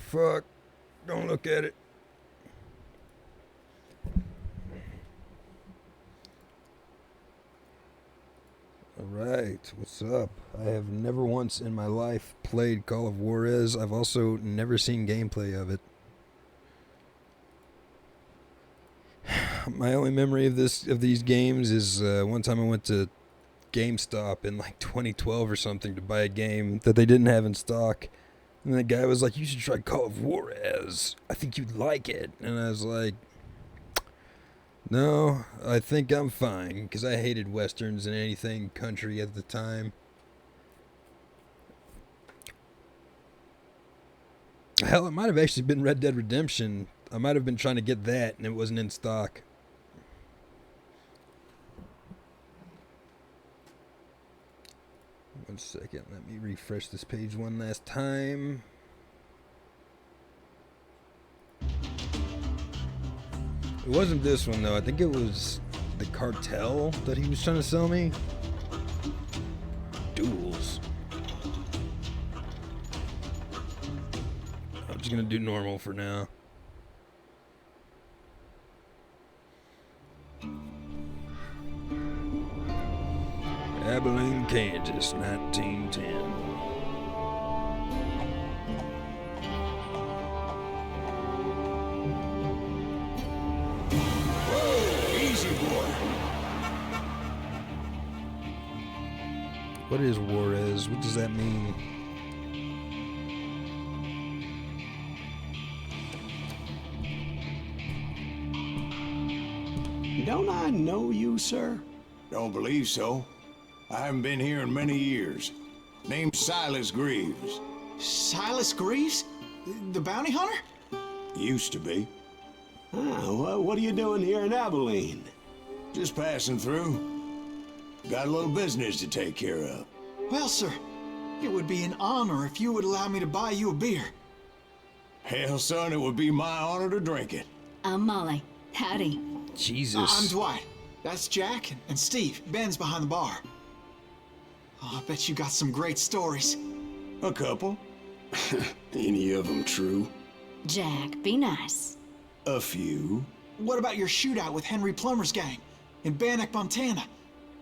fuck. Don't look at it. Alright, what's up? I have never once in my life played Call of Juarez. I've also never seen gameplay of it. My only memory of these games is one time I went to GameStop in like 2012 or something to buy a game that they didn't have in stock. And the guy was like, "You should try Call of Juarez. I think you'd like it." And I was like, "No, I think I'm fine," because I hated westerns and anything country at the time. Hell, it might have actually been Red Dead Redemption. I might have been trying to get that and it wasn't in stock. One second, let me refresh this page one last time. It wasn't this one though. I think it was the cartel that he was trying to sell me. Duels. I'm just gonna do normal for now. Abilene, Kansas, 1910. Whoa, easy, boy. What is Juarez? What does that mean? Don't I know you, sir? Don't believe so. I haven't been here in many years. Name's Silas Greaves. Silas Greaves? The bounty hunter? Used to be. Well, what are you doing here in Abilene? Just passing through. Got a little business to take care of. Well, sir, it would be an honor if you would allow me to buy you a beer. Hell, son, it would be my honor to drink it. I'm Molly. Howdy. Jesus. I'm Dwight. That's Jack and Steve. Ben's behind the bar. Oh, I bet you got some great stories. A couple. Any of them true? Jack, be nice. A few. What about your shootout with Henry Plummer's gang in Bannock, Montana?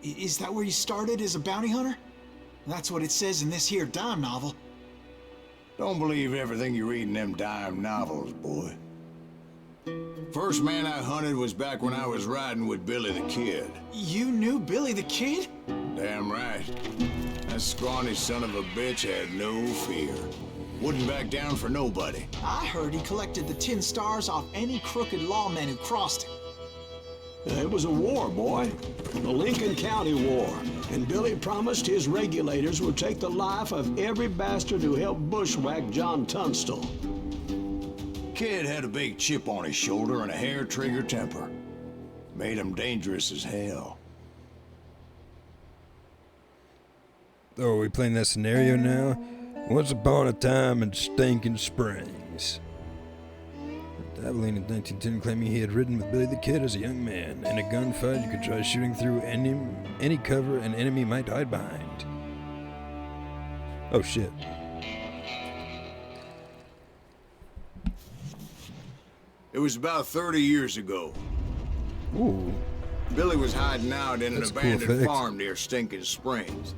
Is that where you started as a bounty hunter? That's what it says in this here dime novel. Don't believe everything you read in them dime novels, boy. First man I hunted was back when I was riding with Billy the Kid. You knew Billy the Kid? Damn right. That scrawny son of a bitch had no fear. Wouldn't back down for nobody. I heard he collected the 10 stars off any crooked lawman who crossed him. It was a war, boy. The Lincoln County War. And Billy promised his regulators would take the life of every bastard who helped bushwhack John Tunstall. Kid had a big chip on his shoulder and a hair-trigger temper. Made him dangerous as hell. Oh, are we playing that scenario now? Once upon a time in Stinking Springs. Abilene in 1910 claiming he had ridden with Billy the Kid as a young man. In a gunfight, you could try shooting through any cover an enemy might hide behind. Oh shit. It was about 30 years ago. Ooh. Billy was hiding out in That's an a cool abandoned effect. farm near Stinking Springs.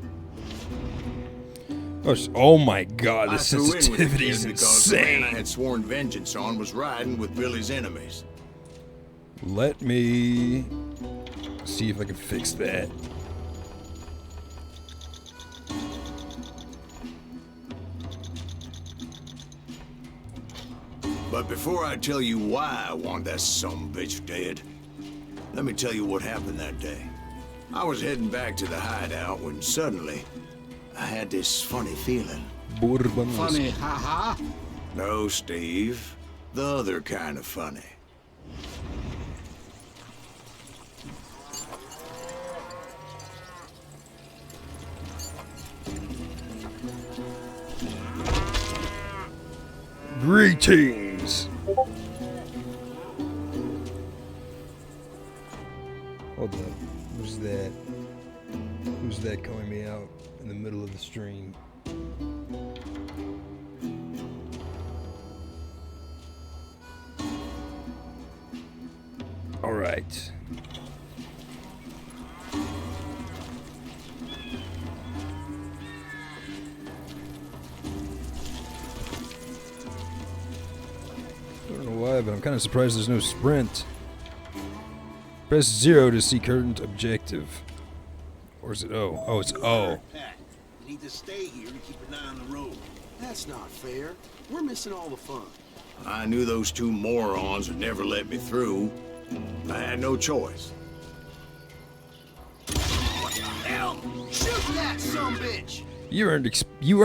Oh my god, the I threw in with the sensitivity is kid because the man I insane. had sworn vengeance on was riding with Billy's enemies. Let me see if I can fix that. But before I tell you why I want that sumbitch dead, let me tell you what happened that day. I was heading back to the hideout when suddenly I had this funny feeling. Bourbon. Funny, haha. No, Steve. The other kind of funny. Greetings. Hold up. Who's that? Who's that calling me out in the middle of the stream? All right. I don't know why, but I'm kind of surprised there's no sprint. Press 0 to see current objective. Or is it O? Oh, it's O. Pat, you need to stay here to keep an eye on the road. That's not fair. We're missing all the fun. I knew those two morons would never let me through. I had no choice. What the hell? Shoot that sumbitch! You earned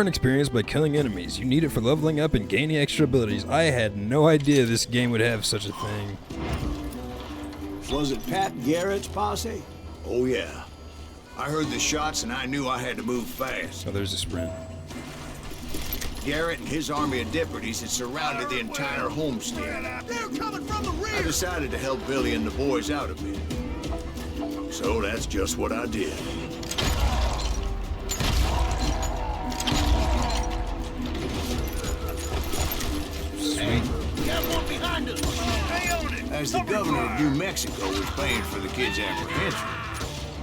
experience by killing enemies. You need it for leveling up and gaining extra abilities. I had no idea this game would have such a thing. Was it Pat Garrett's posse? Oh, yeah. I heard the shots and I knew I had to move fast. Oh, there's a sprint. Garrett and his army of deputies had surrounded the entire homestead. They're coming from the rear! I decided to help Billy and the boys out a bit. So that's just what I did. Sweet. Got one behind us! Stay on it! As the governor of New Mexico was paying for the kids' apprehension,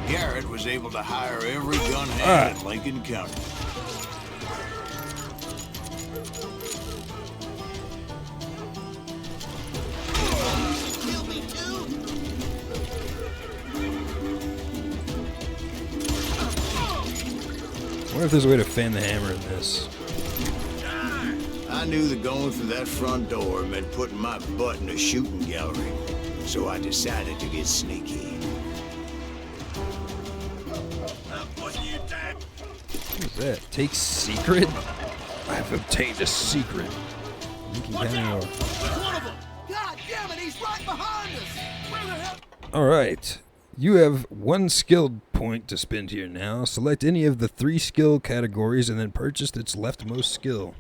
Garrett was able to hire every gun hand in Lincoln County. Kill me too? I wonder if there's a way to fan the hammer in this. I knew that going through that front door meant putting my butt in a shooting gallery, so I decided to get sneaky. I'm putting you down! What is that? Take secret? I have obtained a secret. You can Watch out! count. There's one of them! God damn it, he's right behind us! Where the hell? Alright. You have 1 skill point to spend here now. Select any of the 3 skill categories and then purchase its leftmost skill.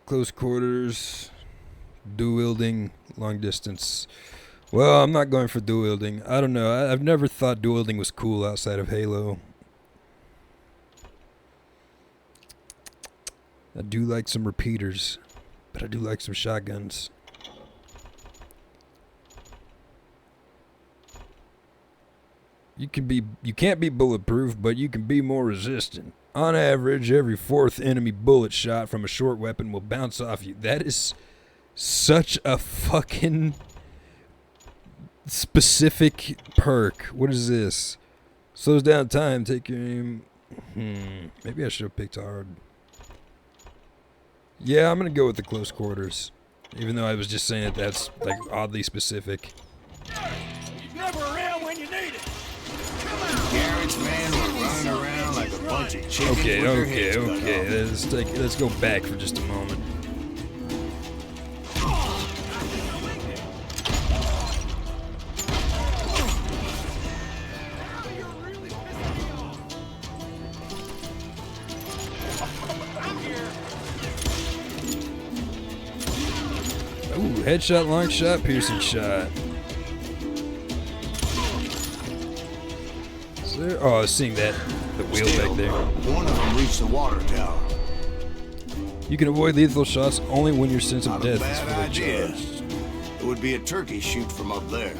Close quarters, dual wielding, long distance. Well, I'm not going for dual wielding. I don't know. I've never thought dual wielding was cool outside of Halo. I do like some repeaters, but I do like some shotguns. You can't be bulletproof, but you can be more resistant. On average, every 4th enemy bullet shot from a short weapon will bounce off you. That is such a fucking specific perk. What is this? Slows down time, take your aim. Maybe I should have picked hard. Yeah, I'm gonna go with the close quarters. Even though I was just saying that that's like oddly specific. He's never around when you need it! Garrett's men were running around like a bunch of chickens with their heads cut off. Let's go back for just a moment. Ooh, headshot, long shot, piercing shot. Is there? Oh, I was seeing that. The wheel back there. One of them reached the water tower. You can avoid lethal shots only when your sense of Not a death is bad fully idea. charged. It would be a turkey shoot from up there.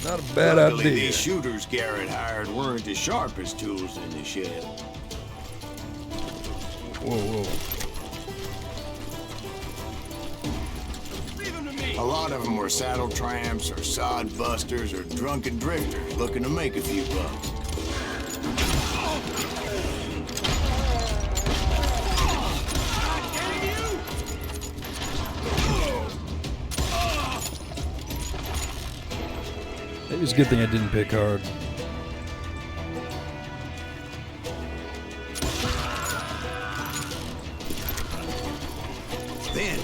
Not a bad Luckily, idea. these shooters Garrett hired weren't as sharp as tools in the shed. Whoa, whoa. Leave him to me! A lot of them were saddle tramps or sod busters or drunken drifters looking to make a few bucks. Maybe it's a good thing I didn't pick hard. Then,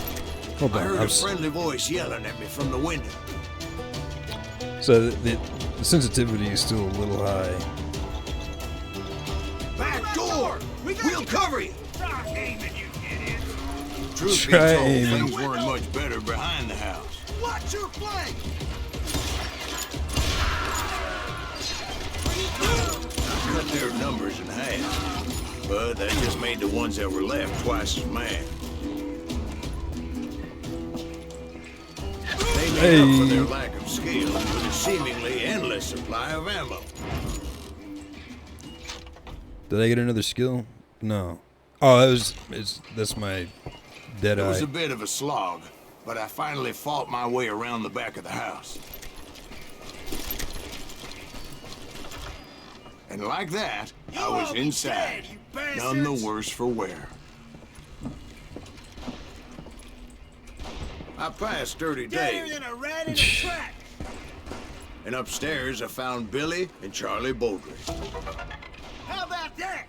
Hold I on. heard I a was, friendly voice yelling at me from the window. so the sensitivity is still a little high. Back door! We'll cover you! Stop aiming, you idiot! Truth be Try told, aiming. things weren't much better behind the house. Watch your flank! Cut their numbers in half. But that just made the ones that were left twice as mad. They made up for their lack of skill with a seemingly endless supply of ammo. Did I get another skill? No. Oh, that's my dead eye. It was a bit of a slog, but I finally fought my way around the back of the house. And like that, I was inside, none the worse for wear. I passed sturdy Dave. And upstairs, I found Billy and Charlie Bowdry. How about that?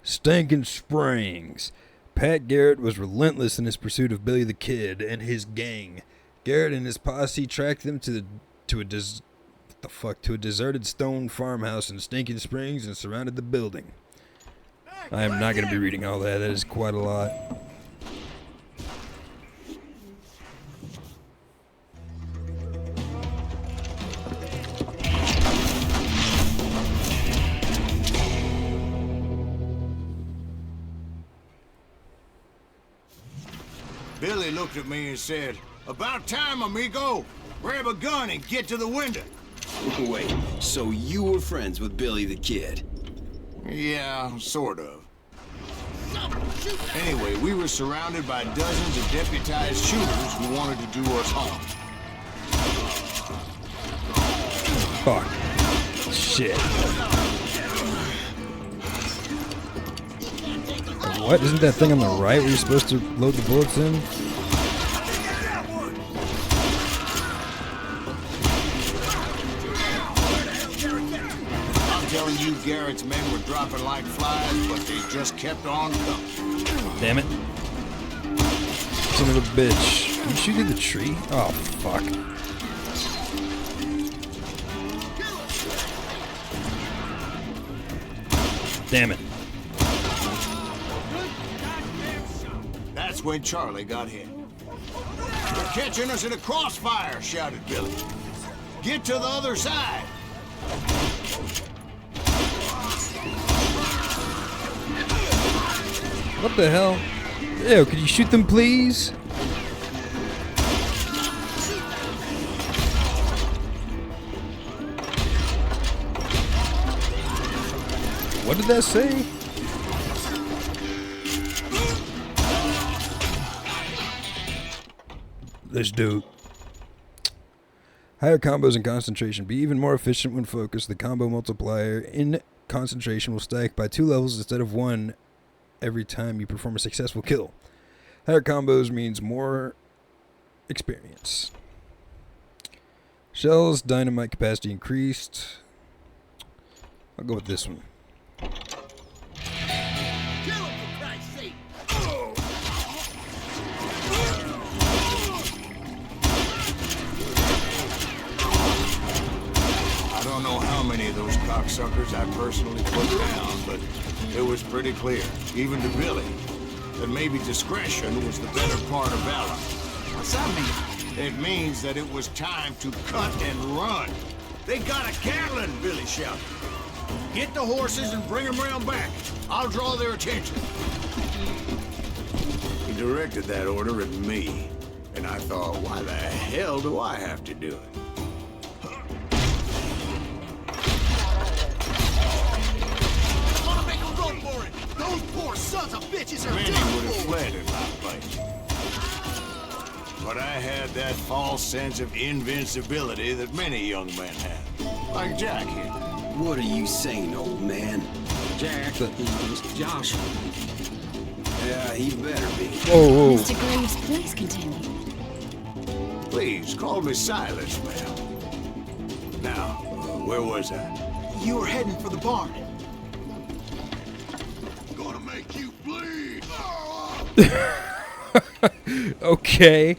Stinking Springs. Pat Garrett was relentless in his pursuit of Billy the Kid and his gang. Garrett and his posse tracked them to a deserted stone farmhouse in Stinking Springs and surrounded the building. I am not going to be reading all that. That is quite a lot. Billy looked at me and said, "About time, amigo. Grab a gun and get to the window." Wait, so you were friends with Billy the Kid? Yeah, sort of. Anyway, we were surrounded by dozens of deputized shooters who wanted to do us harm. Fuck. Shit. What? Isn't that thing on the right where you're supposed to load the bullets in? I'm telling you, Garrett's men were dropping like flies, but they just kept on coming. Damn it. Son of a bitch. Did you shoot through the tree? Oh, fuck. Damn it. That's when Charlie got hit. "They're catching us in a crossfire," shouted Billy. "Get to the other side." What the hell? Ew, could you shoot them, please? What did that say? This dude. Higher combos and concentration. Be even more efficient when focused. The combo multiplier in concentration will stack by 2 levels instead of 1 every time you perform a successful kill. Higher combos means more experience. Shells, dynamite capacity increased. I'll go with this one. I don't know how many of those cocksuckers I personally put down, but it was pretty clear, even to Billy, that maybe discretion was the better part of valor. What's that mean? It means that it was time to cut and run. "They got a Gatlin," Billy shouted. "Get the horses and bring them round back. I'll draw their attention." He directed that order at me, and I thought, why the hell do I have to do it? Those poor sons of bitches are Many done would have for. fled in my place. But I had that false sense of invincibility that many young men have. Like Jack here. What are you saying, old man? Jack, he's Josh. Yeah, he better be. Whoa, whoa. Mr. Graves, please continue. Please, call me Silas, ma'am. Now, where was I? You were heading for the barn. Gonna make you bleed! Okay.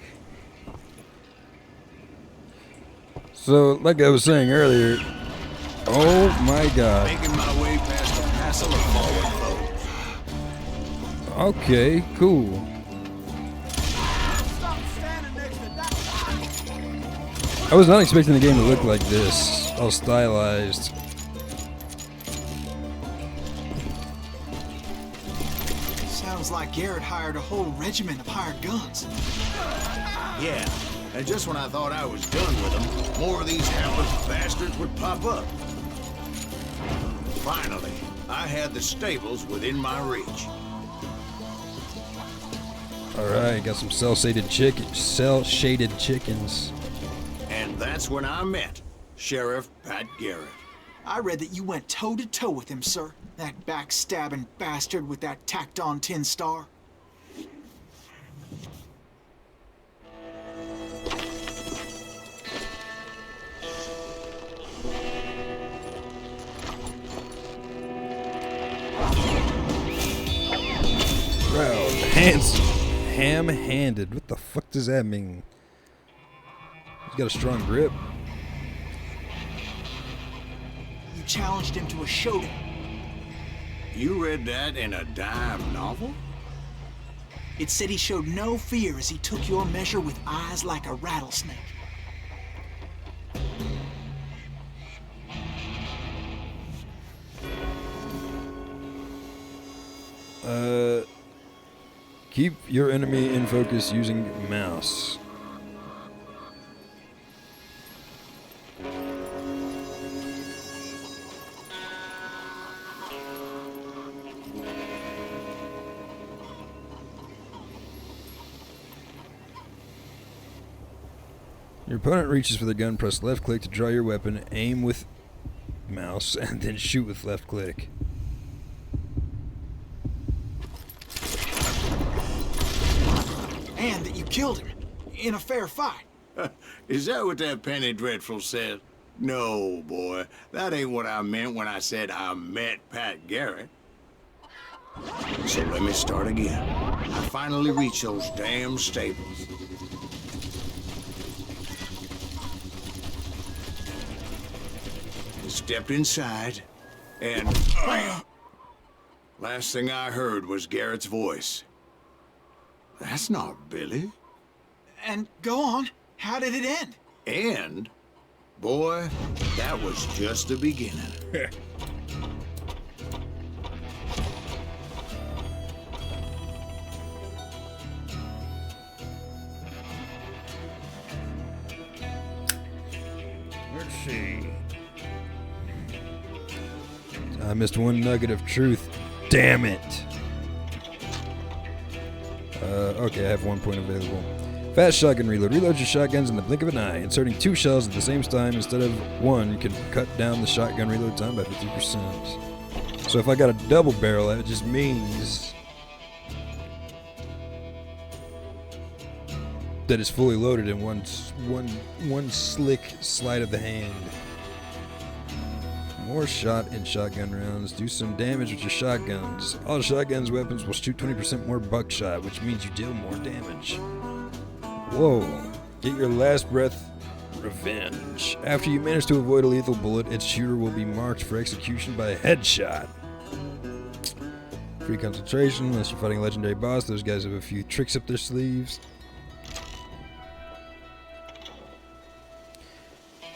So, like I was saying earlier, oh my god. Making my way past a passel of fallen foes. Okay, cool. I was not expecting the game to look like this, all stylized. Sounds like Garrett hired a whole regiment of hired guns. Yeah, and just when I thought I was done with them, more of these hapless bastards would pop up. Finally, I had the stables within my reach. Alright, got some cell-shaded chickens. And that's when I met Sheriff Pat Garrett. I read that you went toe-to-toe with him, sir. That backstabbing bastard with that tacked-on tin star. Proud, handsome, ham-handed. What the fuck does that mean? He's got a strong grip. You challenged him to a showdown. You read that in a dime novel? It said he showed no fear as he took your measure with eyes like a rattlesnake. Keep your enemy in focus using mouse. Your opponent reaches for the gun, press left click to draw your weapon, aim with mouse, and then shoot with left click. And that you killed him in a fair fight. Is that what that Penny Dreadful said? No, boy. That ain't what I meant when I said I met Pat Garrett. So let me start again. I finally reached those damn stables. Stepped inside, and bam! Last thing I heard was Garrett's voice. That's not Billy. And go on. How did it end? And, boy, that was just the beginning. Let's see. I missed one nugget of truth. Damn it. Okay, I have 1 point available. Fast shotgun reload. Reload your shotguns in the blink of an eye. Inserting 2 shells at the same time instead of 1 can cut down the shotgun reload time by 50%. So if I got a double barrel, that just means that it's fully loaded in one slick slide of the hand. More shot in shotgun rounds. Do some damage with your shotguns. All shotguns weapons will shoot 20% more buckshot, which means you deal more damage. Whoa. Get your last breath revenge. After you manage to avoid a lethal bullet, its shooter will be marked for execution by a headshot. Free concentration. Unless you're fighting a legendary boss, those guys have a few tricks up their sleeves.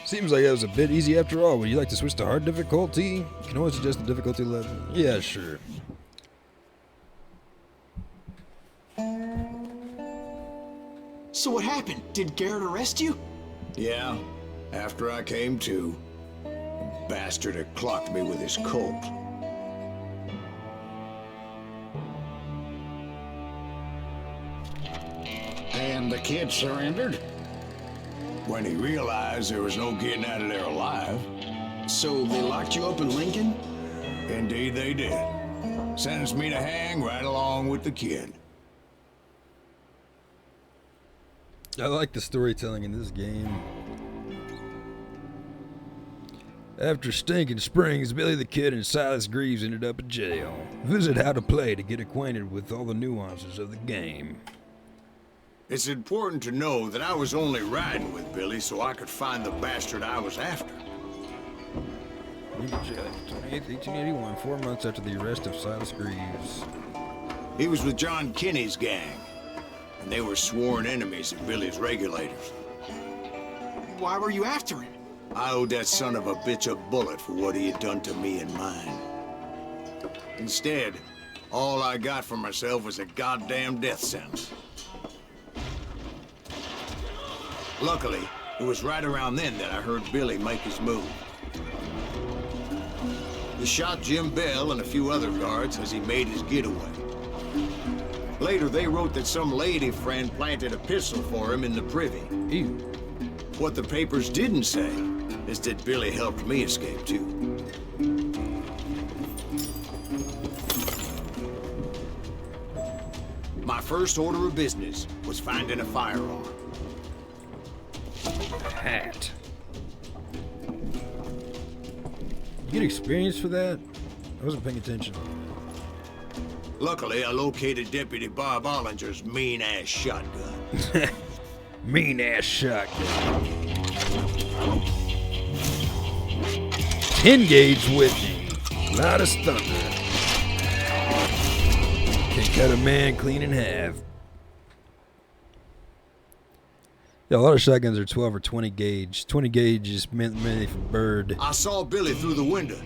Seems like that was a bit easy after all. Would you like to switch to hard difficulty? You can always adjust the difficulty level. Yeah, sure. So what happened? Did Garrett arrest you? Yeah, after I came to, the bastard had clocked me with his Colt. And the kid surrendered? When he realized there was no getting out of there alive. So they locked you up in Lincoln? Indeed they did. Sentenced me to hang right along with the kid. I like the storytelling in this game. After Stinking Springs, Billy the Kid and Silas Greaves ended up in jail. Visit How to Play to get acquainted with all the nuances of the game. It's important to know that I was only riding with Billy so I could find the bastard I was after. Went to jail April 28th, 1881, 4 months after the arrest of Silas Greaves. He was with John Kinney's gang, and they were sworn enemies of Billy's regulators. Why were you after him? I owed that son of a bitch a bullet for what he had done to me and mine. Instead, All I got for myself was a goddamn death sentence. Luckily, it was right around then that I heard Billy make his move. He shot Jim Bell and a few other guards as he made his getaway. Later, they wrote that some lady friend planted a pistol for him in the privy. Ew. What the papers didn't say is that Billy helped me escape, too. My first order of business was finding a firearm. Hat. You get experience for that? I wasn't paying attention. Luckily, I located Deputy Bob Ollinger's mean-ass shotgun. Mean-ass shotgun. 10 gauge Whitney. Loud as thunder. Can cut a man clean in half. Yeah, a lot of shotguns are 12 or 20 gauge. 20 gauge is meant mainly for bird. I saw Billy through the window,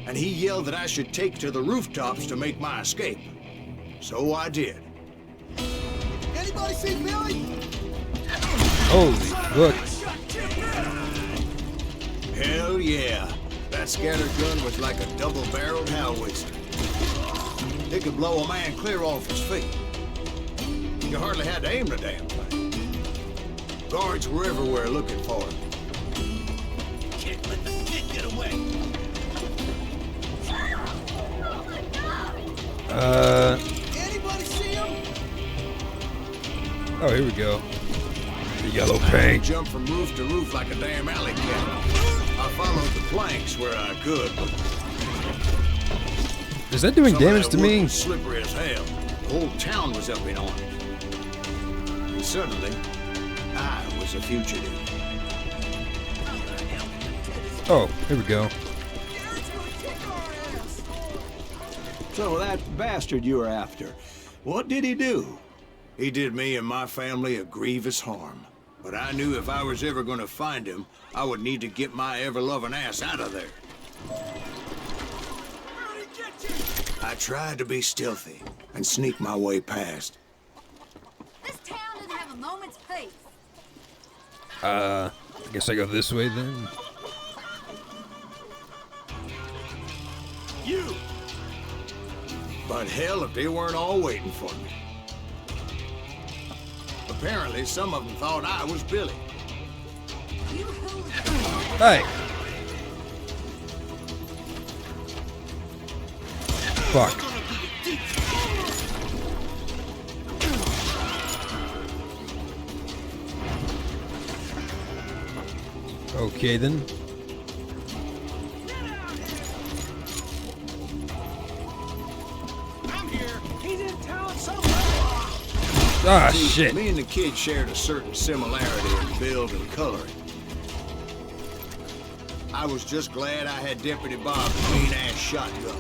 and he yelled that I should take to the rooftops to make my escape. So I did. Anybody see Billy? Holy fuck. Hell yeah. That scatter gun was like a double-barreled howitzer. It could blow a man clear off his feet. You hardly had to aim the damn thing. Guards were everywhere looking for him. Can't let the kid get away. Anybody see him? Oh, here we go. The yellow I paint. jumped from roof to roof like a damn alley cat. I followed the planks where I could, but Is that doing some of damage that to wood me? was slippery as hell. The whole town was up in arms. And suddenly, I was a fugitive. Oh, here we go. So that bastard you were after, what did he do? He did me and my family a grievous harm. But I knew if I was ever going to find him, I would need to get my ever-loving ass out of there. I tried to be stealthy and sneak my way past. This town didn't have a moment's peace. I guess I go this way then. You! But hell, if they weren't all waiting for me. Apparently, some of them thought I was Billy. Hey! Fuck. Okay then. I'm here. He's in town somewhere. Ah, See, shit. Me and the kid shared a certain similarity in build and coloring. I was just glad I had Deputy Bob's mean-ass shotgun.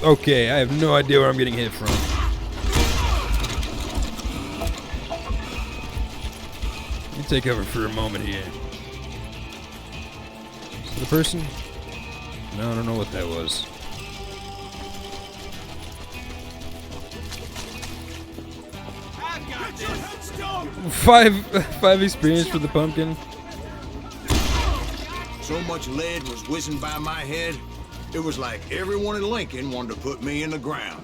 Okay, I have no idea where I'm getting hit from. Let me take over for a moment here. Is it the person? No, I don't know what that was. Five experience for the pumpkin. So much lead was whizzing by my head, it was like everyone in Lincoln wanted to put me in the ground.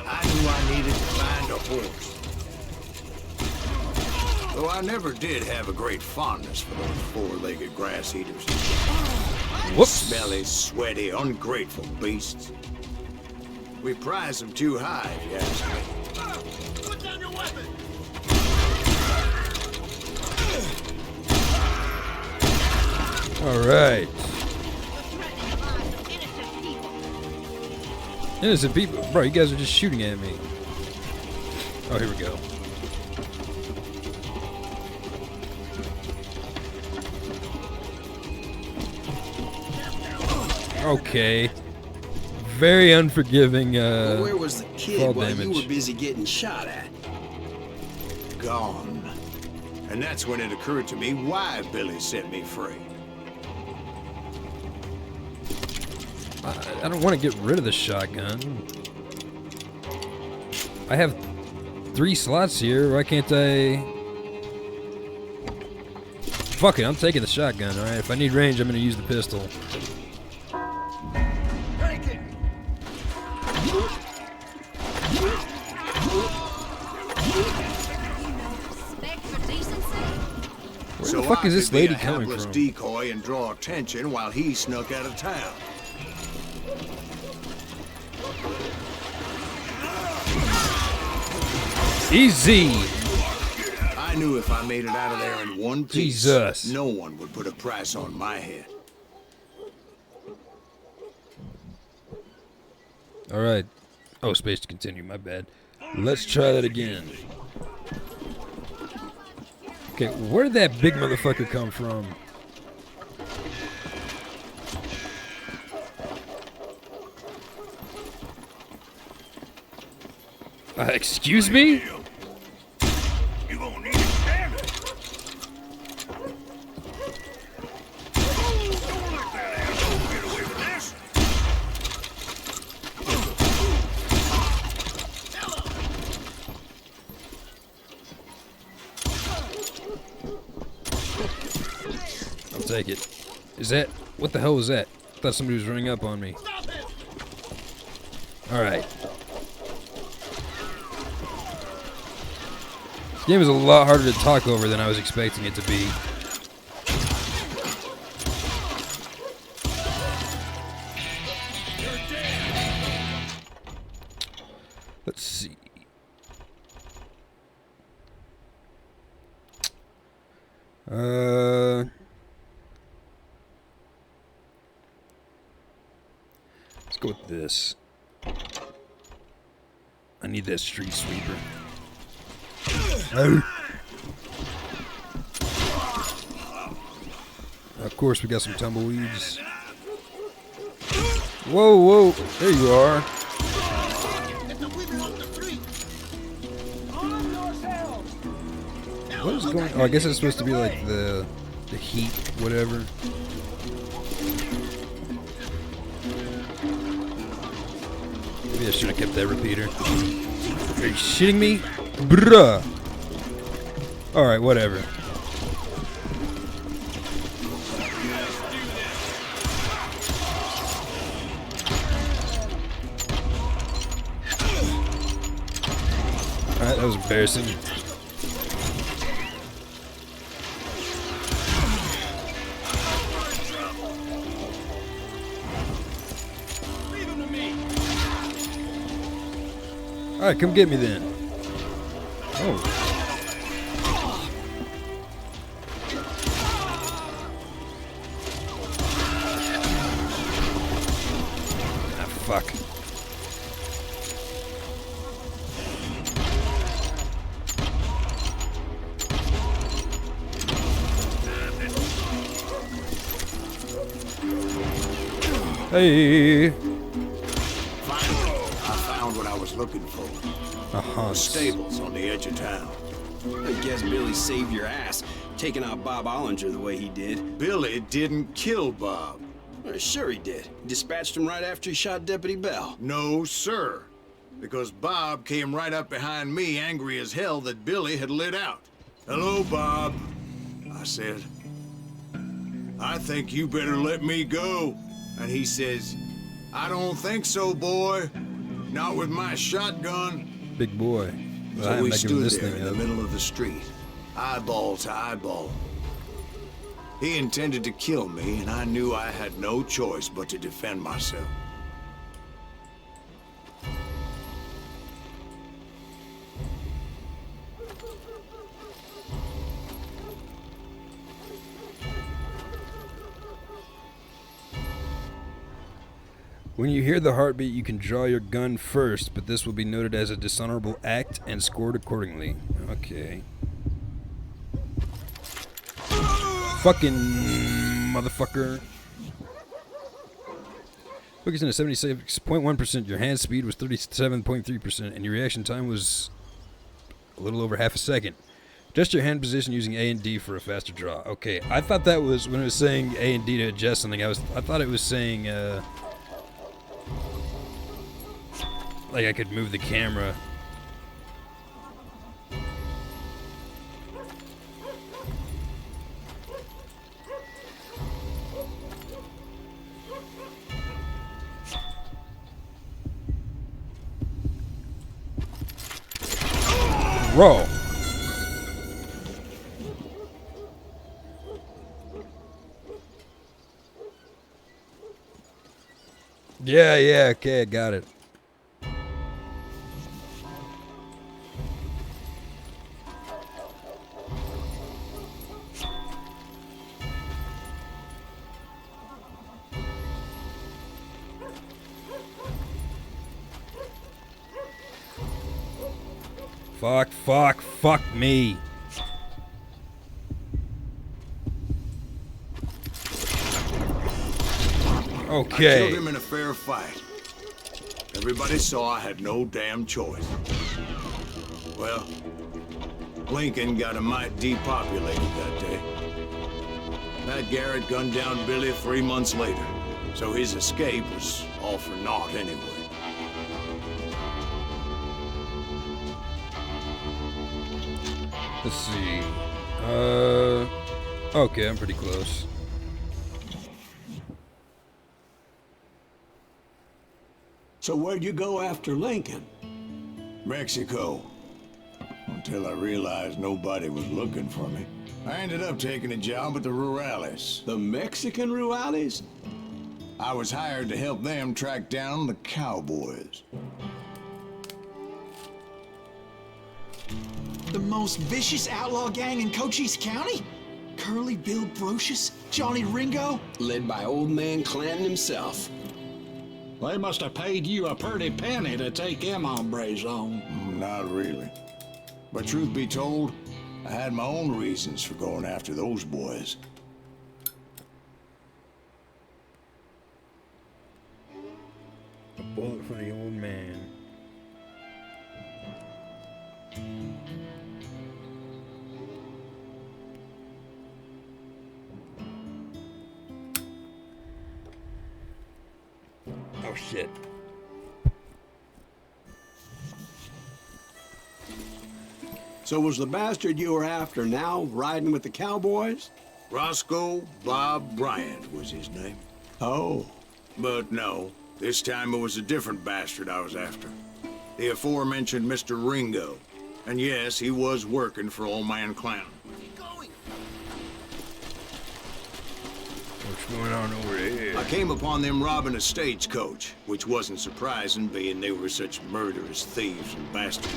I knew I needed to find a horse. Though I never did have a great fondness for those four-legged grass eaters. Whoops. Smelly, sweaty, ungrateful beasts. We prize them too high, if you ask me. Put down your weapon. All right. Innocent people. Bro, you guys are just shooting at me. Oh, here we go. Okay. Very unforgiving Well, where was the kid fall while you damage. were busy getting shot at? Gone. And that's when it occurred to me why Billy set me free. I don't want to get rid of the shotgun. I have 3 slots here. Why can't I? Fuck it, I'm taking the shotgun, alright? If I need range, I'm gonna use the pistol. Take it. Respect for decency? Where the fuck is this lady coming hapless from? decoy and draw attention while he snuck out of town. Easy! I knew if I made it out of there in one piece, Jesus. no one would put a price on my head. Alright. Oh, space to continue, my bad. Let's try that again. Okay, where did that big motherfucker come from? Excuse me? You gonna need it, damn it. Don't let that asshole get away with this. I'll take it. Is that... What the hell was that? I thought somebody was running up on me. Alright. This game is a lot harder to talk over than I was expecting it to be. Let's see. Let's go with this. I need that street sweeper. Oh. Of course, we got some tumbleweeds. Whoa, whoa! There you are. What is going? Oh, I guess it's supposed to be like the heat, whatever. Maybe I should have kept that repeater. Are you shitting me? Bruh. Alright, whatever. Alright, that was embarrassing. Alright, come get me then. Oh. Ah, fuck. Hey. Looking for Uh-huh. stables on the edge of town. I guess Billy saved your ass, taking out Bob Ollinger the way he did. Billy didn't kill Bob. Well, sure he did. Dispatched him right after he shot Deputy Bell. No, sir. Because Bob came right up behind me, angry as hell that Billy had lit out. Hello, Bob, I said. I think you better let me go. And he says, I don't think so, boy. Not with my shotgun. Big boy. Well, So I'm we not giving stood this there thing in the up. middle of the street, eyeball to eyeball. He intended to kill me, and I knew I had no choice but to defend myself. When you hear the heartbeat, you can draw your gun first, but this will be noted as a dishonorable act and scored accordingly. Okay. Fucking motherfucker. Focusing at 76.1%, your hand speed was 37.3%, and your reaction time was a little over half a second. Adjust your hand position using A and D for a faster draw. Okay, I thought that was, when it was saying A and D to adjust something, I thought it was saying, like I could move the camera. Roll. Yeah, okay, I got it. Fuck me. Okay. I killed him in a fair fight. Everybody saw I had no damn choice. Well, Lincoln got a mite depopulated that day. Matt Garrett gunned down Billy 3 months later, so his escape was all for naught anyway. Let's see. Okay, I'm pretty close. So where'd you go after Lincoln? Mexico. Until I realized nobody was looking for me. I ended up taking a job at the Rurales. The Mexican Rurales? I was hired to help them track down the cowboys. The most vicious outlaw gang in Cochise County? Curly Bill Brocious? Johnny Ringo? Led by old man Clanton himself. They must have paid you a pretty penny to take them hombres on. Not really. But truth be told, I had my own reasons for going after those boys. A bullet for the old man. Oh shit. So was the bastard you were after now riding with the cowboys? Roscoe Bob Bryant was his name. Oh. But no, this time it was a different bastard I was after. The aforementioned Mr. Ringo. And yes, he was working for old man Clanton. What's going on over here? I came upon them robbing a stagecoach, which wasn't surprising, being they were such murderous thieves and bastards.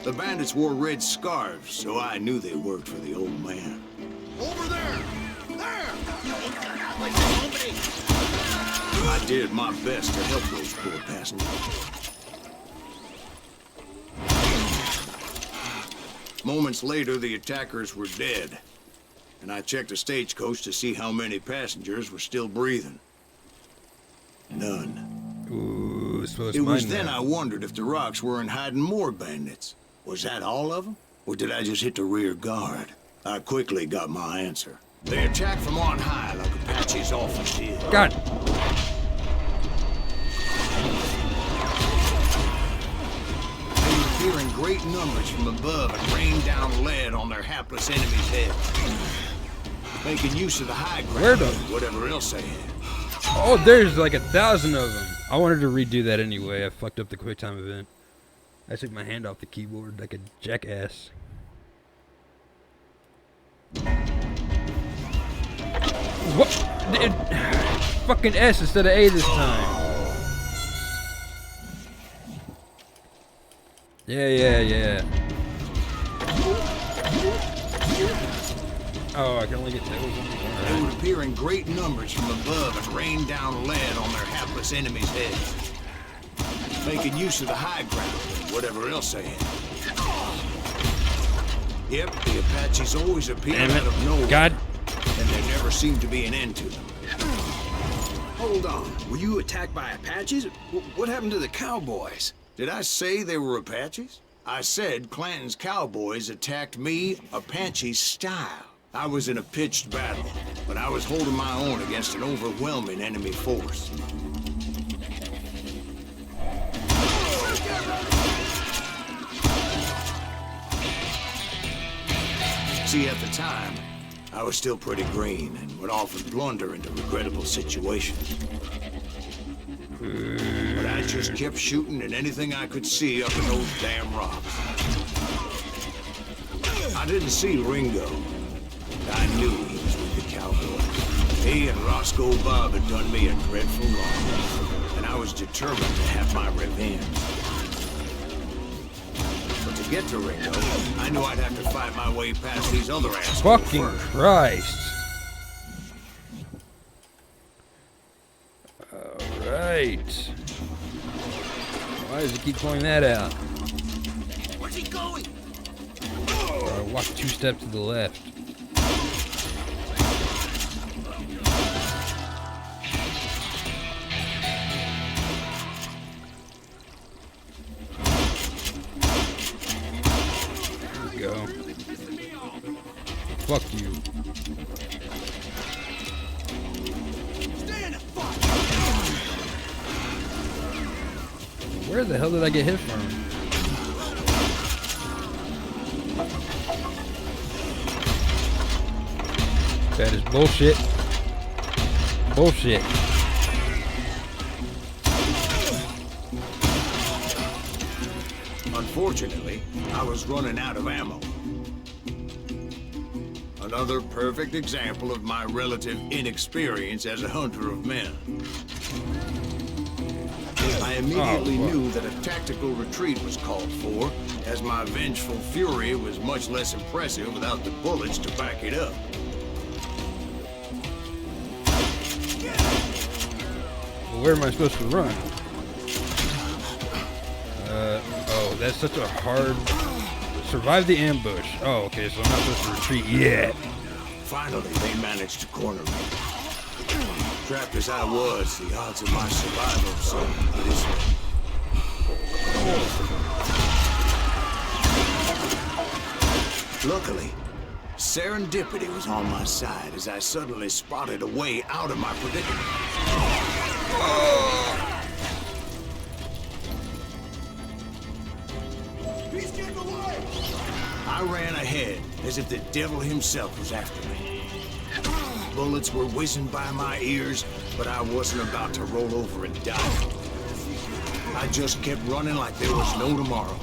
The bandits wore red scarves, so I knew they worked for the old man. Over there! There! I did my best to help those poor passengers. Moments later, the attackers were dead, and I checked the stagecoach to see how many passengers were still breathing. None. Ooh, suppose It was mine then now. I wondered if the rocks weren't hiding more bandits. Was that all of them? Or did I just hit the rear guard? I quickly got my answer. They attacked from on high like Apaches often did. God. They would appear in great numbers from above and rain down lead on their hapless enemies' heads. Making use of the high ground, Where the- and whatever else they had. Oh, there's like 1,000 of them. I wanted to redo that anyway. I fucked up the QuickTime event. I took my hand off the keyboard like a jackass. What? Fucking S instead of A this time. Yeah. Oh, I can only get those. They would appear in great numbers from above and rain down lead on their hapless enemies' heads. Making use of the high ground, and whatever else they had. Yep, the Apaches always appeared out of nowhere. God. And there never seemed to be an end to them. Hold on. Were you attacked by Apaches? What happened to the cowboys? Did I say they were Apaches? I said Clanton's cowboys attacked me Apache style. I was in a pitched battle, but I was holding my own against an overwhelming enemy force. See, at the time, I was still pretty green and would often blunder into regrettable situations. But I just kept shooting at anything I could see up in those damn rocks. I didn't see Ringo, but I knew he was with the cowboys. He and Roscoe Bob had done me a dreadful wrong, and I was determined to have my revenge. But to get to Ringo, I knew I'd have to fight my way past these other assholes Fucking first. Christ. Alright. Why does he keep pointing that out? Where's he going? Walk 2 steps to the left. There we go. Fuck you. Where the hell did I get hit from? That is bullshit. Bullshit. Unfortunately, I was running out of ammo. Another perfect example of my relative inexperience as a hunter of men. I immediately knew that a tactical retreat was called for, as my vengeful fury was much less impressive without the bullets to back it up. Well, where am I supposed to run? Oh, that's such a hard... Survive the ambush. Oh, okay, so I'm not supposed to retreat yet. Finally, they managed to corner me. Trapped as I was, the odds of my survival seemed pretty slim. Luckily, serendipity was on my side as I suddenly spotted a way out of my predicament. He's getting away! I ran ahead as if the devil himself was after me. Bullets were whizzing by my ears, but I wasn't about to roll over and die. I just kept running like there was no tomorrow.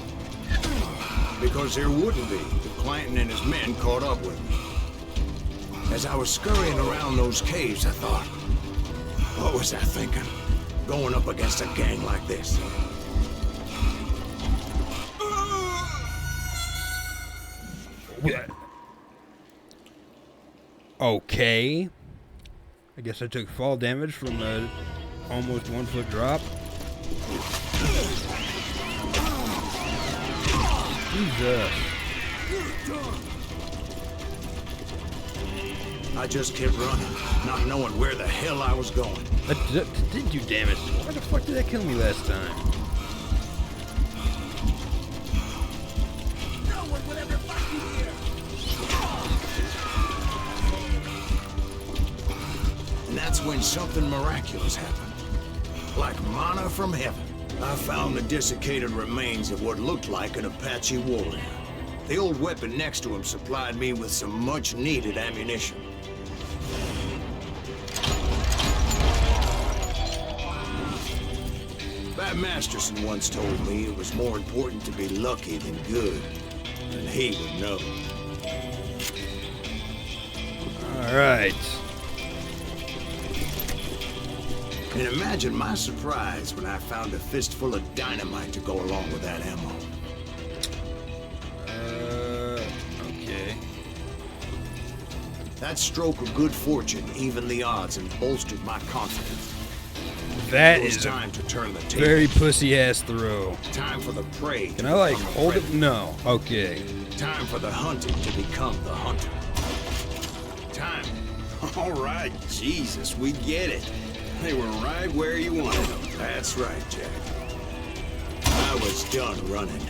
Because there wouldn't be if Clanton and his men caught up with me. As I was scurrying around those caves, I thought, what was I thinking? Going up against a gang like this. Okay. I guess I took fall damage from a almost 1 foot drop. Jesus. I just kept running, not knowing where the hell I was going. That did do damage. Why the fuck did that kill me last time? No one will ever find you here! And that's when something miraculous happened. Like manna from heaven. I found the desiccated remains of what looked like an Apache warrior. The old weapon next to him supplied me with some much-needed ammunition. Bat Masterson once told me it was more important to be lucky than good, and he would know. All right. And imagine my surprise when I found a fistful of dynamite to go along with that ammo. Okay. That stroke of good fortune evened the odds and bolstered my confidence. That It was is time to turn the table. very pussy-ass throw. Time for the prey. Can I, like, hold it? No. Okay. Time for the hunted to become the hunter. Time. All right, Jesus, we get it. They were right where you wanted them. That's right, Jack. I was done running.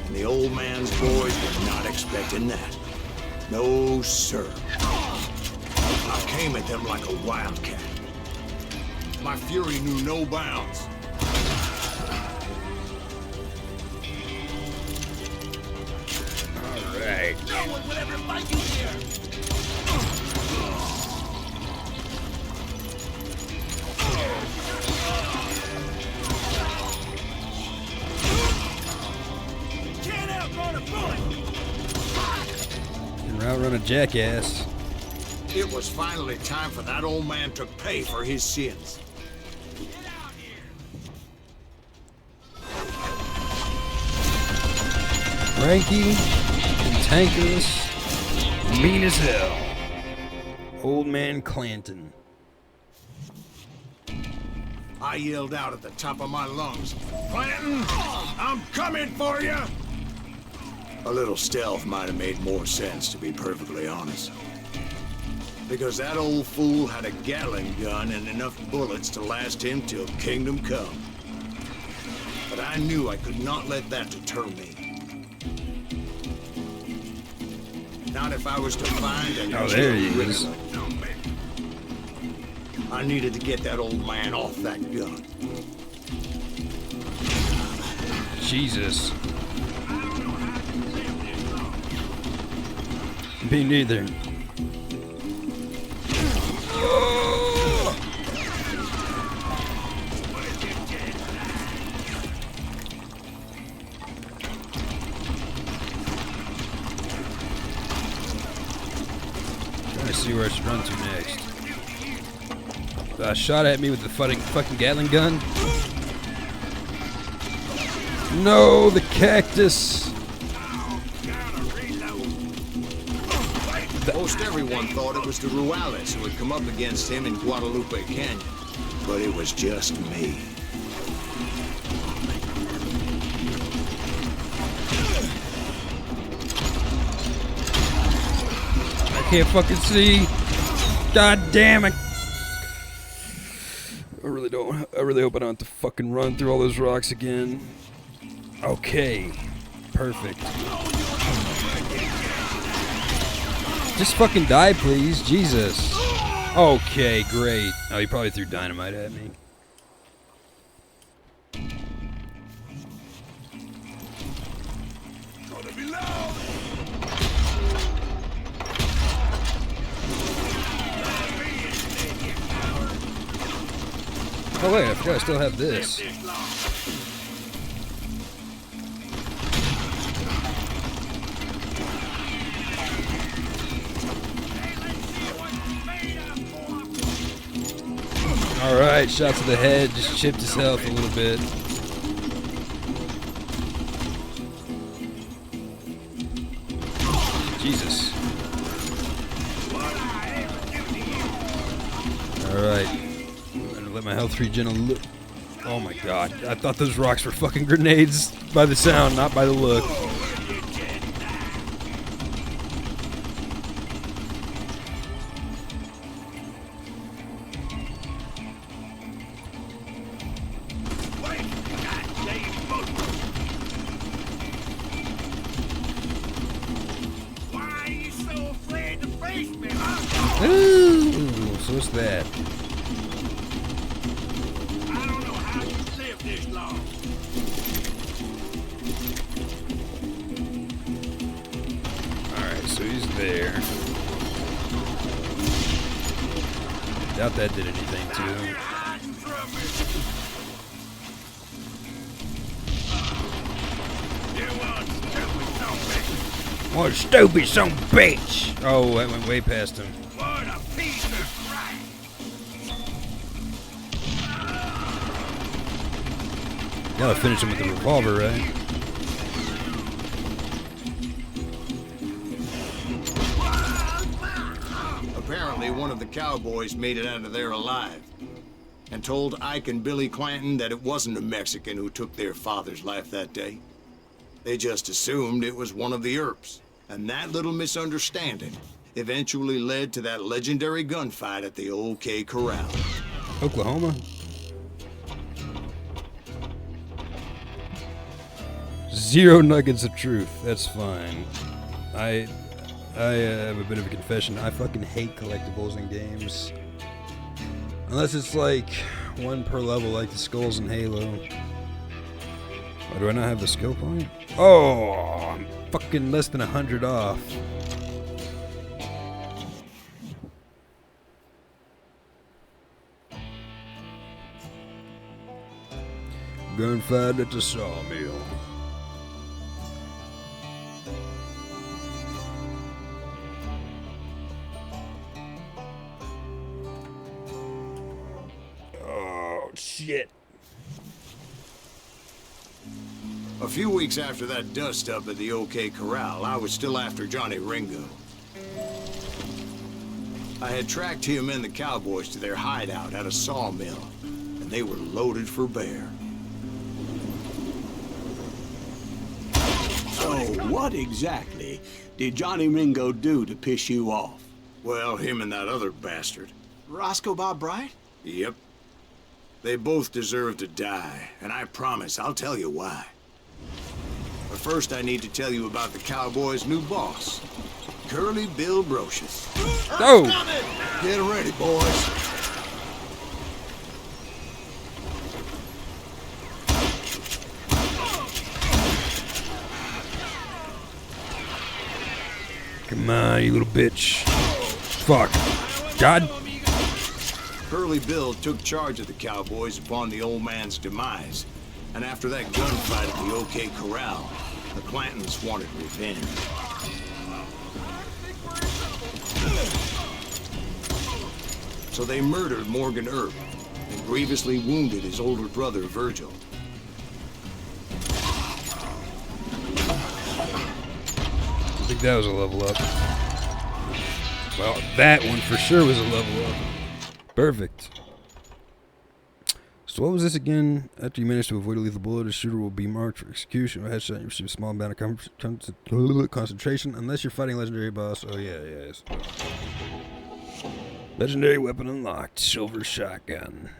And the old man's boys were not expecting that. No, sir. I came at them like a wildcat. My fury knew no bounds. All Right. No one will ever fight you here. Can't outrun a bullet. And outrun a jackass. It was finally time for that old man to pay for his sins. Cranky, cantankerous, mean as hell. Old man Clanton. I yelled out at the top of my lungs, "Clanton, I'm coming for you!" A little stealth might have made more sense, to be perfectly honest. Because that old fool had a Gatling gun and enough bullets to last him till kingdom come. But I knew I could not let that deter me. Not if I was to find and Oh, there he is. I needed to get that old man off that gun. Jesus. Me neither. Trying to see where I should run to next. Shot at me with the fucking Gatling gun. No, the cactus. Most everyone thought it was the Ruales who had come up against him in Guadalupe Canyon. But it was just me. I can't fucking see. God damn it. I really hope I don't have to fucking run through all those rocks again. Okay. Perfect. Just fucking die, please. Jesus. Okay, great. Oh, he probably threw dynamite at me. Oh wait, I forgot I still have this. Alright, shot to the head, just chipped his health a little bit. Jesus. Alright. I'm gonna let my health regen a little. Oh my god. I thought those rocks were fucking grenades by the sound, not by the look. Ooh, so what's that? I don't know how you live this long. Alright, so he's there. Doubt that did anything to him. What a stupid son of a bitch! Oh, that went way past him. What a piece of crap! Gotta finish him with the revolver, right? Apparently, one of the cowboys made it out of there alive and told Ike and Billy Clanton that it wasn't a Mexican who took their father's life that day. They just assumed it was one of the Earps, and that little misunderstanding eventually led to that legendary gunfight at the OK Corral. Oklahoma? Zero nuggets of truth. That's fine. I have a bit of a confession. I fucking hate collectibles in games. Unless it's like one per level like the skulls in Halo. Oh, do I not have the skill point? Oh, I'm fucking less than 100 off. Gunfight at the sawmill. Oh, shit. A few weeks after that dust-up at the OK Corral, I was still after Johnny Ringo. I had tracked him and the cowboys to their hideout at a sawmill, and they were loaded for bear. So, what exactly did Johnny Ringo do to piss you off? Well, him and that other bastard. Roscoe Bob Bryant? Yep. They both deserve to die, and I promise I'll tell you why. But first I need to tell you about the Cowboys' new boss, Curly Bill Brocious. Oh! Get ready, boys. Come on, you little bitch. Fuck. God. Curly Bill took charge of the Cowboys upon the old man's demise. And after that gunfight at the OK Corral, the Clantons wanted revenge. So they murdered Morgan Earp and grievously wounded his older brother, Virgil. I think that was a level up. Well, that one for sure was a level up. Perfect. So what was this again? After you manage to avoid a lethal bullet, a shooter will be marked for execution. With a headshot, you receive a small amount of concentration, unless you're fighting a legendary boss. Oh yeah, yes. Legendary weapon unlocked. Silver shotgun.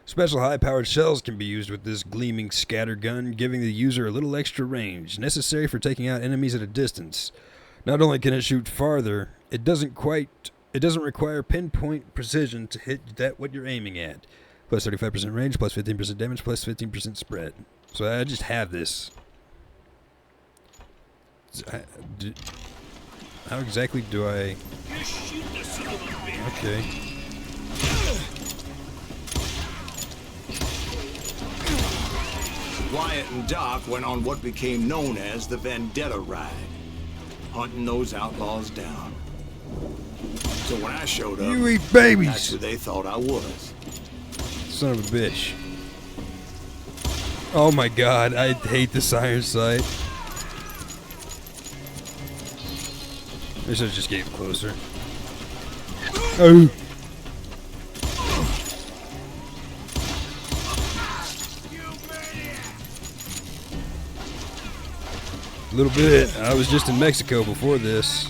Special high-powered shells can be used with this gleaming scatter gun, giving the user a little extra range, necessary for taking out enemies at a distance. Not only can it shoot farther, it doesn't require pinpoint precision to hit what you're aiming at. Plus 35% range, plus 15% damage, plus 15% spread. So I just have this. How exactly do I... Okay. Wyatt and Doc went on what became known as the Vendetta Ride, hunting those outlaws down. So when I showed up, You eat babies! that's who they thought I was. Son of a bitch. Oh my god, I hate this iron sight. I should have just getting closer. Oh! A little bit. I was just in Mexico before this.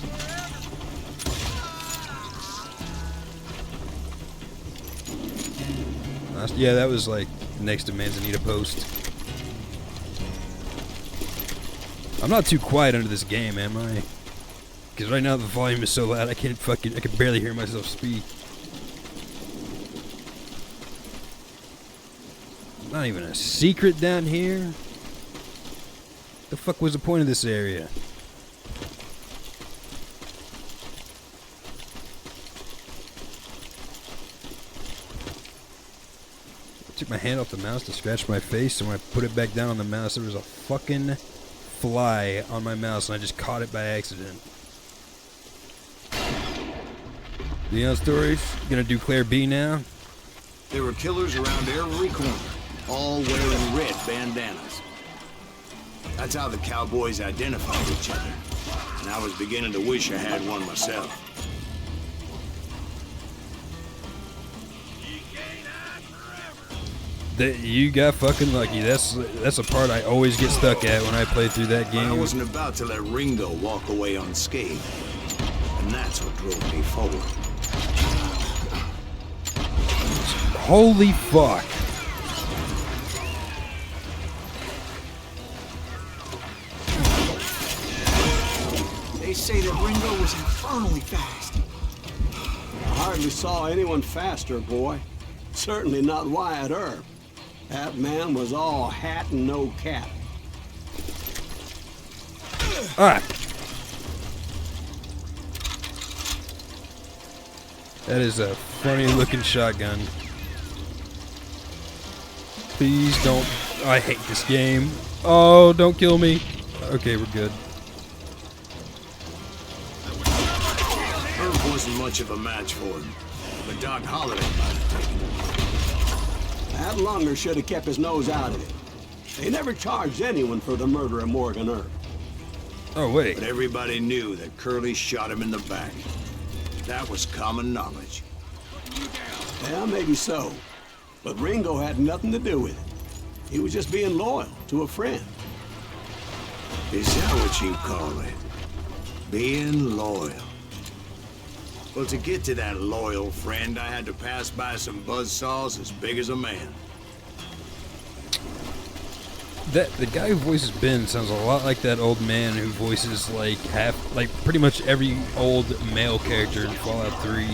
Yeah, that was like next to Manzanita Post. I'm not too quiet under this game, am I? Because right now the volume is so loud I can barely hear myself speak. Not even a secret down here. The fuck was the point of this area? I took my hand off the mouse to scratch my face, and when I put it back down on the mouse, there was a fucking fly on my mouse, and I just caught it by accident. Leon stories? Gonna do Claire B now? There were killers around every corner, all wearing red bandanas. That's how the Cowboys identified each other, and I was beginning to wish I had one myself. You got fucking lucky. That's a part I always get stuck at when I play through that game. I wasn't about to let Ringo walk away unscathed, and that's what drove me forward. Holy fuck. They say that Ringo was infernally fast. I hardly saw anyone faster, boy. Certainly not Wyatt Earp. That man was all hat and no cap. Ah! That is a funny looking shotgun. Please don't. I hate this game. Oh, don't kill me. Okay, we're good. Herb wasn't much of a match for him, but Doc Holliday might have taken him. That Lunger should have kept his nose out of it. They never charged anyone for the murder of Morgan Herb. Oh, wait. But everybody knew that Curly shot him in the back. That was common knowledge. Yeah, maybe so. But Ringo had nothing to do with it. He was just being loyal to a friend. Is that what you call it? Being loyal? Well, to get to that loyal friend, I had to pass by some buzzsaws as big as a man. The guy who voices Ben sounds a lot like that old man who voices like pretty much every old male character in Fallout 3.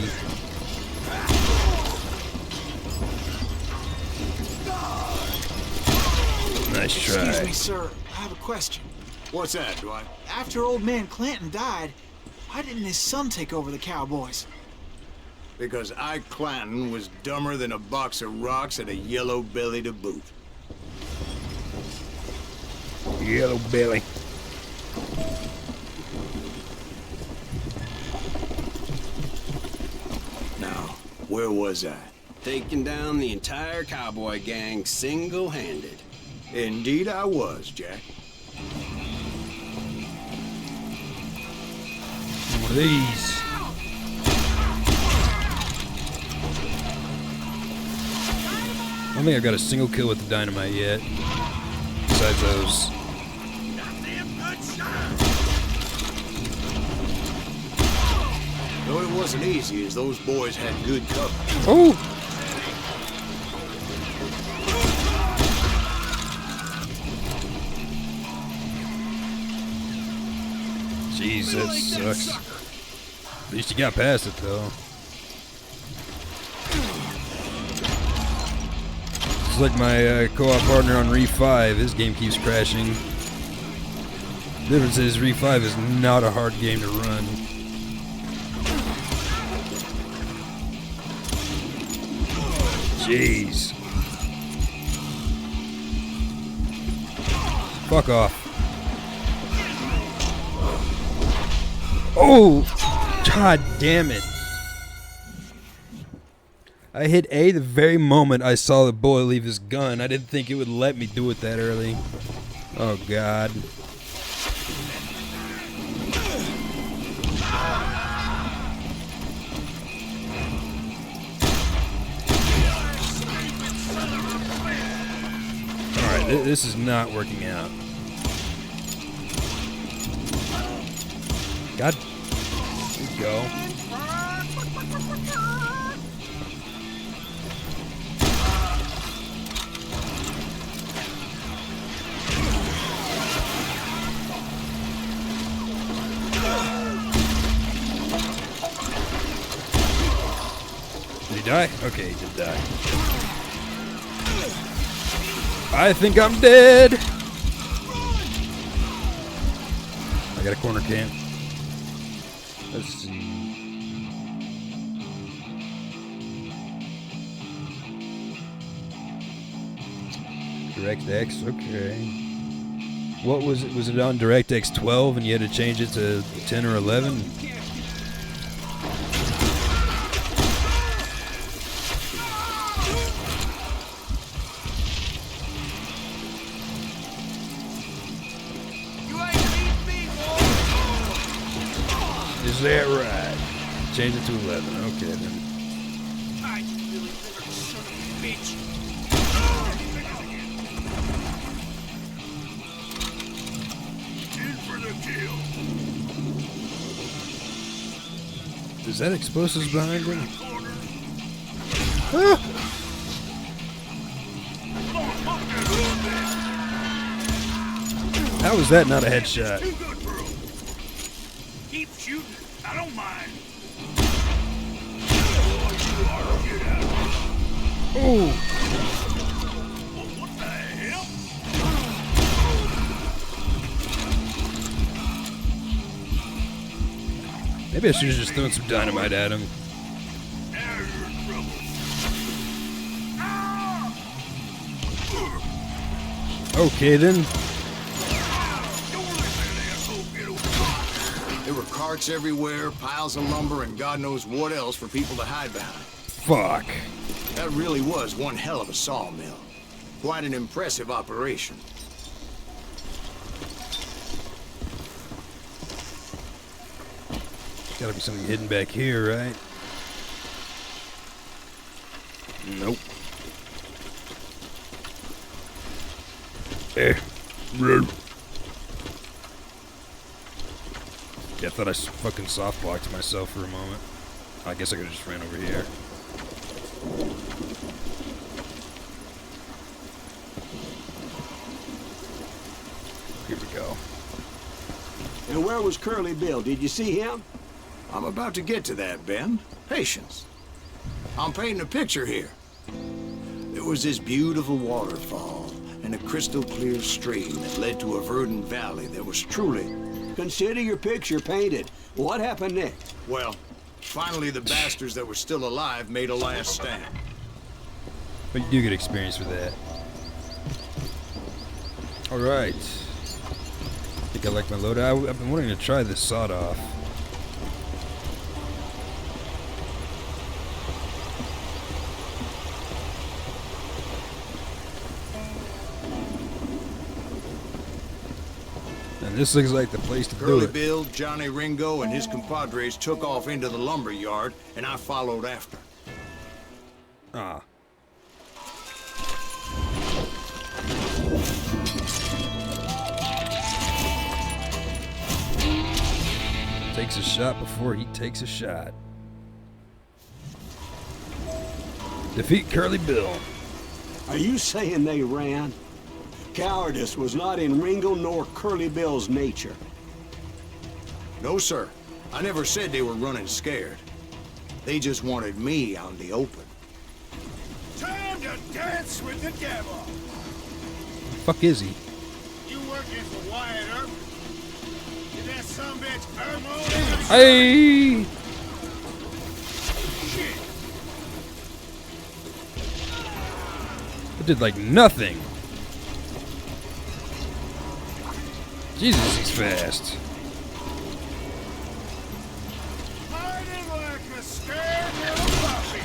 Nice try. Excuse me, sir. I have a question. What's that, Dwight? After old man Clanton died, why didn't his son take over the Cowboys? Because Ike Clanton was dumber than a box of rocks and a yellow belly to boot. Yellow belly. Now, where was I? Taking down the entire cowboy gang single-handed. Indeed I was, Jack. One of these. I don't think I've got a single kill with the dynamite yet. Besides those. Though it wasn't easy, as those boys had good cover. Oh! Jeez, that sucks. At least you got past it, though. It's like my co-op partner on Re 5. His game keeps crashing. The difference is Re 5 is not a hard game to run. Jeez. Fuck off. Oh! God damn it. I hit A the very moment I saw the boy leave his gun. I didn't think it would let me do it that early. Oh, God. Alright, this is not working out. God. There we go. Did he die? Okay, he did die. I think I'm dead. I got a corner camp. Let's see. DirectX, okay. What was it? Was it on DirectX 12 and you had to change it to 10 or 11? Is that right? Change it to 11. Okay then. I really son of a bitch. In for the kill. Is that explosives behind him? Ah! How is that not a headshot? Too good for him. Keep shooting. I don't mind. Oh! Maybe I should have just thrown some dynamite at him. Okay then. There were carts everywhere, piles of lumber, and God knows what else for people to hide behind. Fuck. That really was one hell of a sawmill. Quite an impressive operation. Gotta be something hidden back here, right? Nope. Yeah, I thought I fucking softblocked myself for a moment. I guess I could've just ran over here. Here we go. And where was Curly Bill? Did you see him? I'm about to get to that, Ben. Patience. I'm painting a picture here. There was this beautiful waterfall and a crystal clear stream that led to a verdant valley that was truly... Consider your picture painted. What happened next? Well, finally the bastards that were still alive made a last stand. But you do get experience with that. Alright. Think I like my loadout. I've been wanting to try this sawed-off. And this looks like the place to do Curly it. Bill, Johnny Ringo, and his compadres took off into the lumber yard, and I followed after. Ah. Takes a shot before he takes a shot. Defeat Curly Bill. Are you saying they ran? Cowardice was not in Ringo nor Curly Bill's nature. No, sir. I never said they were running scared. They just wanted me out in the open. Time to dance with the devil. Fuck is he? You working for Wyatt Earp? Did that sumbitch Earp? Hey! Shit. I did like nothing. Jesus, he's fast. Hiding like a scared little puppy.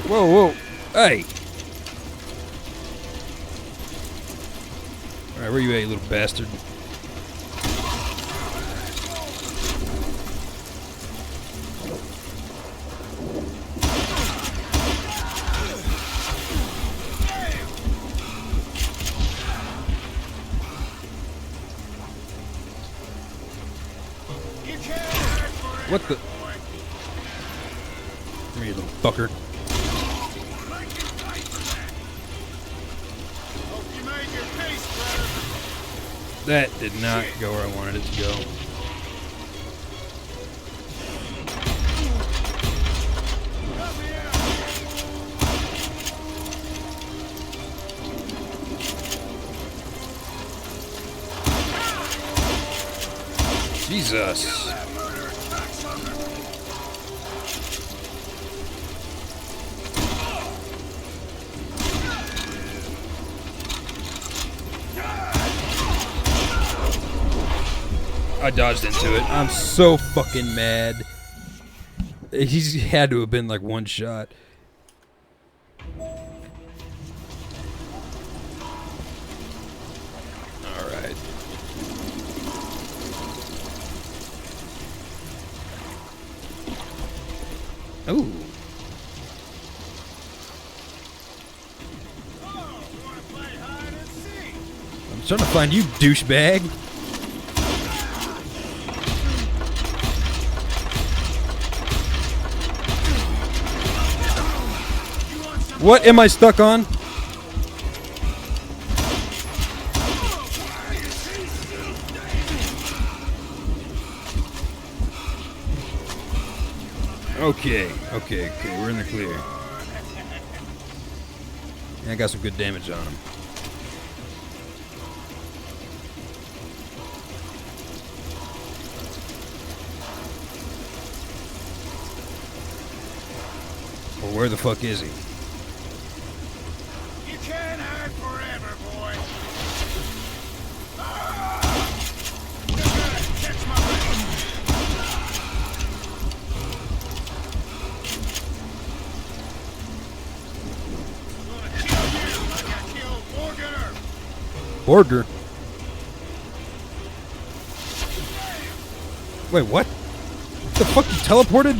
Whoa, whoa. Hey. Alright, where you at, you little bastard? What the? Come here, little fucker. That did not go where I wanted it to go. Jesus. I dodged into it. I'm so fucking mad. He's had to have been like one shot. Alright. Ooh. I'm trying to find you, douchebag. What am I stuck on? Okay, we're in the clear. And I got some good damage on him. Well, where the fuck is he? You can't hide forever, boy. Ah! Catch my breath. Gonna kill you like I killed Morganer. Borger? Wait, what? The fuck, you teleported?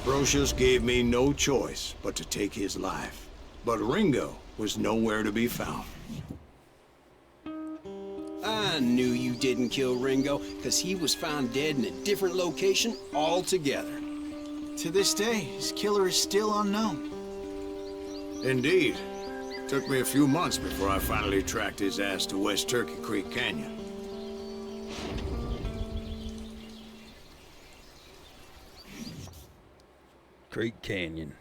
Brocius gave me no choice but to take his life. But Ringo was nowhere to be found. I knew you didn't kill Ringo, because he was found dead in a different location altogether. To this day, his killer is still unknown. Indeed. Took me a few months before I finally tracked his ass to West Turkey Creek Canyon. Creek Canyon.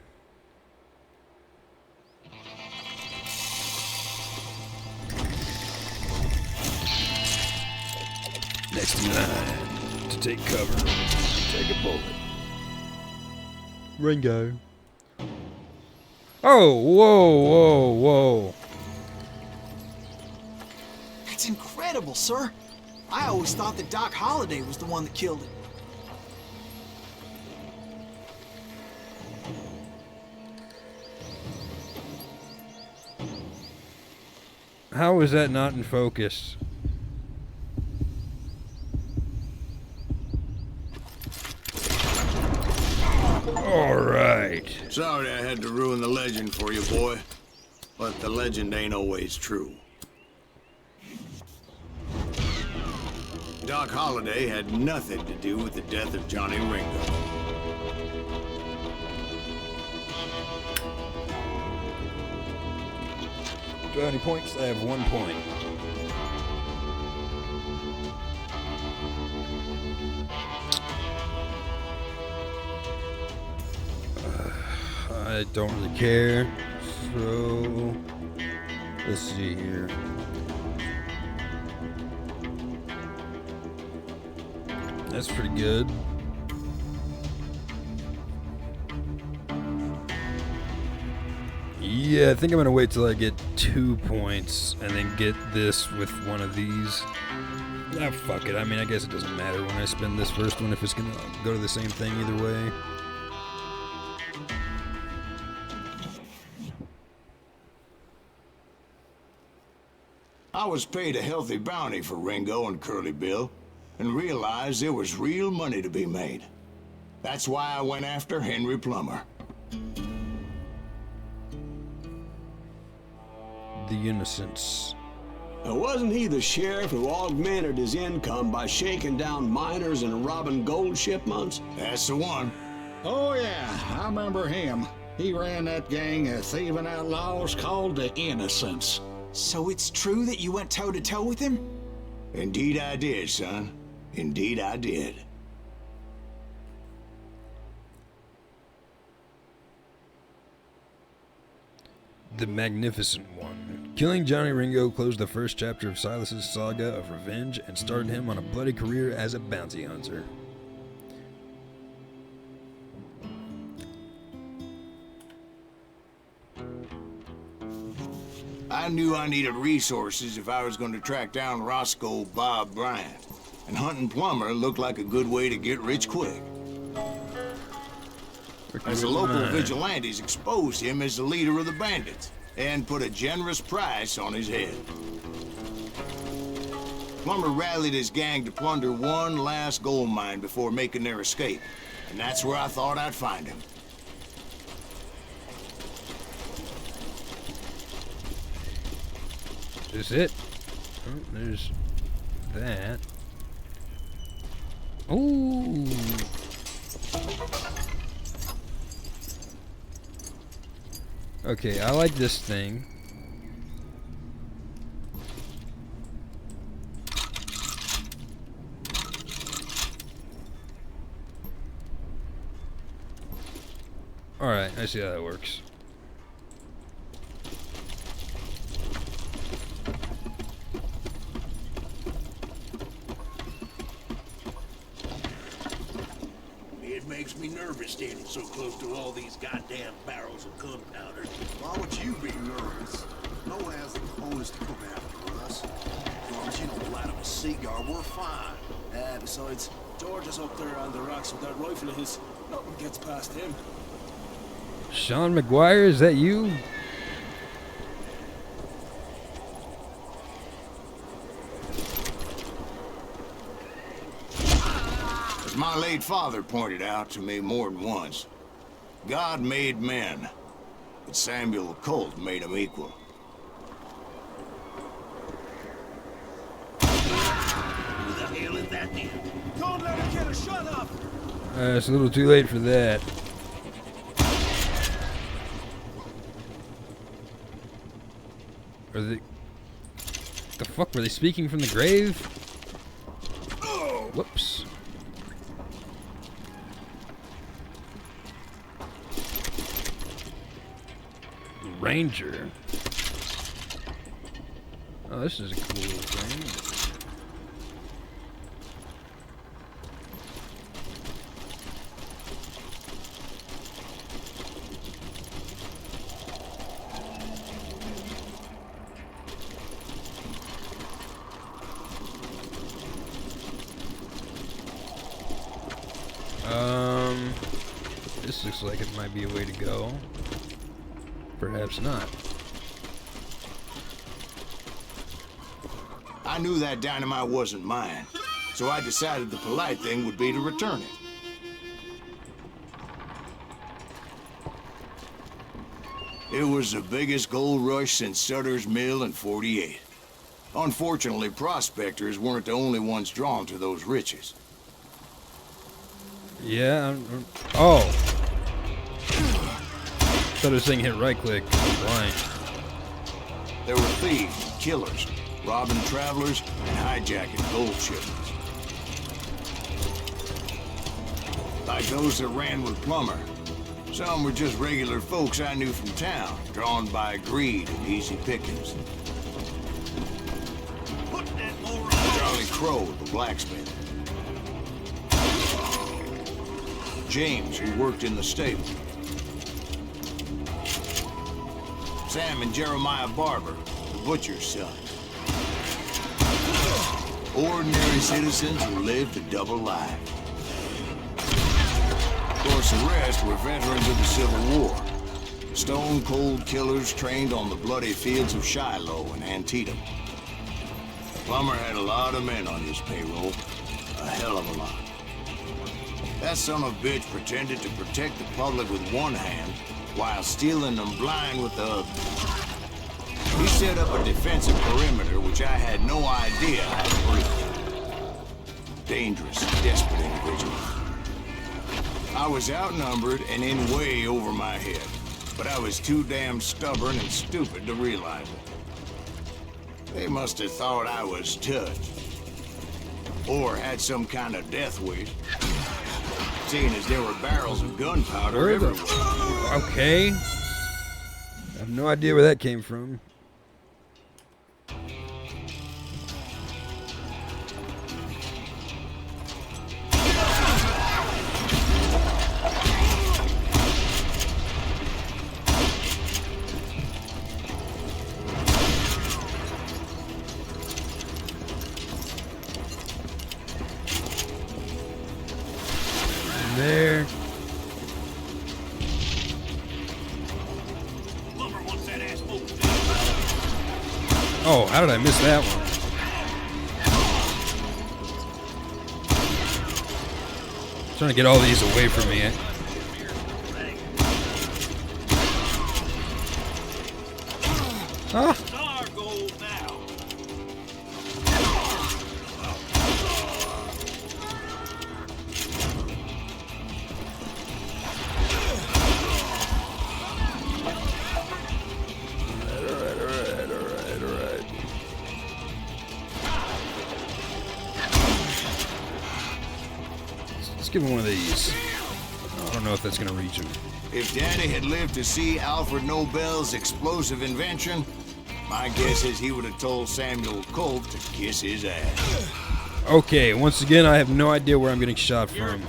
Next in line to take cover. Take a bullet. Ringo. Oh, whoa. That's incredible, sir. I always thought that Doc Holliday was the one that killed him. How is that not in focus? All right. Sorry I had to ruin the legend for you, boy. But the legend ain't always true. Doc Holliday had nothing to do with the death of Johnny Ringo. Do I have any points? I have 1 point. I don't really care. So, let's see here. That's pretty good. Yeah, I think I'm gonna wait till I get 2 points and then get this with one of these. Ah, fuck it. I mean, I guess it doesn't matter when I spend this first one if it's gonna go to the same thing either way. I was paid a healthy bounty for Ringo and Curly Bill, and realized there was real money to be made. That's why I went after Henry Plummer. The Innocents. Now, wasn't he the sheriff who augmented his income by shaking down miners and robbing gold shipments? That's the one. Oh, yeah, I remember him. He ran that gang of thieving outlaws called the Innocents. So it's true that you went toe-to-toe with him? Indeed I did, son. Indeed I did. The Magnificent One. Killing Johnny Ringo closed the first chapter of Silas's saga of revenge and started him on a bloody career as a bounty hunter. I knew I needed resources if I was going to track down Roscoe Bob Bryant, and hunting Plummer looked like a good way to get rich quick. As the local vigilantes exposed him as the leader of the bandits, and put a generous price on his head. Plummer rallied his gang to plunder one last gold mine before making their escape, and that's where I thought I'd find him. Is this it? Oh, there's that. Ooh. Okay, I like this thing. Alright, I see how that works. It makes me nervous standing so close to all these goddamn barrels of gunpowder. Why would you be nervous? No one has the cojones to come after us. As long as you don't light up a cigar, we're fine. Besides, George is up there on the rocks with that rifle of his. Nothing gets past him. Sean McGuire, is that you? As my late father pointed out to me more than once, God made men, but Samuel Colt made them equal. Who the hell is that then? Don't let him get a shot up! It's a little too late for that. Are they... The fuck, were they speaking from the grave? Whoops. Ranger. Oh, this is a cool little thing. This looks like it might be a way to go. Perhaps not. I knew that dynamite wasn't mine, so I decided the polite thing would be to return it. It was the biggest gold rush since Sutter's Mill in '48. Unfortunately, prospectors weren't the only ones drawn to those riches. Yeah, oh. Thought this thing hit right click. Blind. There were thieves and killers, robbing travelers and hijacking gold shipments. Like those that ran with Plummer. Some were just regular folks I knew from town, drawn by greed and easy pickings. Put that moron. Charlie Crow, the blacksmith. James, who worked in the stable. Sam and Jeremiah Barber, the butcher's son. Ordinary citizens who lived a double life. Of course, the rest were veterans of the Civil War. Stone-cold killers trained on the bloody fields of Shiloh and Antietam. Plummer had a lot of men on his payroll. A hell of a lot. That son of a bitch pretended to protect the public with one hand while stealing them blind with the other. He set up a defensive perimeter which I had no idea how to breach. Dangerous, desperate individual. I was outnumbered and in way over my head, but I was too damn stubborn and stupid to realize it. They must have thought I was touched. Or had some kind of death wish. Seeing as there were barrels of gunpowder everywhere. Okay. I have no idea where that came from. There. Oh, how did I miss that one? I'm trying to get all these away from me. Ah. give him one of these. I don't know if that's gonna reach him. If Daddy had lived to see Alfred Nobel's explosive invention, my guess is he would have told Samuel Colt to kiss his ass. Okay, once again, I have no idea where I'm getting shot from.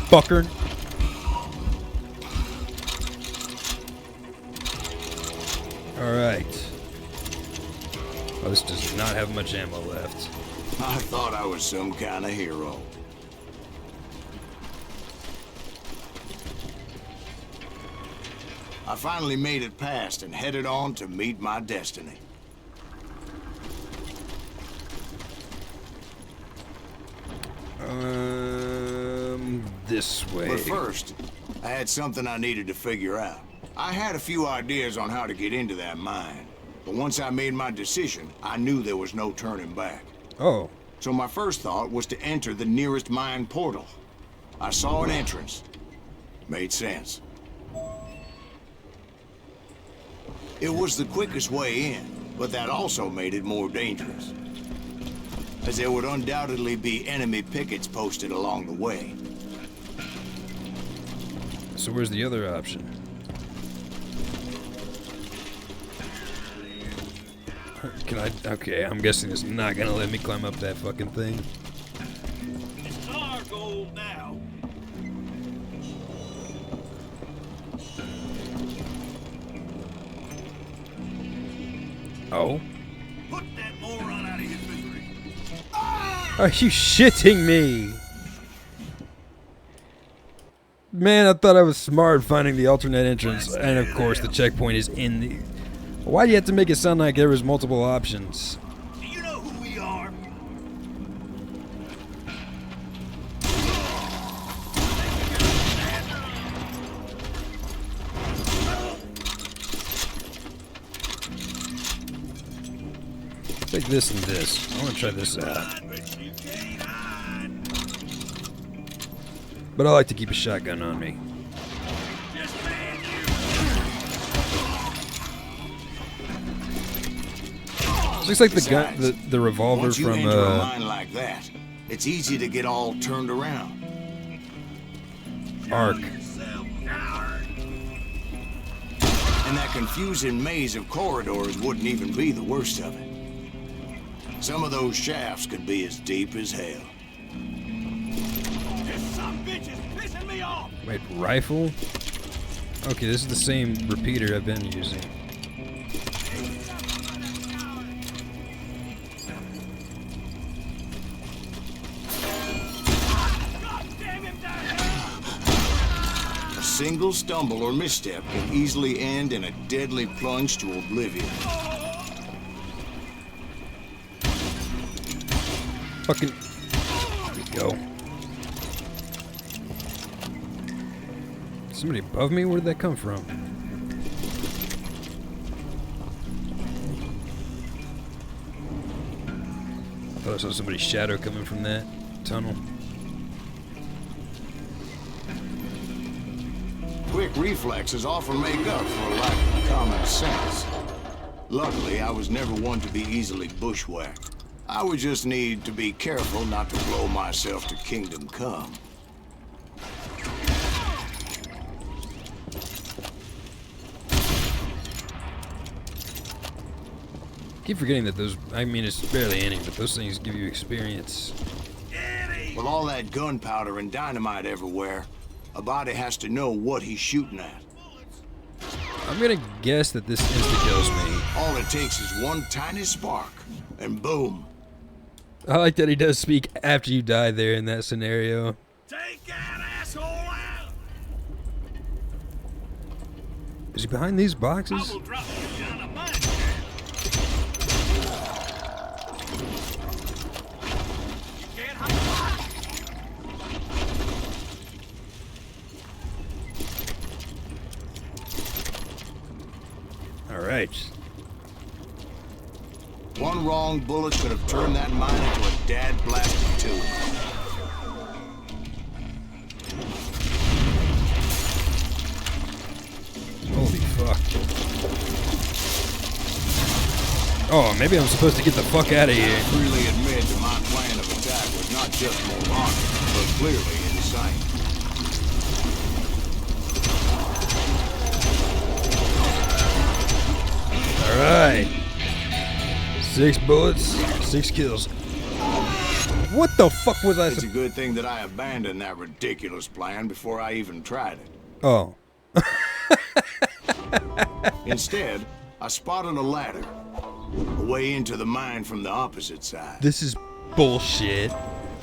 Fucker. Alright. Oh, this does not have much ammo left. I thought I was some kind of hero. I finally made it past and headed on to meet my destiny. This way. But first, I had something I needed to figure out. I had a few ideas on how to get into that mine, but once I made my decision, I knew there was no turning back. Oh. So my first thought was to enter the nearest mine portal. I saw an entrance. Made sense. It was the quickest way in, but that also made it more dangerous, as there would undoubtedly be enemy pickets posted along the way. So where's the other option? Can I? Okay, I'm guessing it's not gonna let me climb up that fucking thing. It's our goal now. Oh? Put that moron out of his misery. Are you shitting me? Man, I thought I was smart finding the alternate entrance, and of course the checkpoint is in the... Why do you have to make it sound like there was multiple options? Do you know who we are? Take this and this. I want to try this out. But I like to keep a shotgun on me. Looks like the gun, the revolver once you from enter a mine like that, it's easy to get all turned around. Arc. And that confusing maze of corridors wouldn't even be the worst of it. Some of those shafts could be as deep as hell. This son of a bitch is pissing me off. Wait, rifle? Okay, this is the same repeater I've been using. A single stumble or misstep can easily end in a deadly plunge to oblivion. Fucking... There we go. Somebody above me? Where did that come from? I thought I saw somebody's shadow coming from that tunnel. Quick reflexes often make up for a lack of common sense. Luckily, I was never one to be easily bushwhacked. I would just need to be careful not to blow myself to kingdom come. Keep forgetting that those, I mean, it's barely any, but those things give you experience. With all that gunpowder and dynamite everywhere, a body has to know what he's shooting at. I'm gonna guess that this insta-kills me. All it takes is one tiny spark, and boom. I like that he does speak after you die there in that scenario. Take that asshole out. Is he behind these boxes? I will drop you down a mine. You can't hide. All right. One wrong bullet could have turned that mine into a dad-blasted tomb. Holy fuck. fuck. Oh, maybe I'm supposed to get the fuck out of here. I freely admit that my plan of attack was not just moronic, but clearly insane. Alright. 6 bullets, 6 kills. What the fuck was I It's a good thing that I abandoned that ridiculous plan before I even tried it. Oh. Instead, I spotted a ladder, a way into the mine from the opposite side. This is bullshit.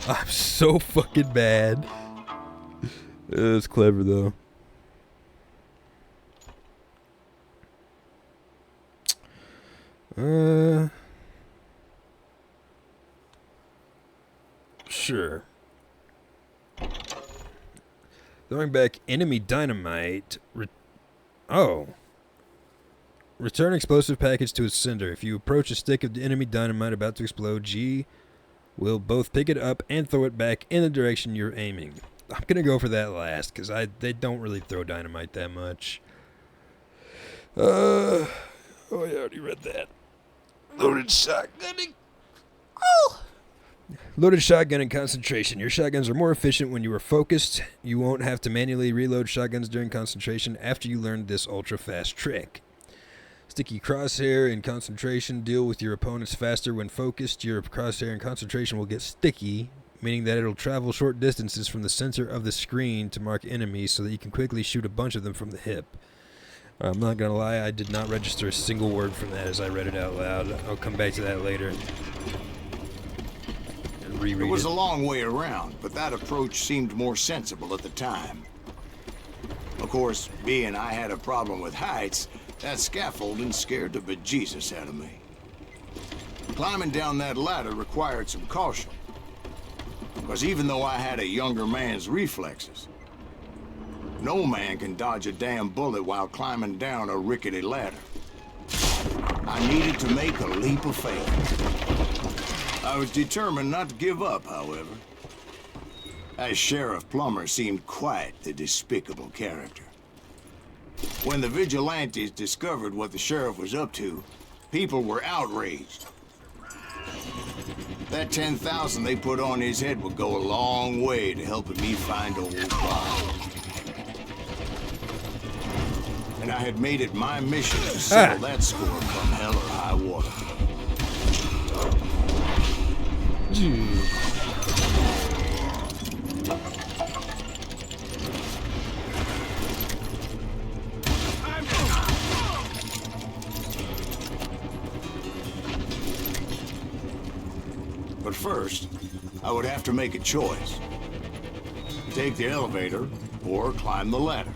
I'm so fucking bad. It's clever though. Sure. Throwing back enemy dynamite. Return explosive package to its sender. If you approach a stick of the enemy dynamite about to explode, G will both pick it up and throw it back in the direction you're aiming. I'm gonna go for that last because they don't really throw dynamite that much. Oh, I already read that. Loaded shotgunning. Oh. Loaded shotgun and concentration. Your shotguns are more efficient when you are focused. You won't have to manually reload shotguns during concentration after you learn this ultra-fast trick. Sticky crosshair and concentration deal with your opponents faster when focused. Your crosshair and concentration will get sticky, meaning that it'll travel short distances from the center of the screen to mark enemies so that you can quickly shoot a bunch of them from the hip. I'm not gonna lie, I did not register a single word from that as I read it out loud. I'll come back to that later. It was a long way around, but that approach seemed more sensible at the time. Of course, being I had a problem with heights, that scaffolding scared the bejesus out of me. Climbing down that ladder required some caution, because even though I had a younger man's reflexes, no man can dodge a damn bullet while climbing down a rickety ladder. I needed to make a leap of faith. I was determined not to give up, however. As Sheriff Plummer seemed quite the despicable character. When the vigilantes discovered what the sheriff was up to, people were outraged. That 10,000 they put on his head would go a long way to helping me find old Bob. And I had made it my mission to settle that score from hell or high water. But first, I would have to make a choice. Take the elevator or climb the ladder.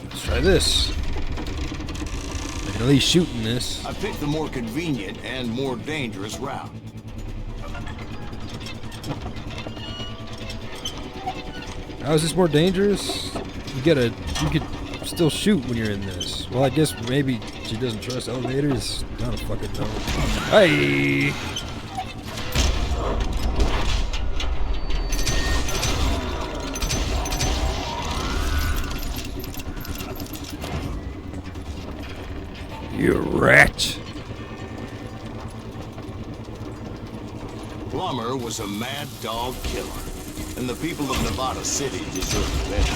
Let's try this. I can at least shoot in this. I picked the more convenient and more dangerous route. How is this more dangerous? You could still shoot when you're in this. Well, I guess maybe she doesn't trust elevators. I don't fucking know. Hey! You rat! Plummer was a mad dog killer, and the people of Nevada City deserved better.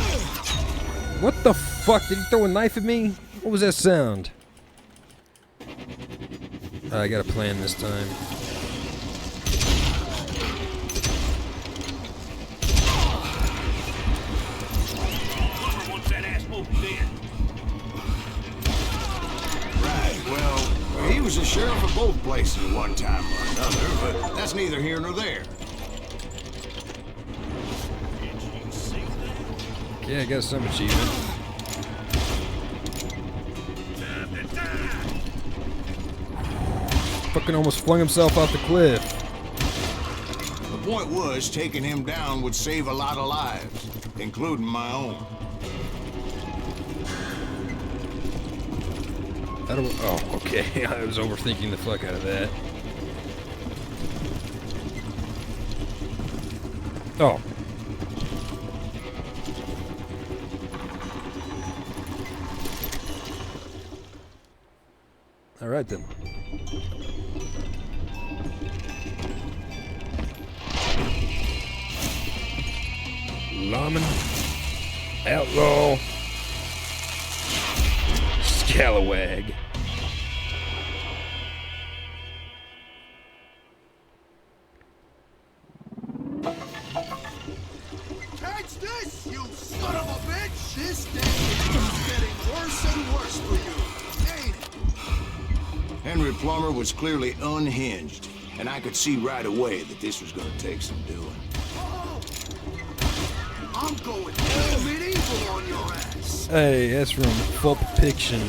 What the fuck? Did he throw a knife at me? What was that sound? I got a plan this time. Plummer wants that asshole dead. Right, well, he was a sheriff of both places at one time or another, but that's neither here nor there. Yeah, I got some achievement. Fucking almost flung himself off the cliff. The point was, taking him down would save a lot of lives, including my own. Oh, okay. I was overthinking the fuck out of that. Oh. Alright then. Lawman. Outlaw. Scalawag. Catch this, you son of a bitch! This day is just getting worse and worse for you, ain't it? Henry Plummer was clearly unhinged, and I could see right away that this was gonna take some doing. I'm going full medieval on your ass. Hey, that's from Pulp Fiction.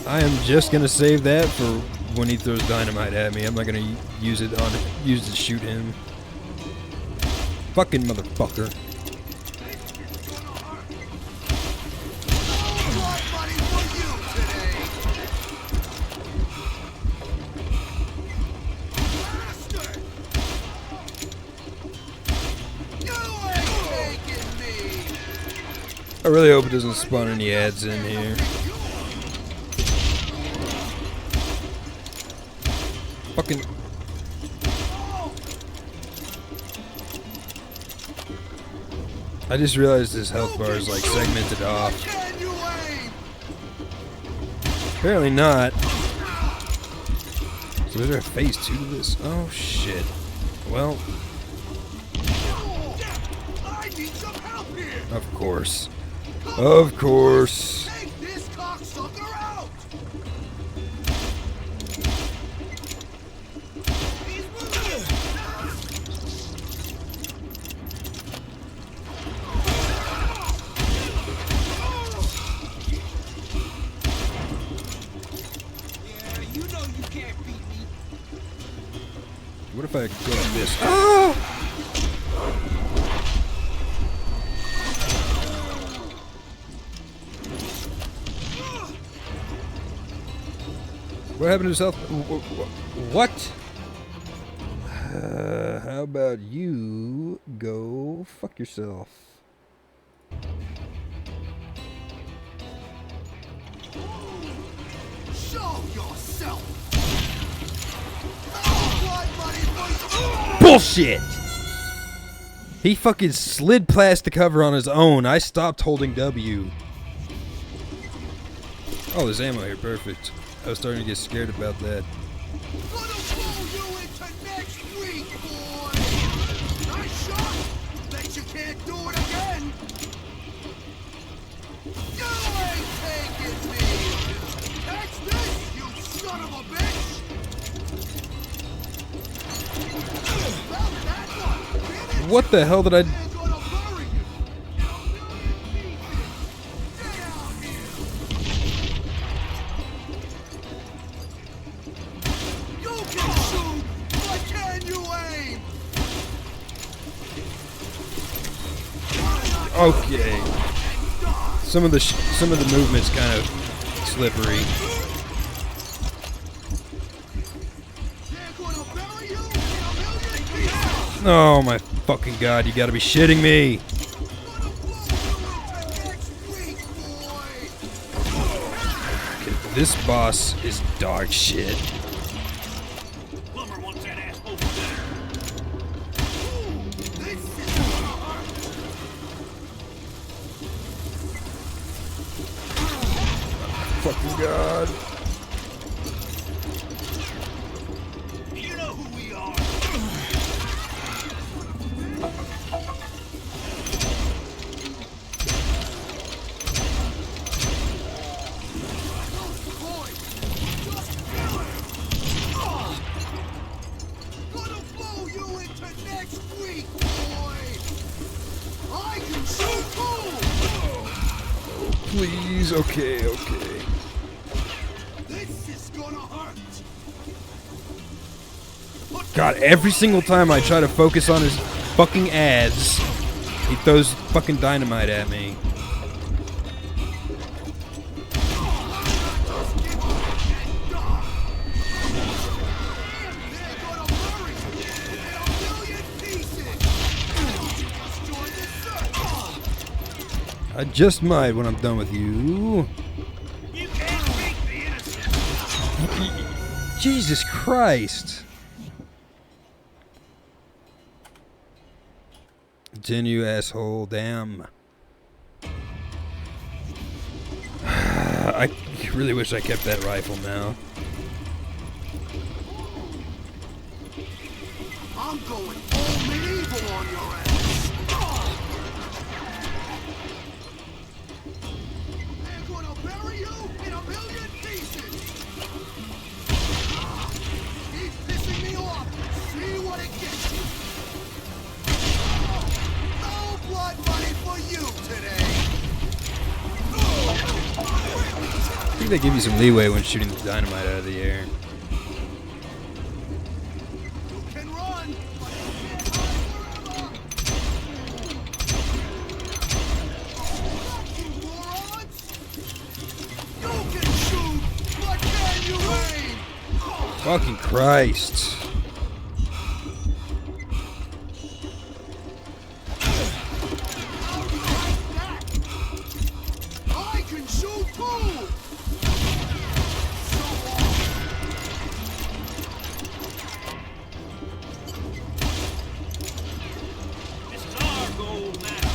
I am just gonna save that for when he throws dynamite at me. I'm not gonna use it to shoot him. Fucking motherfucker. I really hope it doesn't spawn any ads in here. Fucking. I just realized this health bar is like segmented off. Apparently not. So is there a phase 2 to this? Oh shit. Well. Of course. Of course. Take this cocksucker out! Yeah, you know you can't beat me. What if I go like this? Ah! What happened to his health? What? How about you go fuck yourself? Show yourself! Bullshit! He fucking slid plastic cover on his own. I stopped holding W. Oh, there's ammo here. Perfect. I was starting to get scared about that. Gonna pull you into next week, boy! Nice shot! Bet you can't do it again! You ain't taking me! Catch this, you son of a bitch! About that one! What the hell did I... They're gonna bury you! Get out here! You can shoot, but can you aim? Okay. Some of the movement's kind of slippery. They're gonna bury you in a million pieces! Oh my fucking god, you gotta be shitting me. Gonna blow you into next week, boy! Okay, this boss is dog shit. Plumber wants that ass over there. This is gonna hurt. Fucking god. You know who we are. Gonna blow you into next week, boy. I can shoot too. Please, okay. This is gonna hurt. God, every single time I try to focus on his fucking ads, he throws fucking dynamite at me. I just might when I'm done with you. You can't make the innocent. Jesus Christ. Continue, asshole. Damn. I really wish I kept that rifle now. I'm going all medieval on your ass. They're gonna bury you in a million pieces. Keep pissing me off. See what it gets you. No blood money for you today. I think they give you some leeway when shooting the dynamite out of the air. You can run, but you can't hide forever. You morons! You can shoot, but can you aim? Fucking Christ. I can shoot too! This is our goal now.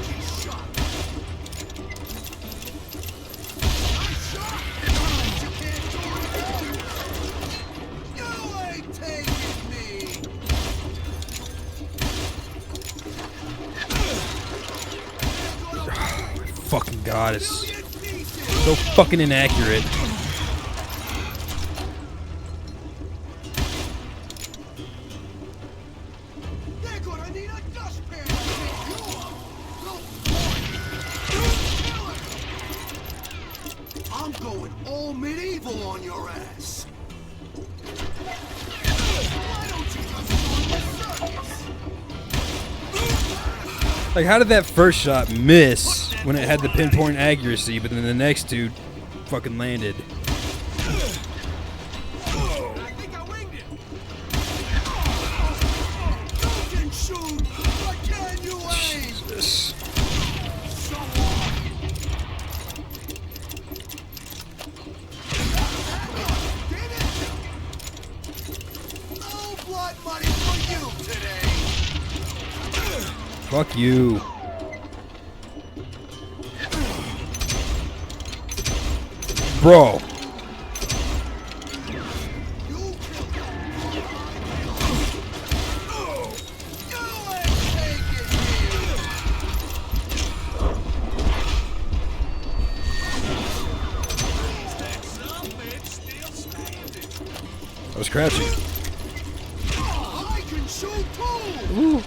Nice shot. You can't do it again. You ain't taking me. Fucking God, it's so fucking inaccurate. They're gonna need a dustpan. I'm going all medieval on your ass. Why don't you just join the circus? Like, how did that first shot miss when it had the pinpoint accuracy, but then the next two fucking landed? I think I winged it. You can shoot, but can you aim? Jesus. So on. Get it? No blood money for you today. Fuck you. Bro. I was crouching. I can shoot too. Ooh.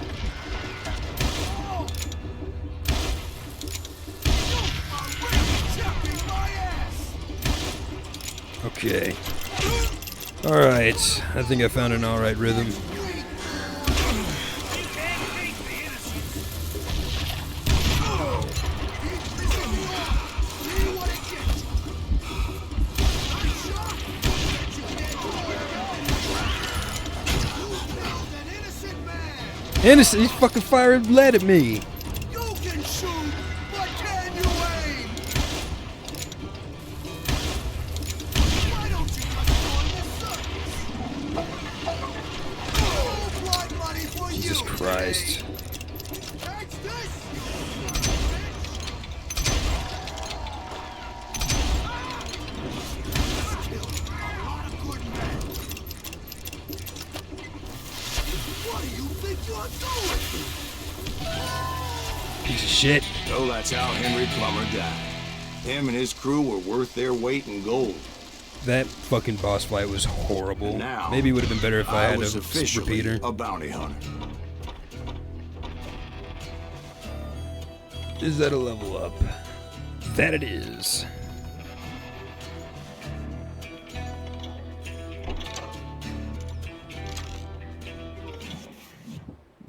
Okay. Alright. I think I found an alright rhythm. Innocent, he's fucking firing lead at me. You can shoot, but can you aim? Why don't you just join the circus? No blood money for you. Jesus Christ. Catch this, you What do you think you're doing? Piece of shit. So that's how Henry Plummer died. Him and his crew were worth their weight in gold. That fucking boss fight was horrible. Now, Maybe it would have been better if I had was a officially repeater. a bounty hunter. Is that a level up? That it is.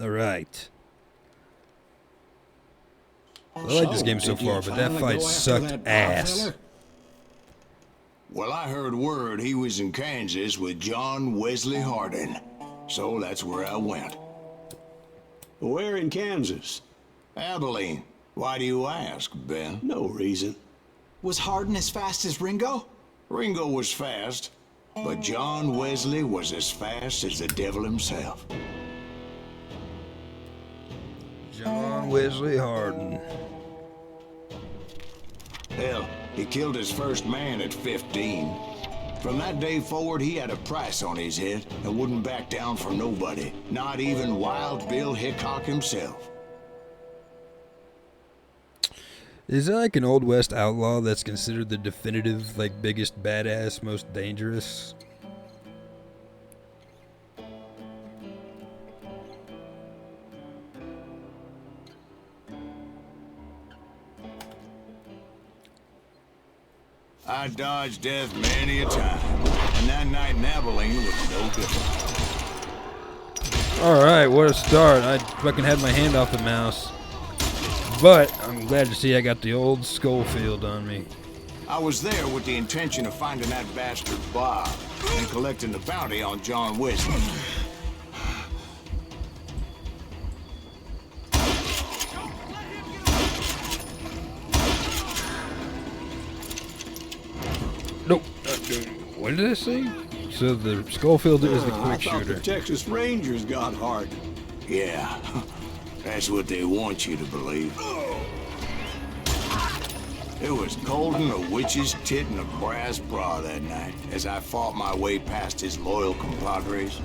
Alright. I like this game so did you far, but that finally fight go after sucked that ass. fella? Well, I heard word he was in Kansas with John Wesley Hardin. So that's where I went. Where in Kansas? Abilene. Why do you ask, Ben? No reason. Was Hardin as fast as Ringo? Ringo was fast, but John Wesley was as fast as the devil himself. John Wesley Hardin. Hell, he killed his first man at 15. From that day forward, he had a price on his head and wouldn't back down for nobody, not even Wild Bill Hickok himself. Is that like an Old West outlaw that's considered the definitive, like, biggest badass, most dangerous? I dodged death many a time, and that night in Abilene was no different. Alright, what a start. I fucking had my hand off the mouse. But I'm glad to see I got the old Schofield on me. I was there with the intention of finding that bastard Bob and collecting the bounty on John Wesley. Nope. What did I say? So the Schofield is the I quick thought shooter. the Texas Rangers got Hardin. Yeah, that's what they want you to believe. It was cold in a witch's tit and a brass bra that night as I fought my way past his loyal compadres.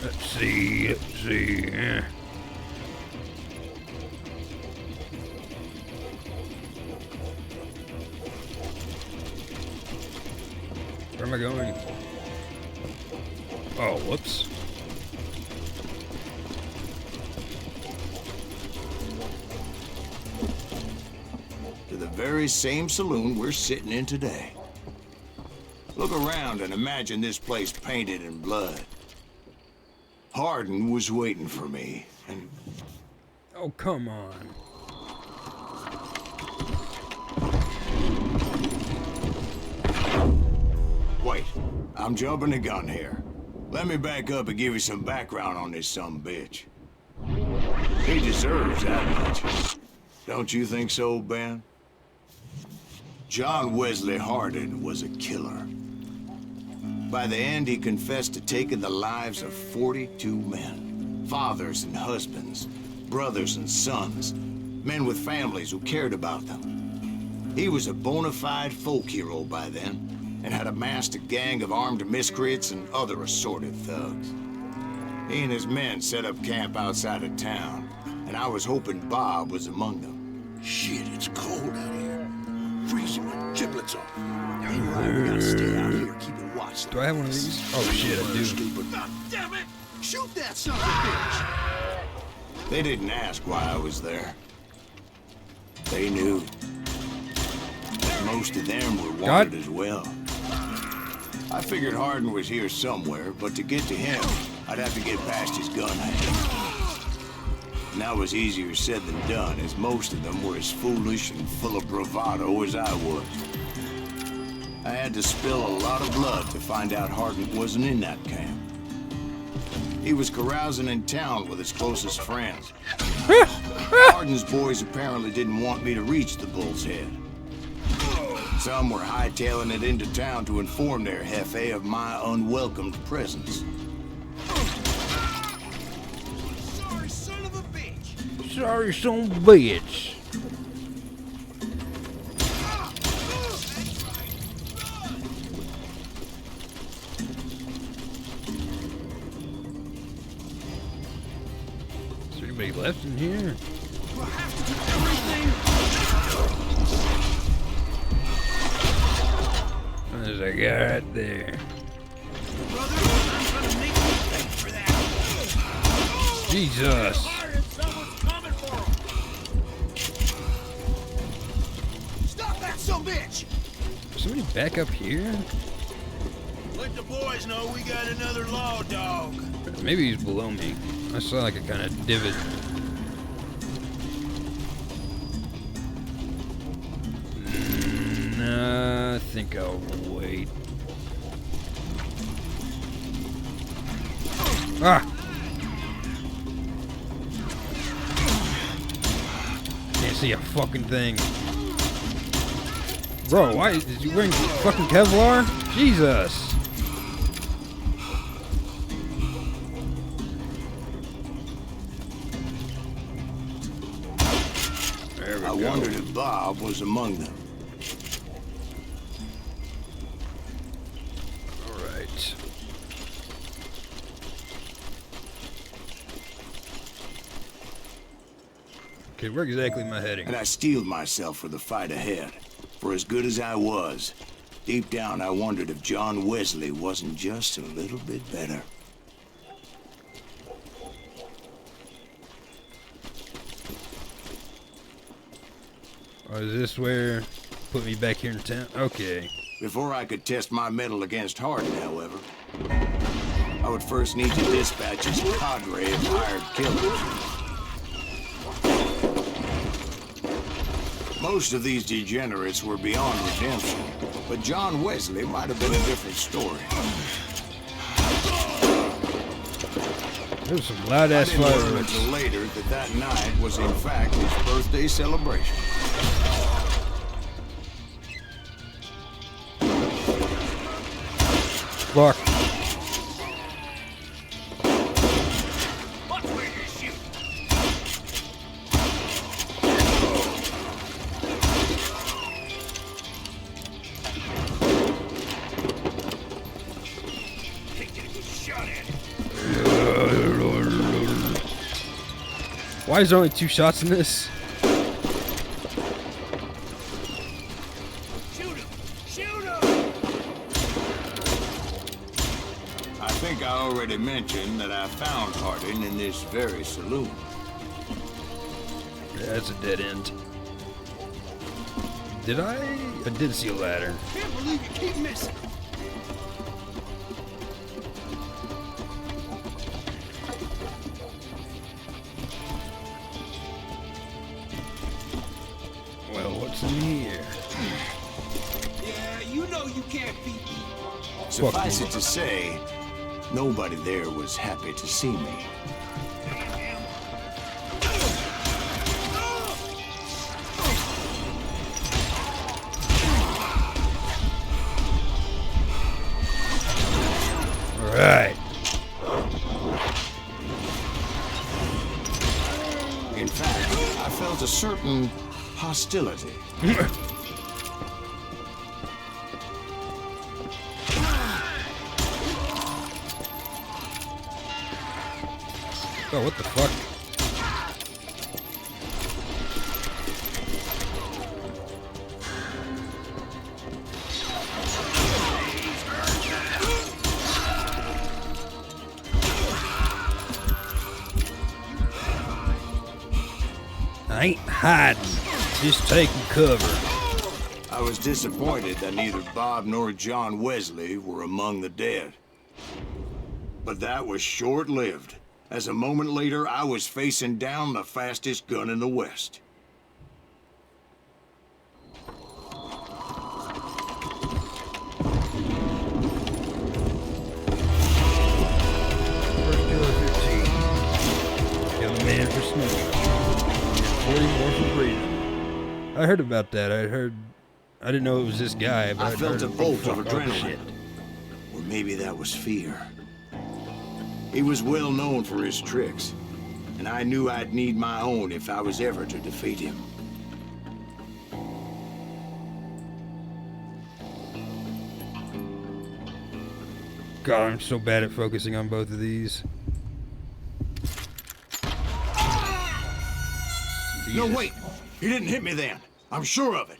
Let's see. Where am I going? Oh, whoops. To the very same saloon we're sitting in today. Look around and imagine this place painted in blood. Hardin was waiting for me, and Oh, come on. wait, I'm jumping the gun here. Let me back up and give you some background on this sumbitch. He deserves that much. Don't you think so, Ben? John Wesley Hardin was a killer. By the end, he confessed to taking the lives of 42 men. Fathers and husbands, brothers and sons, men with families who cared about them. He was a bona fide folk hero by then, and had amassed a gang of armed miscreants and other assorted thugs. He and his men set up camp outside of town, and I was hoping Bob was among them. Shit, it's cold out here. Freezing my giblets off. We gotta stay out here, keeping watch. Do I have one of these? Oh shit, I do. God damn it! Shoot that son of a bitch! They didn't ask why I was there. They knew. Most of them were wanted as well. I figured Hardin was here somewhere, but to get to him, I'd have to get past his gun hand. And that was easier said than done, as most of them were as foolish and full of bravado as I was. I had to spill a lot of blood to find out Hardin wasn't in that camp. He was carousing in town with his closest friends. Hardin's boys apparently didn't want me to reach the Bull's Head. Some were hightailing it into town to inform their jefe of my unwelcomed presence. Sorry, son of a bitch! Sorry, son of a bitch. Is there anybody left in here? We'll have to do everything! There's a guy right there. Brother, I'm gonna make you pay for that! Jesus. Someone's coming for him! Stop that son of a bitch! Somebody back up here? Let the boys know we got another law dog. Maybe he's below me. I saw like a kind of divot. Nah, I think I'll wait. Ah! see a fucking thing. Bro, why is you wearing fucking Kevlar? Jesus. I wondered if Bob was among them. All right. Okay, where exactly am I heading? And I steeled myself for the fight ahead. For as good as I was, deep down I wondered if John Wesley wasn't just a little bit better. Oh, is this where put me back here in town? Okay. Before I could test my mettle against Hardin, however, I would first need to dispatch his cadre of hired killers. Most of these degenerates were beyond redemption, but John Wesley might have been a different story. There's some loud-ass I didn't learn fireworks. until later that night was in fact his birthday celebration. Fuck. Watch where you shoot. Can't get a good shot at it. Why is there only 2 shots in this? Shoot him! Shoot him! I think I already mentioned that I found Hardin in this very saloon. Yeah, that's a dead end. Did I? I did see a ladder. Can't believe you keep missing. Well, what's in here? Yeah, you know you can't beat me. Suffice it to say, nobody there was happy to see me. All right. In fact, I felt a certain hostility. Oh, what the fuck? I ain't hiding, just taking cover. I was disappointed that neither Bob nor John Wesley were among the dead. But that was short-lived, as a moment later I was facing down the fastest gun in the West. First killer 15. Kill a man for smoking. 40 more for breathing. I heard about that. I didn't know it was this guy, but I I'd felt heard a bolt of oh, adrenaline. shit. Or maybe that was fear. He was well known for his tricks, and I knew I'd need my own if I was ever to defeat him. God, I'm so bad at focusing on both of these. No, wait! He didn't hit me then. I'm sure of it.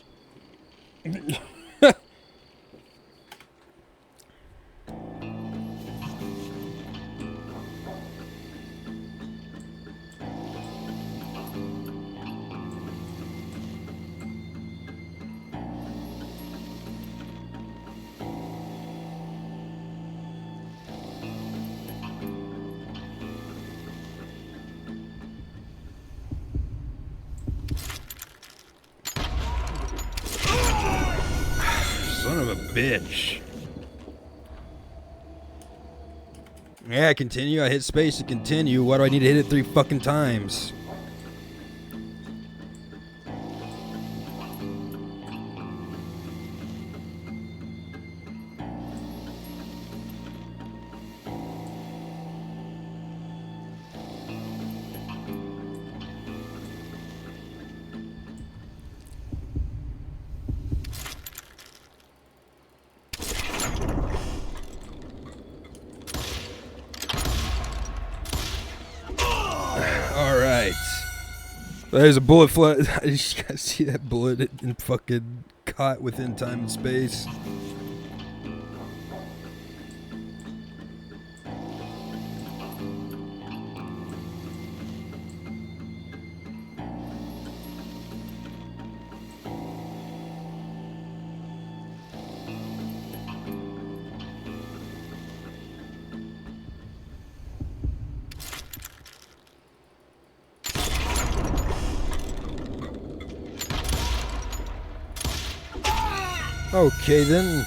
Son of a bitch. Yeah, continue. I hit space to continue. Why do I need to hit it 3 fucking times? There's a bullet fly. You guys see that bullet in fucking caught within time and space? Okay then.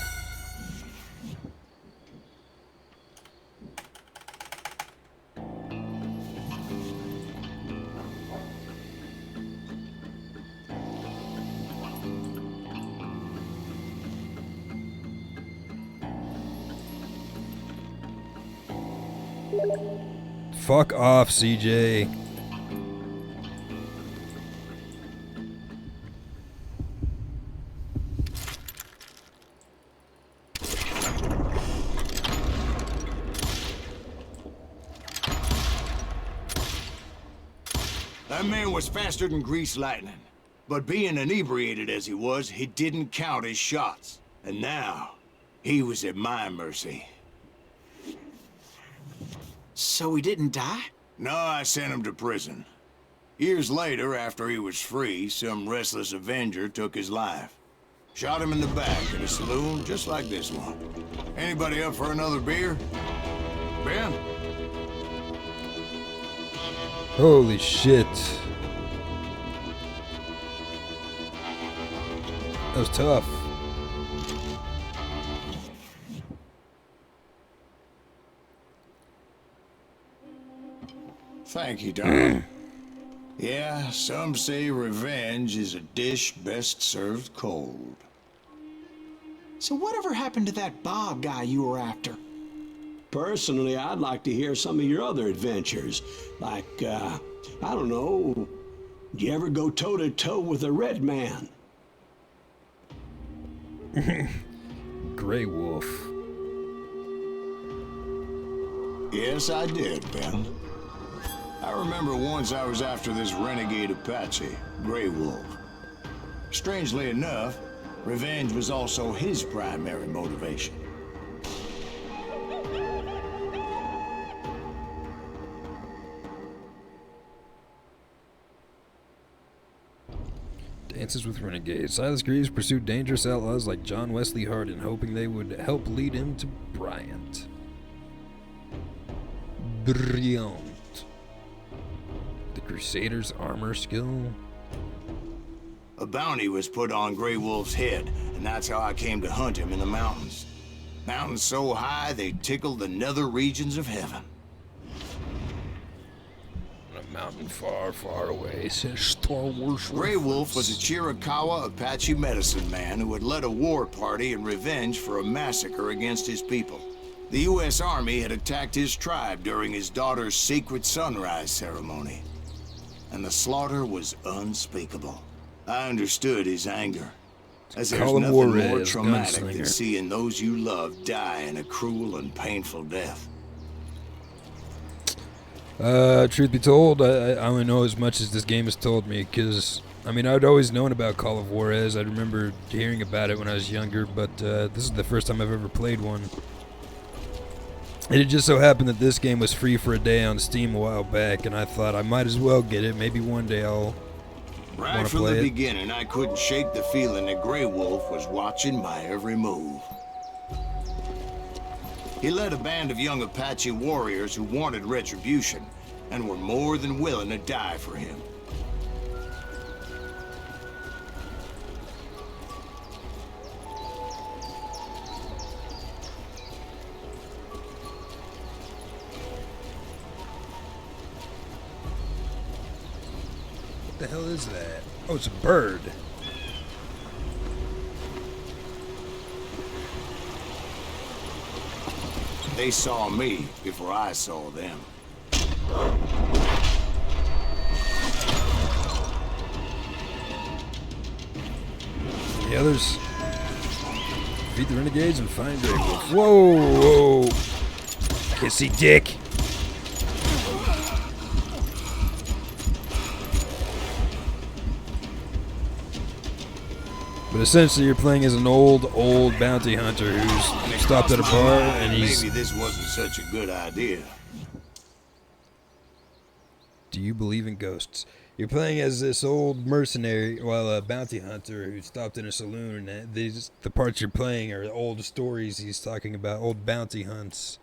Fuck off, CJ. That man was faster than greased lightning. But being inebriated as he was, he didn't count his shots. And now, he was at my mercy. So he didn't die? No, I sent him to prison. Years later, after he was free, some restless Avenger took his life. Shot him in the back in a saloon just like this one. Anybody up for another beer? Ben? Holy shit. That was tough. Thank you, Don. Yeah, some say revenge is a dish best served cold. So whatever happened to that Bob guy you were after? Personally, I'd like to hear some of your other adventures. Like, I don't know, did you ever go toe-to-toe with a red man? Grey Wolf. Yes, I did, Ben. I remember once I was after this renegade Apache, Grey Wolf. Strangely enough, revenge was also his primary motivation. Dances with Renegades. Silas Greaves pursued dangerous outlaws like John Wesley Hardin, hoping they would help lead him to Bryant. Brilliant. The Crusaders' armor skill. A bounty was put on Grey Wolf's head, and that's how I came to hunt him in the mountains. Mountains so high they tickled the nether regions of heaven. A mountain far, far away, says Star Wars. Grey Wolf was a Chiricahua Apache medicine man who had led a war party in revenge for a massacre against his people. The U.S. Army had attacked his tribe during his daughter's sacred sunrise ceremony, and the slaughter was unspeakable. I understood his anger, as there's nothing more Juarez, traumatic than Gunslinger. seeing those you love die in a cruel and painful death. Truth be told, I only know as much as this game has told me, because, I mean, I'd always known about Call of Juarez. I remember hearing about it when I was younger, but this is the first time I've ever played one. And it just so happened that this game was free for a day on Steam a while back, and I thought I might as well get it. Maybe one day I'll Right wanna from play the it. beginning, I couldn't shake the feeling that Grey Wolf was watching my every move. He led a band of young Apache warriors who wanted retribution and were more than willing to die for him. What the hell is that? Oh, it's a bird. They saw me before I saw them. The others. Defeat the renegades and find Grey Wolf. Whoa, whoa. Kissy dick. But essentially, you're playing as an old bounty hunter who's stopped at a bar and he's... Maybe this wasn't such a good idea. Do you believe in ghosts? You're playing as this old mercenary, well, a bounty hunter who stopped in a saloon. And the parts you're playing are old stories he's talking about, old bounty hunts.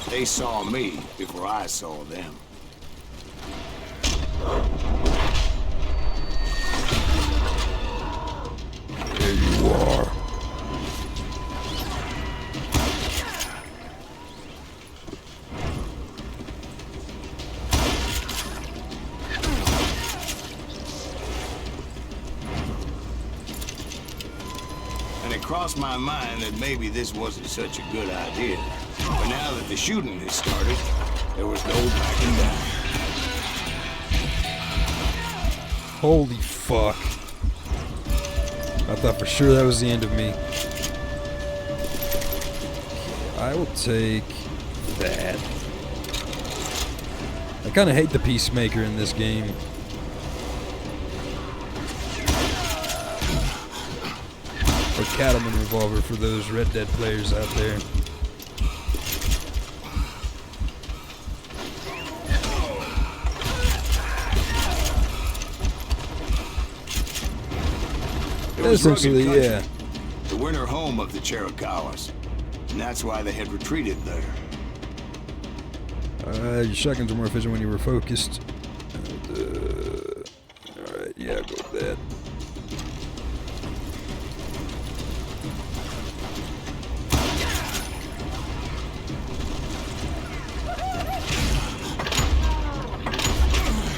They saw me before I saw them. There you are. And it crossed my mind that maybe this wasn't such a good idea. But now that the shooting had started, there was no backing down. Holy fuck. I thought for sure that was the end of me. I will take that. I kind of hate the Peacemaker in this game. Or Cattleman Revolver for those Red Dead players out there. Essentially, yeah. The winter home of the Chiricahuas. And that's why they had retreated there. Your shotguns are more efficient when you were focused. Alright, yeah, I'll go with that.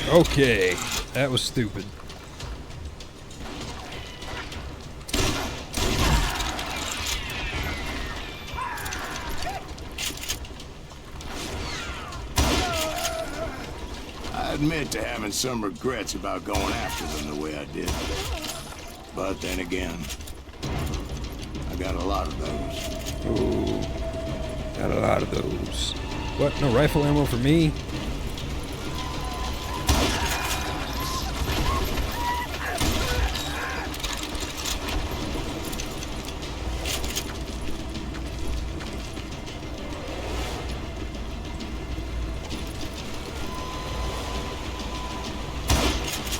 Okay, that was stupid. I admit to having some regrets about going after them the way I did. But then again, I got a lot of those. Ooh, got a lot of those. What? No rifle ammo for me?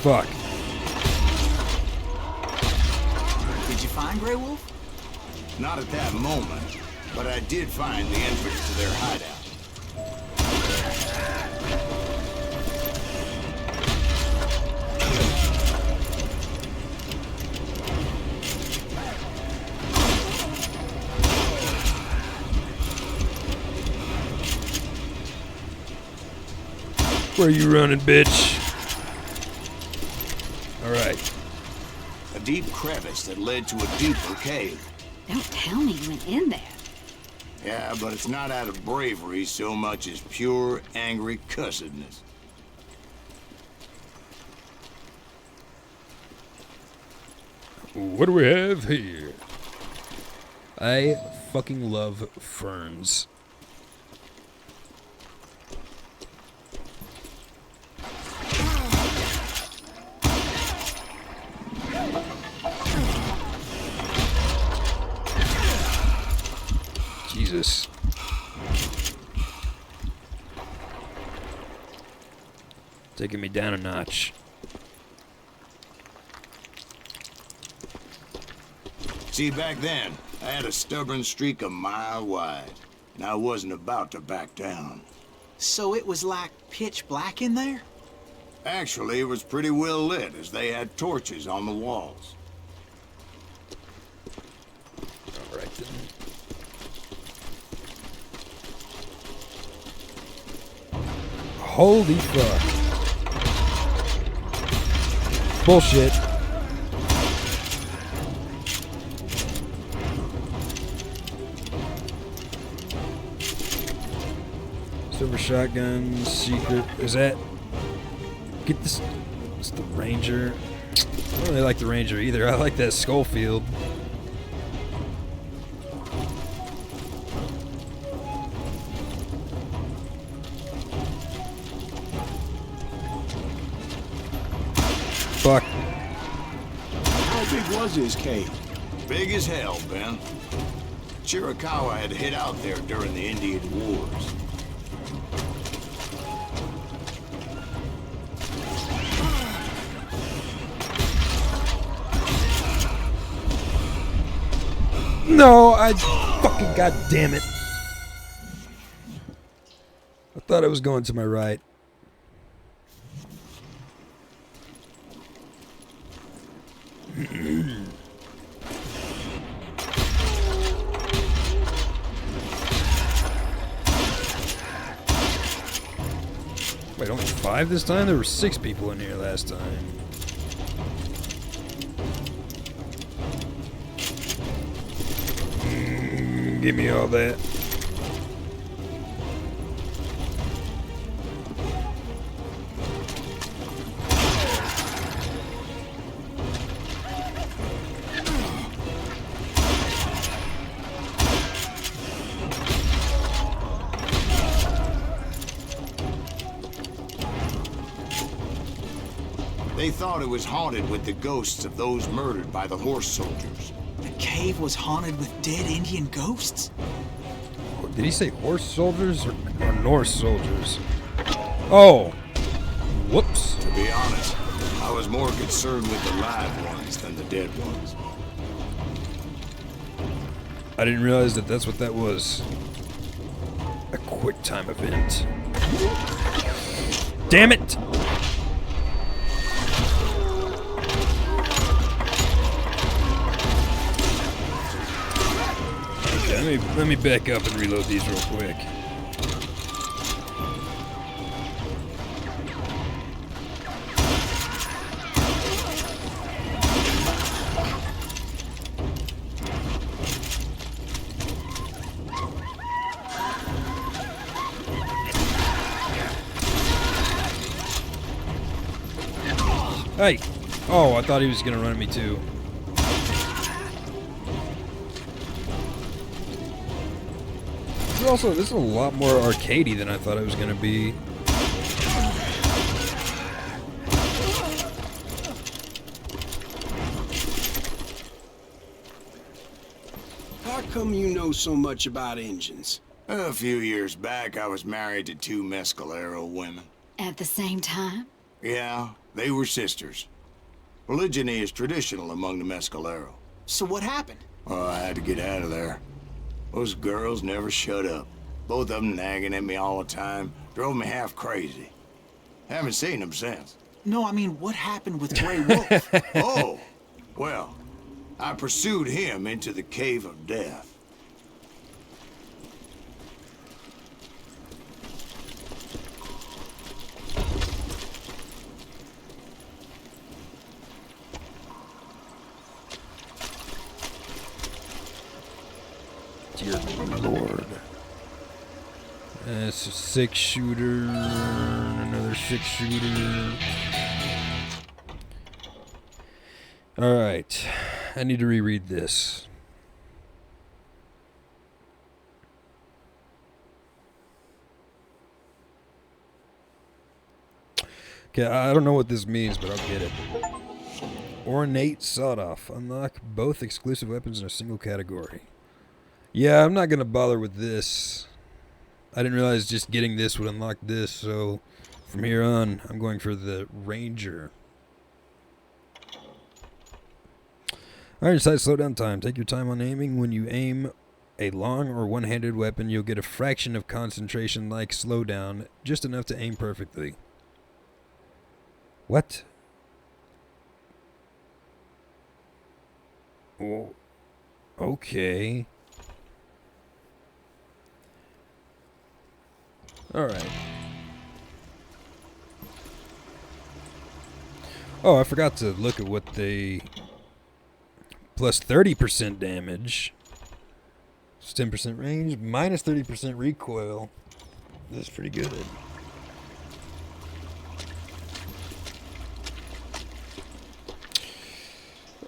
Fuck. Did you find Grey Wolf? Not at that moment, but I did find the entrance to their hideout. Where you running, bitch? Alright. A deep crevice that led to a deeper cave. Don't tell me you went in there. Yeah, but it's not out of bravery so much as pure, angry cussedness. What do we have here? I fucking love ferns. Jesus. Taking me down a notch. See, back then, I had a stubborn streak a mile wide, and I wasn't about to back down. So it was like pitch black in there? Actually, it was pretty well lit, as they had torches on the walls. Alright then. Holy fuck. Bullshit. Silver shotgun, secret. Is that... Get this... It's the Ranger. I don't really like the Ranger either. I like that Schofield. How big was his cave? Big as hell, Ben. Chiricahua had hid out there during the Indian Wars. No, I fucking goddamn it. I thought I was going to my right. Wait, only 5 this time? There were 6 people in here last time. Give me all that. They thought it was haunted with the ghosts of those murdered by the horse soldiers. The cave was haunted with dead Indian ghosts? Did he say horse soldiers or Norse soldiers? Oh. Whoops. To be honest, I was more concerned with the live ones than the dead ones. I didn't realize that that's what that was. A quick time event. Damn it! Okay, let me back up and reload these real quick. Hey! Oh, I thought he was gonna run at me too. This is a lot more arcadey than I thought it was gonna be. How come you know so much about engines? A few years back, I was married to 2 Mescalero women. At the same time? Yeah, they were sisters. Polygyny is traditional among the Mescalero. So what happened? Oh, I had to get out of there. Those girls never shut up. Both of them nagging at me all the time. Drove me half crazy. Haven't seen them since. No, I mean, what happened with Grey Wolf? Oh, well, I pursued him into the Cave of Death. Dear Lord. That's a 6-shooter. Another 6-shooter. Alright. I need to reread this. Okay, I don't know what this means, but I'll get it. Ornate sawed-off. Unlock both exclusive weapons in a single category. Yeah, I'm not going to bother with this. I didn't realize just getting this would unlock this, so from here on, I'm going for the Ranger. Alright, decide slow down time. Take your time on aiming. When you aim a long or one-handed weapon, you'll get a fraction of concentration like slowdown, just enough to aim perfectly. What? Oh, okay. Alright. Oh, I forgot to look at what they... Plus 30% damage. It's 10% range, minus 30% recoil. This is pretty good.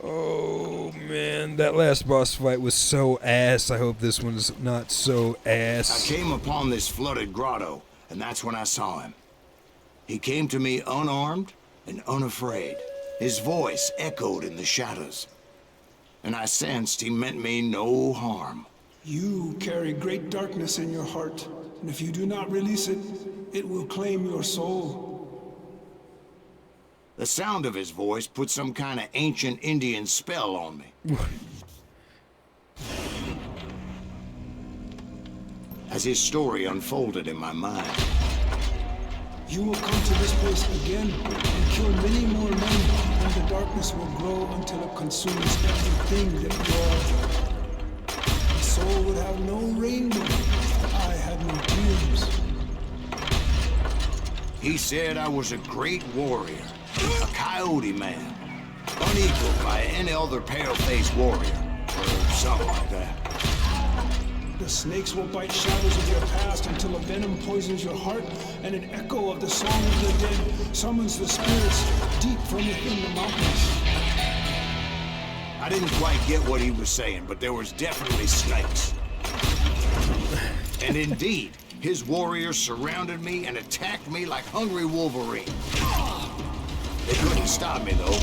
Oh, man. That last boss fight was so ass. I hope this one's not so ass. I came upon this flooded grotto, and that's when I saw him. He came to me unarmed and unafraid. His voice echoed in the shadows, and I sensed he meant me no harm. You carry great darkness in your heart, and if you do not release it, it will claim your soul. The sound of his voice put some kind of ancient Indian spell on me. As his story unfolded in my mind, You will come to this place again and kill many more men, and the darkness will grow until it consumes everything that you are. The soul would have no rainbow. I had no tears. he said I was a great warrior, a coyote man, unequaled by any other pale-faced warrior, or something like that. The snakes will bite shadows of your past until a venom poisons your heart, and an echo of the song of the dead summons the spirits deep from within the mountains. I didn't quite get what he was saying, but there was definitely snakes. And indeed, his warriors surrounded me and attacked me like hungry wolverines. They couldn't stop me, though,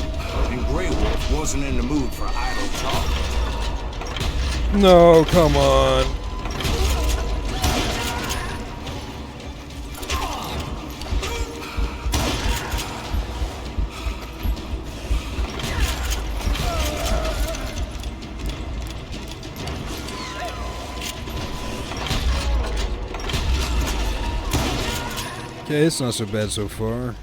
and Grey Wolf wasn't in the mood for idle talk. No, come on. Okay, it's not so bad so far.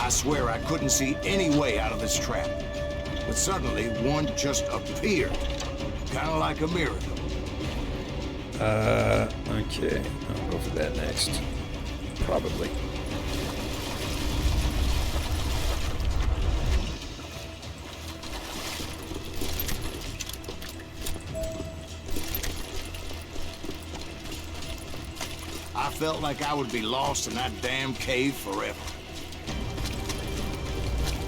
I swear I couldn't see any way out of this trap. But suddenly, one just appeared. Kind of like a miracle. Okay. I'll go for that next. Probably. I felt like I would be lost in that damn cave forever.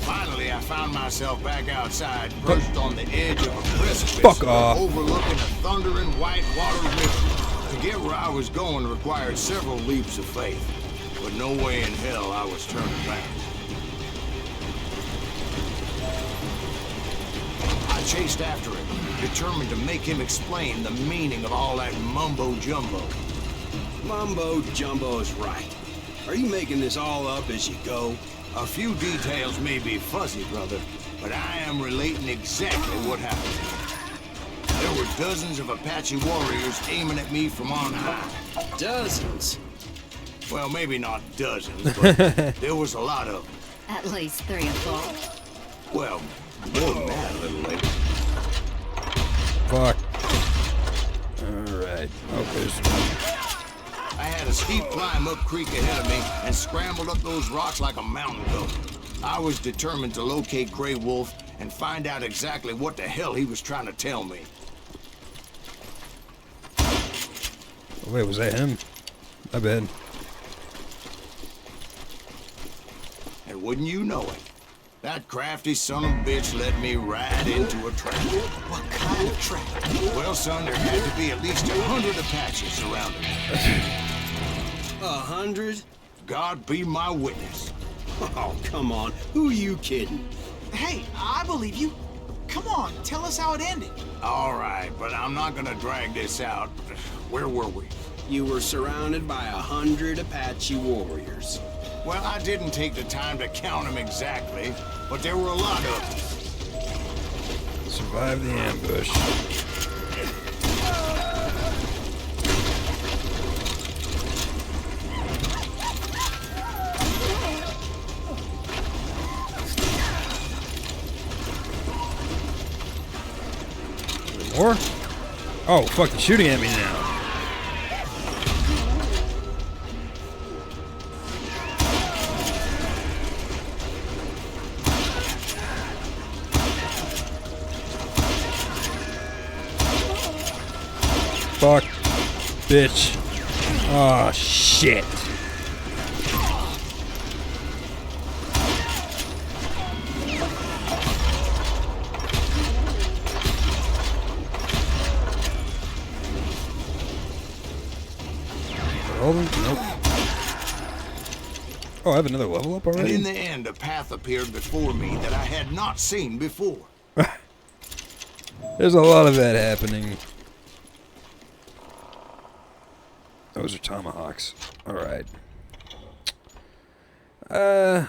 Finally, I found myself back outside, perched on the edge of a precipice, Fuck off. overlooking a thundering whitewater river. To get where I was going required several leaps of faith, but no way in hell I was turning back. I chased after him, determined to make him explain the meaning of all that mumbo-jumbo. Mumbo-jumbo is right. Are you making this all up as you go? A few details may be fuzzy, brother, but I am relating exactly what happened. There were dozens of Apache warriors aiming at me from on high. Dozens? Well, maybe not dozens, but there was a lot of them. At least 3 or 4. Well, more than that, little lady. Fuck. Alright. Okay. I had a steep climb up creek ahead of me and scrambled up those rocks like a mountain goat. I was determined to locate Grey Wolf and find out exactly what the hell he was trying to tell me. Oh, wait, was that him? My bad. And wouldn't you know it, that crafty son of a bitch led me right into a trap. What kind of trap? Well, son, there had to be at least 100 Apaches surrounding me. 100? God be my witness. Oh, come on. Who are you kidding? Hey, I believe you. Come on, tell us how it ended. All right, but I'm not gonna drag this out. Where were we? You were surrounded by 100 Apache warriors. Well, I didn't take the time to count them exactly, but there were a lot of them. Survive the ambush. More? Oh, fuck, he's shooting at me now. Fuck. Bitch. Oh, shit. Hold him? Nope. Oh, I have another level up And already? in the end, a path appeared before me that I had not seen before. There's a lot of that happening. Those are tomahawks. Alright. I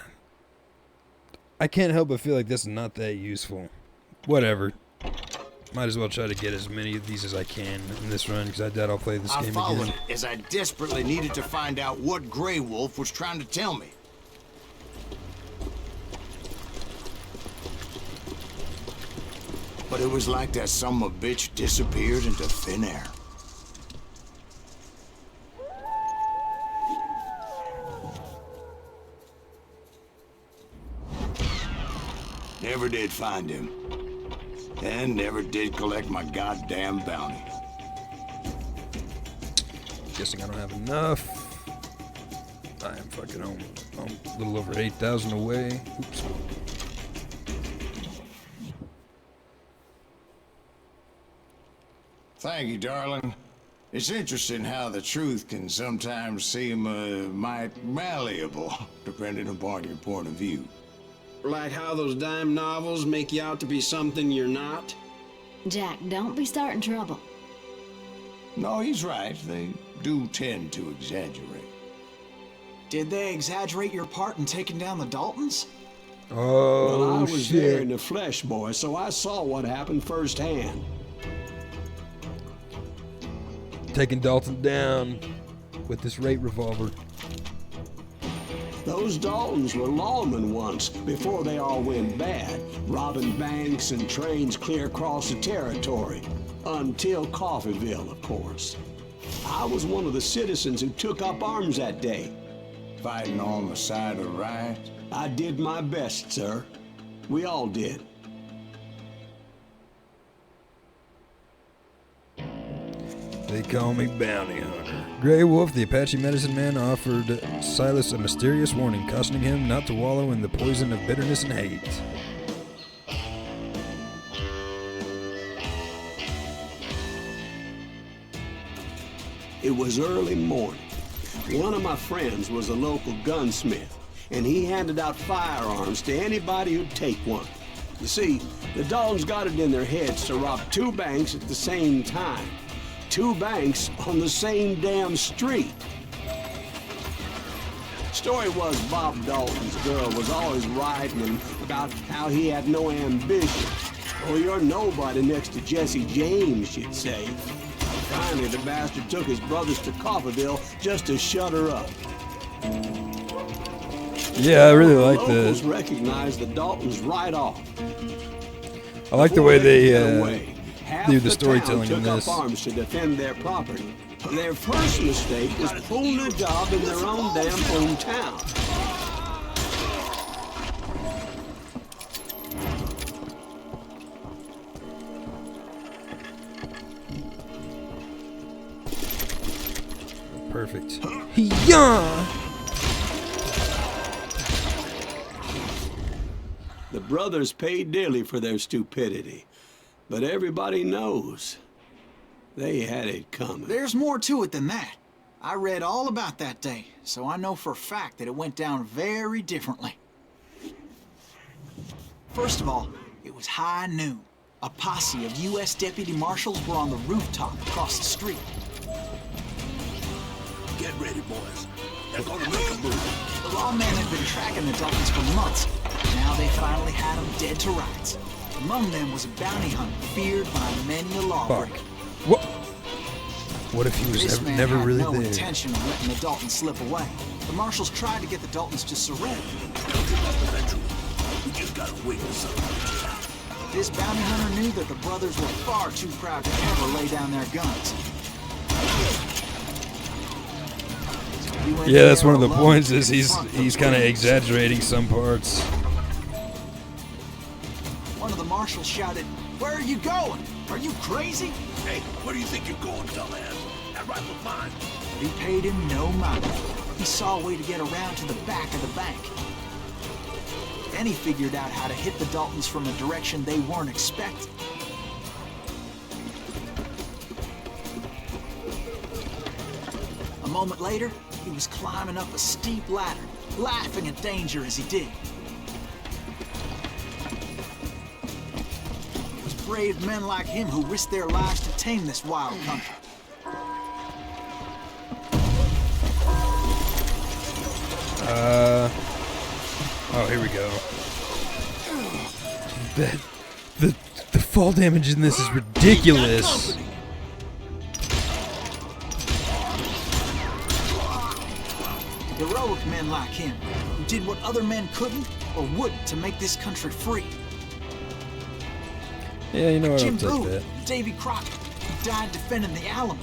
can't help but feel like this is not that useful. Whatever. Might as well try to get as many of these as I can in this run, because I doubt I'll play this I game followed again. it as I desperately needed to find out what Grey Wolf was trying to tell me. But it was like that son of a bitch disappeared into thin air. Never did find him. And never did collect my goddamn bounty. Guessing I don't have enough. I am fucking home. I'm a little over 8,000 away. Oops. Thank you, darling. It's interesting how the truth can sometimes seem might malleable, depending upon your point of view. Like how those dime novels make you out to be something you're not? Jack, don't be starting trouble. No, he's right. They do tend to exaggerate. Did they exaggerate your part in taking down the Daltons? Oh, Well, I was shit. there in the flesh, boy, so I saw what happened firsthand. Taking Dalton down with this rate revolver. Those Daltons were lawmen once, before they all went bad, robbing banks and trains clear across the territory. Until Coffeeville, of course. I was one of the citizens who took up arms that day. Fighting on the side of right? I did my best, sir. We all did. They call me Bounty Hunter. Grey Wolf, the Apache medicine man, offered Silas a mysterious warning, cautioning him not to wallow in the poison of bitterness and hate. It was early morning. One of my friends was a local gunsmith, and he handed out firearms to anybody who'd take one. You see, the Daltons got it in their heads to rob two banks at the same time. Two banks on the same damn street. Story was Bob Dalton's girl was always writing about how he had no ambition. Oh, you're nobody next to Jesse James, she'd say. Finally, the bastard took his brothers to Coffeeville just to shut her up. Yeah, I really like Locals the. recognized the Daltons right off. I like the way they Half do the storytelling town in took this. up arms to defend their property. Their first mistake was pulling a job in their own damn hometown. Perfect. Yeah. The brothers paid dearly for their stupidity, but everybody knows they had it coming. There's more to it than that. I read all about that day, so I know for a fact that it went down very differently. First of all, it was high noon. A posse of U.S. deputy marshals were on the rooftop across the street. Get ready, boys. They're gonna make a move. The lawmen had been tracking the Daltons for months. Now they finally had them dead to rights. Among them was a bounty hunter feared by many a lawbreaker. What? What if he was This man never had really no there? intention of letting the Daltons slip away. The marshals tried to get the Daltons to surrender. We just gotta wait for something. This bounty hunter knew that the brothers were far too proud to ever lay down their guns. He went Yeah, that's there one of the alone points. to Is confront he's those kind of brigands. exaggerating some parts. One of the marshals shouted, "Where are you going? Are you crazy?" Hey, where do you think you're going, dumbass? That rifle's mine. But he paid him no mind. He saw a way to get around to the back of the bank. Then he figured out how to hit the Daltons from a direction they weren't expecting. A moment later, he was climbing up a steep ladder, laughing at danger as he did. It was brave men like him who risked their lives to tame this wild country. Oh, here we go. The fall damage in this is ridiculous. Heroic men like him, who did what other men couldn't or wouldn't to make this country free. Yeah, you know what? Jim I'll take Boone, that. Davy Crockett, who died defending the Alamo.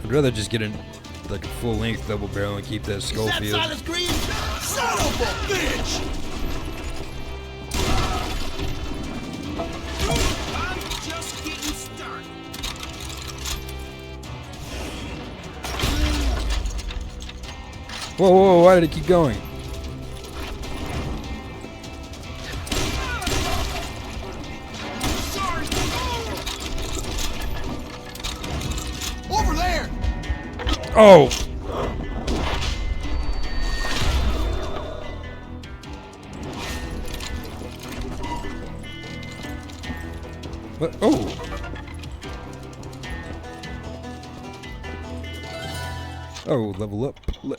I'd rather just get like a full-length double barrel and keep that Schofield. Silas Green? Son of a bitch! I'm just getting started. Whoa, whoa, why did it keep going? Over there! Oh! What? Oh! Oh, level up.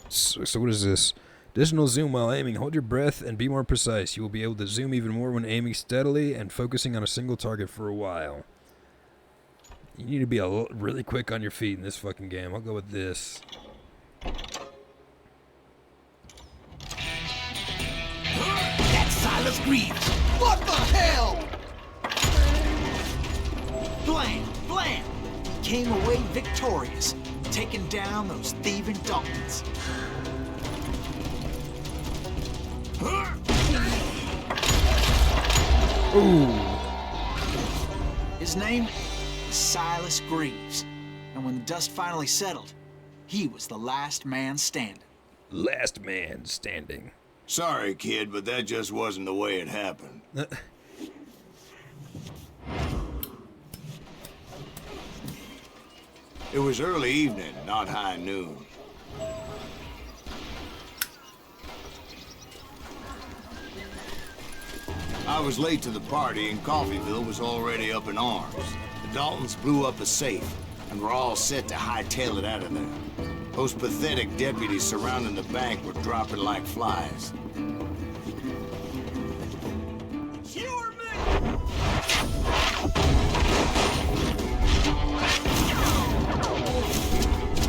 So what is this? Additional zoom while aiming. Hold your breath and be more precise. You will be able to zoom even more when aiming steadily and focusing on a single target for a while. You need to be really quick on your feet in this fucking game. I'll go with this. That's Silas Greaves! What the hell? Blam! Blam! He came away victorious, taking down those thieving Daltons. Ooh! His name was Silas Greaves, and when the dust finally settled, he was the last man standing. Last man standing. Sorry, kid, but that just wasn't the way it happened. It was early evening, not high noon. I was late to the party, and Coffeyville was already up in arms. The Daltons blew up a safe, and were all set to hightail it out of there. Those pathetic deputies surrounding the bank were dropping like flies.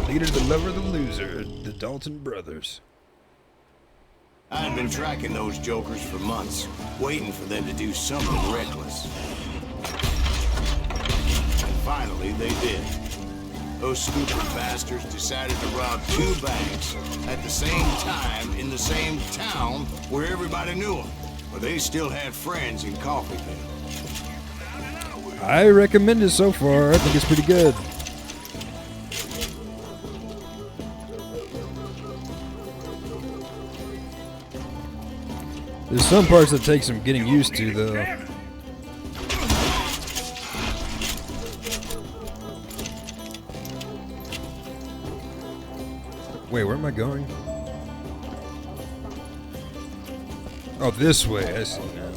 Leader, the lover, the loser, the Dalton brothers. I had been tracking those jokers for months, waiting for them to do something reckless. And finally, they did. Those stupid bastards decided to rob 2 banks at the same time in the same town where everybody knew them. But they still had friends in Coffeyville. I recommend it so far. I think it's pretty good. There's some parts that take some getting used to, though. Wait, where am I going? Oh, this way. I see now.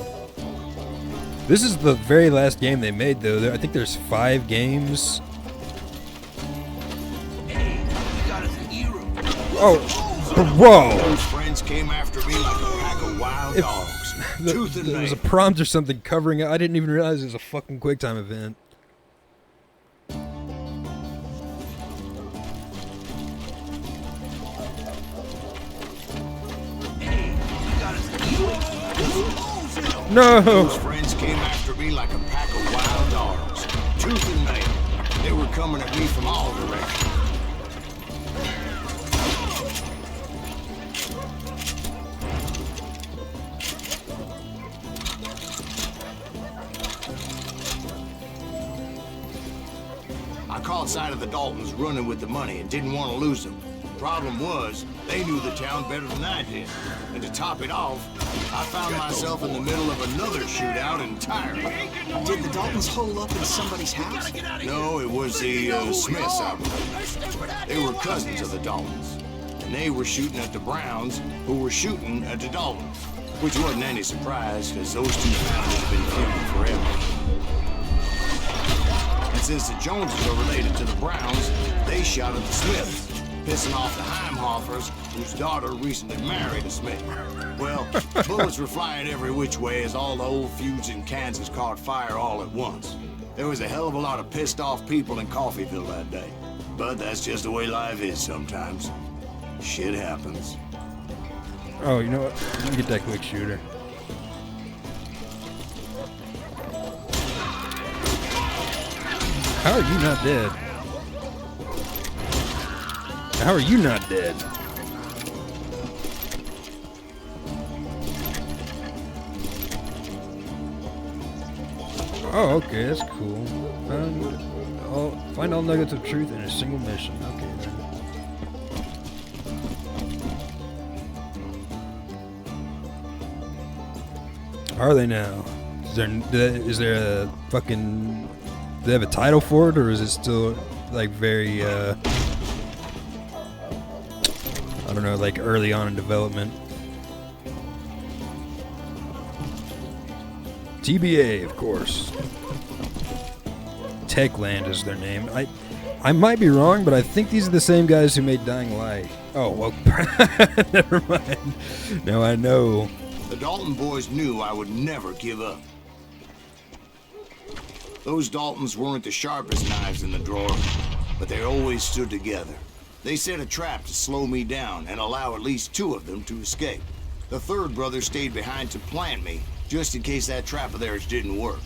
This is the very last game they made, though. I think there's 5 games. Oh, whoa! Those friends came after me like a pack of wild dogs. There was a prompt or something covering it. I didn't even realize it was a fucking QuickTime event. No! Those friends came after me like a pack of wild dogs. Tooth and nail. They were coming at me from all directions. I caught sight of the Daltons running with the money and didn't want to lose them. Problem was, they knew the town better than I did. And to top it off, I found myself in the middle of another shootout entirely. Did the Daltons hole up in somebody's house? No, it was the Smiths, I believe. They were cousins of the Daltons. and they were shooting at the Browns, who were shooting at the Daltons. Which wasn't any surprise, because those two families have been feuding forever. And since the Joneses are related to the Browns, they shot at the Smiths, pissing off the Heimhoffers, whose daughter recently married a Smith. Well, bullets were flying every which way as all the old feuds in Kansas caught fire all at once. There was a hell of a lot of pissed off people in Coffeyville that day. But that's just the way life is sometimes. Shit happens. Oh, you know what? Let me get that quick shooter. How are you not dead? How are you not dead? Oh, okay, that's cool. Find all nuggets of truth in a single mission. Okay, then. Are they now? Is there a fucking... Do they have a title for it, or is it still like very I don't know, like early on in development? TBA, of course. Techland is their name. I might be wrong, but I think these are the same guys who made Dying Light. Oh, well, never mind. Now I know. The Dalton boys knew I would never give up. Those Daltons weren't the sharpest knives in the drawer, but they always stood together. They set a trap to slow me down and allow at least two of them to escape. The third brother stayed behind to plant me, just in case that trap of theirs didn't work.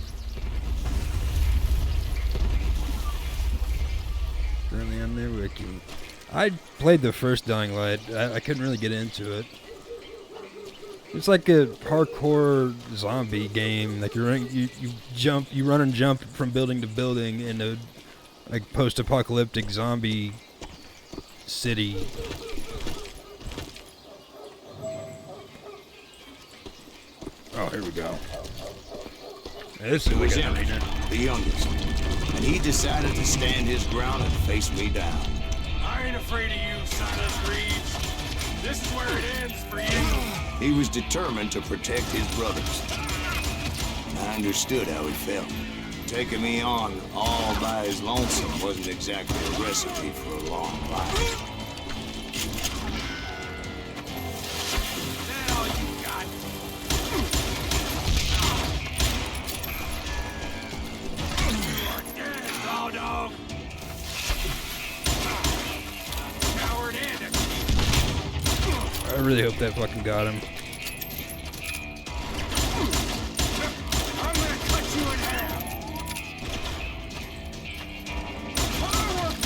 Currently on their wiki. I played the first Dying Light. I couldn't really get into it. It's like a hardcore zombie game. Like you run and jump from building to building in a like post-apocalyptic zombie city. Oh, here we go. This is like the youngest, and he decided to stand his ground and face me down. I ain't afraid of you, Silas Reeves. This is where it ends for you. He was determined to protect his brothers. I understood how he felt. Taking me on all by his lonesome wasn't exactly a recipe for a long life. That all you got? Dog. Coward and I really hope that fucking got him. I'm gonna cut you in half.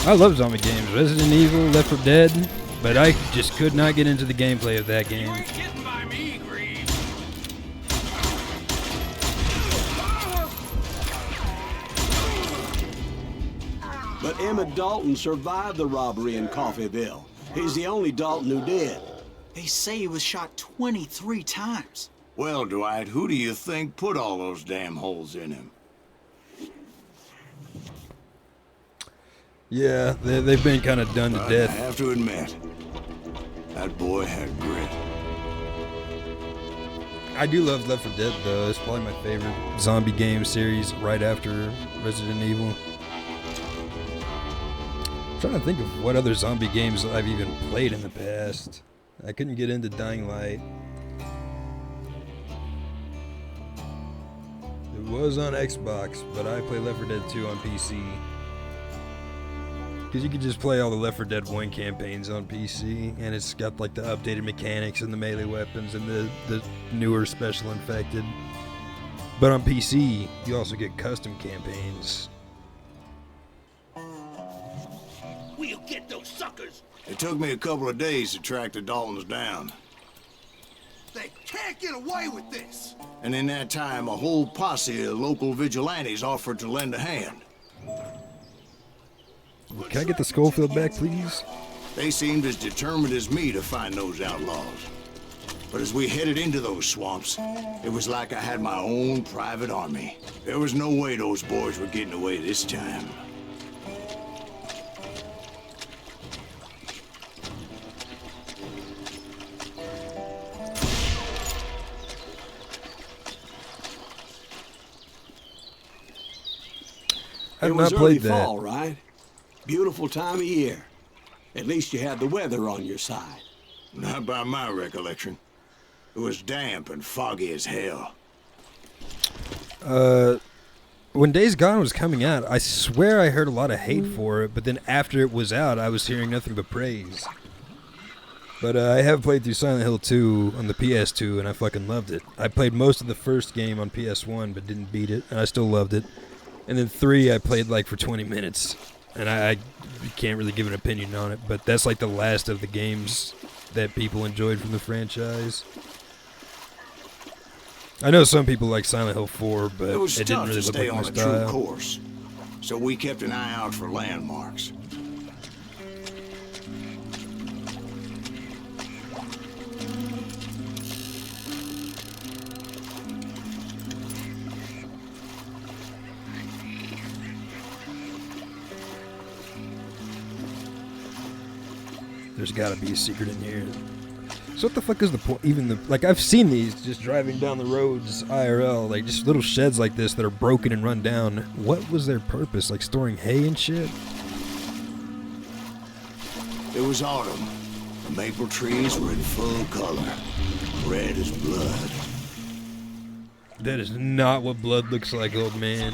I love zombie games. Resident Evil, Left 4 Dead, but I just could not get into the gameplay of that game. You ain't getting by me, Greaves. But Emmett Dalton survived the robbery in Coffeyville. He's the only Dalton who did. They say he was shot 23 times. Well, Dwight, who do you think put all those damn holes in him? Yeah, they've been kind of done to death. I have to admit, that boy had grit. I do love Left 4 Dead, though. It's probably my favorite zombie game series right after Resident Evil. I'm trying to think of what other zombie games I've even played in the past. I couldn't get into Dying Light. It was on Xbox, but I play Left 4 Dead 2 on PC. Because you could just play all the Left 4 Dead 1 campaigns on PC, and it's got like the updated mechanics and the melee weapons and the newer special infected. But on PC, you also get custom campaigns. We'll get those suckers! It took me a couple of days to track the Daltons down. They can't get away with this! And in that time, a whole posse of local vigilantes offered to lend a hand. Can I get the Schofield back, please? They seemed as determined as me to find those outlaws. But as we headed into those swamps, it was like I had my own private army. There was no way those boys were getting away this time. I've It was not early played that. fall, right? Beautiful time of year. At least you had the weather on your side. Not by my recollection. It was damp and foggy as hell. When Days Gone was coming out, I swear I heard a lot of hate for it, but then after it was out, I was hearing nothing but praise. But I have played through Silent Hill 2 on the PS2, and I fucking loved it. I played most of the first game on PS1, but didn't beat it, and I still loved it. And then 3, I played like for 20 minutes, and I can't really give an opinion on it, but that's like the last of the games that people enjoyed from the franchise. I know some people like Silent Hill 4, but It was it didn't tough really to look stay like my on a true style. course, so we kept an eye out for landmarks. There's gotta be a secret in here. So what the fuck is the point? Like, I've seen these just driving down the roads IRL, like just little sheds like this that are broken and run down. What was their purpose? Like storing hay and shit? It was autumn. The maple trees were in full color, red as blood. That is not what blood looks like, old man.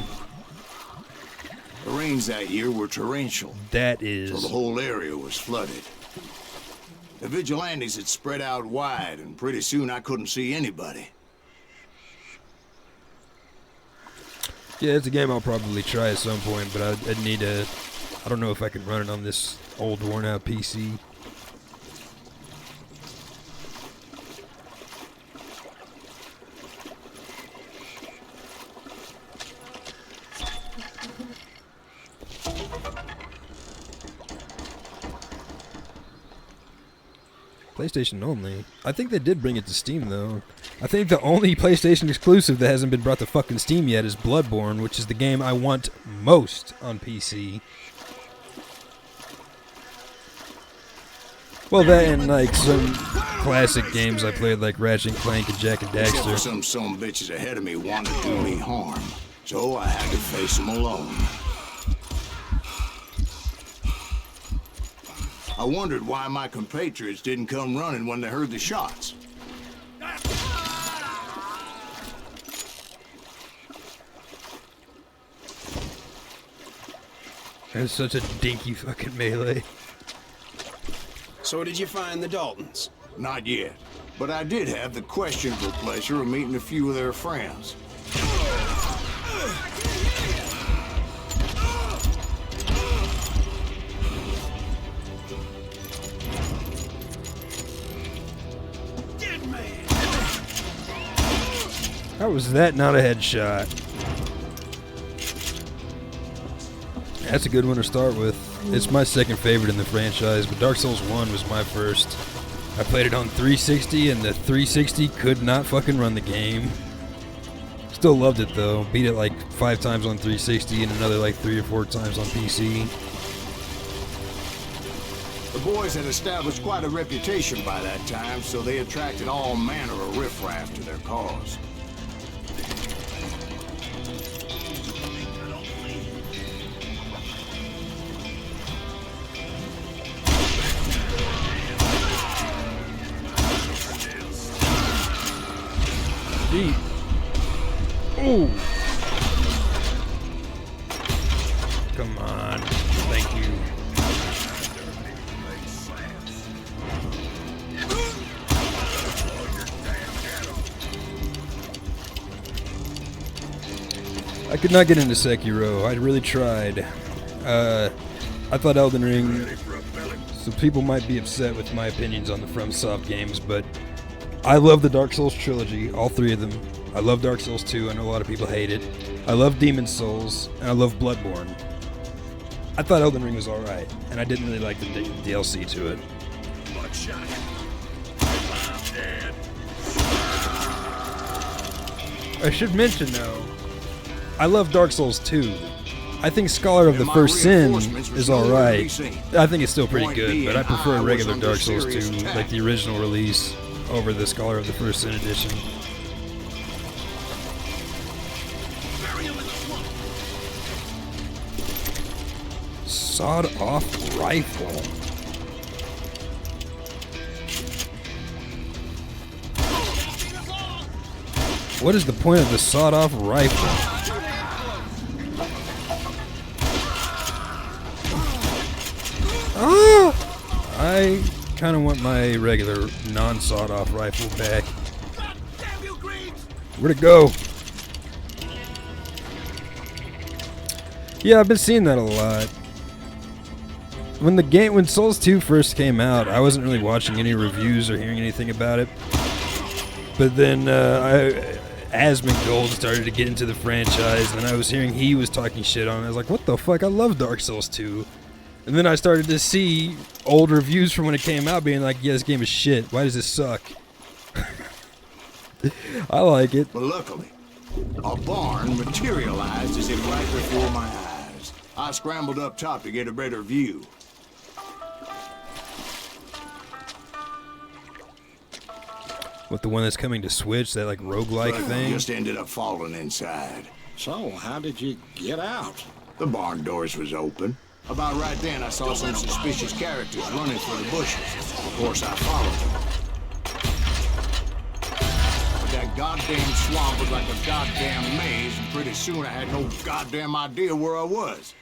The rains that year were torrential, That so is. the whole area was flooded. The vigilantes had spread out wide, and pretty soon I couldn't see anybody. Yeah, it's a game I'll probably try at some point, but I'd need a... I don't know if I can run it on this old worn-out PC. PlayStation only. I think they did bring it to Steam, though. I think the only PlayStation exclusive that hasn't been brought to fucking Steam yet is Bloodborne, which is the game I want most on PC. Well, that and, like, some classic games I played, like Ratchet & Clank and Jak and Except for Daxter. some bitches ahead of me wanted to do me harm, so I had to face them alone. I wondered why my compatriots didn't come running when they heard the shots. That's such a dinky fucking melee. So did you find the Daltons? Not yet, but I did have the questionable pleasure of meeting a few of their friends. How was that not a headshot? That's a good one to start with. It's my second favorite in the franchise, but Dark Souls 1 was my first. I played it on 360, and the 360 could not fucking run the game. Still loved it, though. Beat it like 5 times on 360 and another like 3 or 4 times on PC. The boys had established quite a reputation by that time, so they attracted all manner of riffraff to their cause. Deep. Ooh. Come on. Thank you. I could not get into Sekiro. I really tried. I thought Elden Ring... So people might be upset with my opinions on the FromSoft games, but I love the Dark Souls trilogy, all 3 of them. I love Dark Souls 2, I know a lot of people hate it. I love Demon's Souls, and I love Bloodborne. I thought Elden Ring was alright, and I didn't really like the DLC to it. I should mention, though, I love Dark Souls 2. I think Scholar of the First Sin is alright. I think it's still pretty good, but I prefer regular Dark Souls 2, like the original release, over the Scholar of the First Sin edition. Sawed-off rifle. What is the point of the sawed-off rifle? Ah! I kind of want my regular non-sawed-off rifle back. Where'd it go? Yeah, I've been seeing that a lot. When Souls 2 first came out, I wasn't really watching any reviews or hearing anything about it. But then Asmongold started to get into the franchise, and I was hearing he was talking shit on it. I was like, what the fuck? I love Dark Souls 2. And then I started to see old reviews from when it came out being like, yeah, this game is shit. Why does this suck? I like it. But luckily, a barn materialized as if right before my eyes. I scrambled up top to get a better view. What, the one that's coming to Switch, that like roguelike thing? Just ended up falling inside. So, how did you get out? The barn doors was open. About right then, I saw some suspicious characters running for the bushes. Of course, I followed them. But that goddamn swamp was like a goddamn maze, and pretty soon I had no goddamn idea where I was.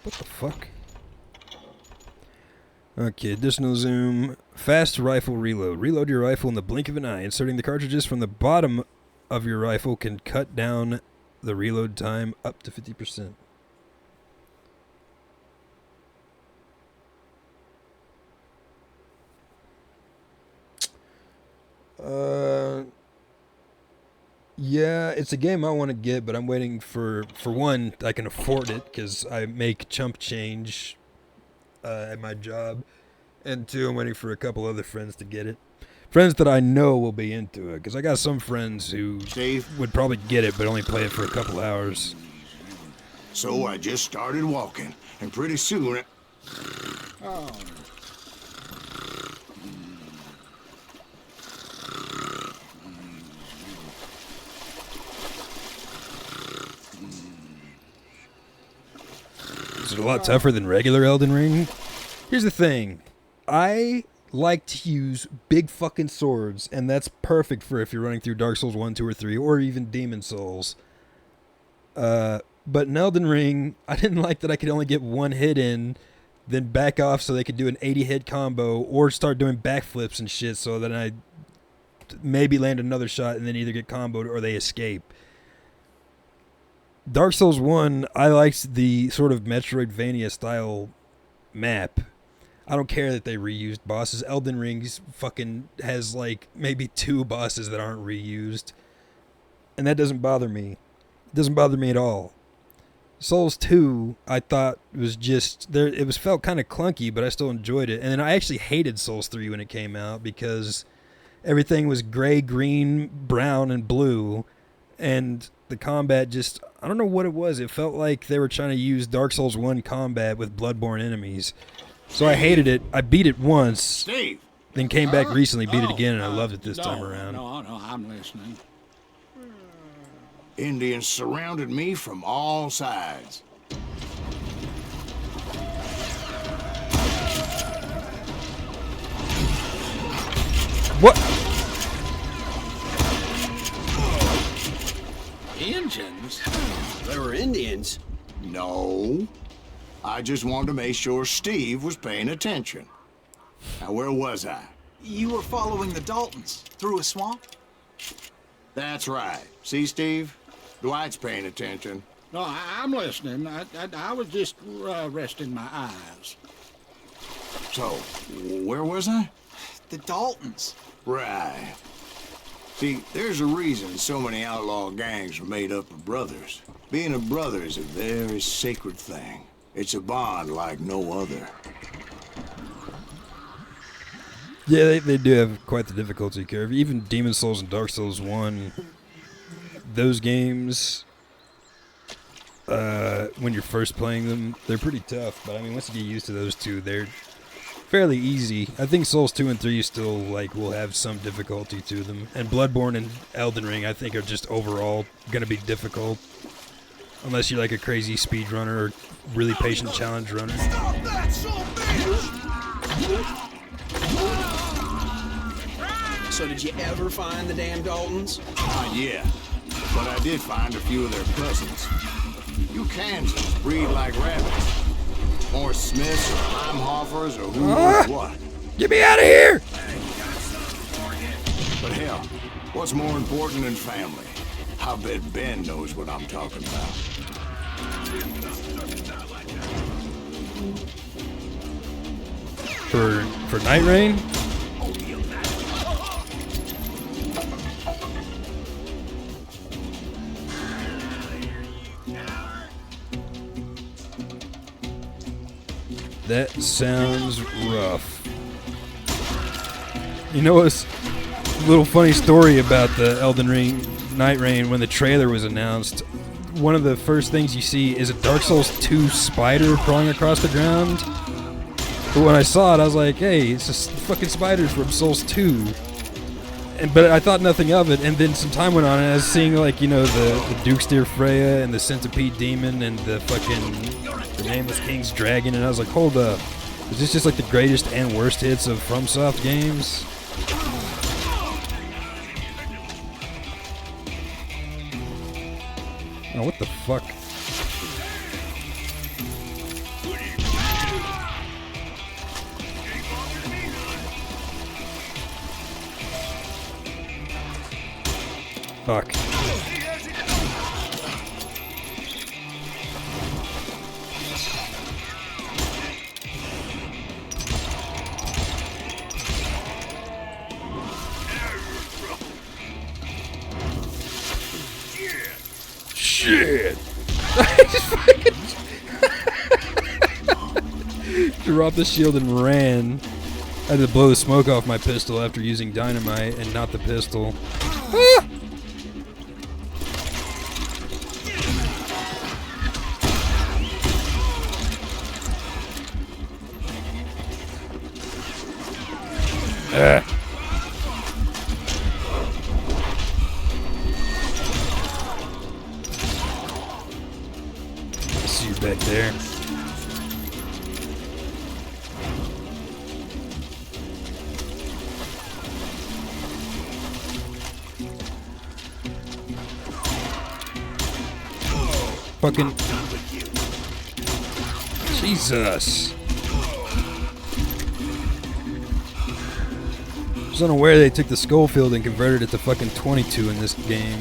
What the fuck? Okay, additional zoom. Fast rifle reload. Reload your rifle in the blink of an eye. Inserting the cartridges from the bottom of your rifle can cut down the reload time up to 50%. Yeah, it's a game I want to get, but I'm waiting for one, I can afford it because I make chump change at my job, and two, I'm waiting for a couple other friends to get it. Friends that I know will be into it, because I got some friends who would probably get it, but only play it for a couple hours. So I just started walking, and pretty soon... Oh. Is it a lot tougher than regular Elden Ring? Here's the thing. I like to use big fucking swords, and that's perfect for if you're running through Dark Souls 1, 2, or 3, or even Demon Souls. But in Elden Ring, I didn't like that I could only get one hit in, then back off so they could do an 80-hit combo, or start doing backflips and shit so that I maybe land another shot and then either get comboed or they escape. Dark Souls 1, I liked the sort of Metroidvania style map. I don't care that they reused bosses. Elden Ring's fucking has like maybe 2 bosses that aren't reused. And that doesn't bother me. It doesn't bother me at all. Souls 2, I thought was just there. It was felt kind of clunky, but I still enjoyed it. And then I actually hated Souls 3 when it came out because everything was gray, green, brown, and blue. And the combat just, I don't know what it was. It felt like they were trying to use Dark Souls 1 combat with Bloodborne enemies. So I hated it. I beat it once. Steve. Then came back recently, beat it again, and I loved it this time around. No, I'm listening. Indians surrounded me from all sides. What? Indians? There were Indians? No. I just wanted to make sure Steve was paying attention. Now, where was I? You were following the Daltons through a swamp? That's right. See, Steve? Dwight's paying attention. No, I'm listening. I was just resting my eyes. So, where was I? The Daltons. Right. See, there's a reason so many outlaw gangs are made up of brothers. Being a brother is a very sacred thing. It's a bond like no other. Yeah, they do have quite the difficulty curve. Even Demon Souls and Dark Souls 1, those games, when you're first playing them, they're pretty tough. But I mean, once you get used to those two, they're fairly easy. I think Souls 2 and 3 still will have some difficulty to them. And Bloodborne and Elden Ring, I think, are just overall going to be difficult. Unless you're like a crazy speed runner or really patient challenge runner. Stop that, son bitch! So did you ever find the damn Daltons? Not yet, but I did find a few of their cousins. You Kansans breed like rabbits. More Smiths or Heimhoffers or who knows what. Get me out of here! But hell, what's more important than family? I bet Ben knows what I'm talking about. For Night Rain? That sounds rough. You know what's a little funny story about the Elden Ring Night Rain when the trailer was announced? One of the first things you see is a Dark Souls 2 spider crawling across the ground. But when I saw it, I was like, hey, it's just fucking spiders from Souls 2. But I thought nothing of it, and then some time went on, and I was seeing, like, you know, the Dukesteer Freya and the Centipede Demon and the Nameless King's Dragon, and I was like, hold up. Is this just like the greatest and worst hits of FromSoft games? Oh, what the fuck? Fuck. Shit! I just fucking dropped the shield and ran. I had to blow the smoke off my pistol after using dynamite and not the pistol. Ah! I see you back there. Fucking Jesus. I was unaware they took the Schofield and converted it to fucking 22 in this game.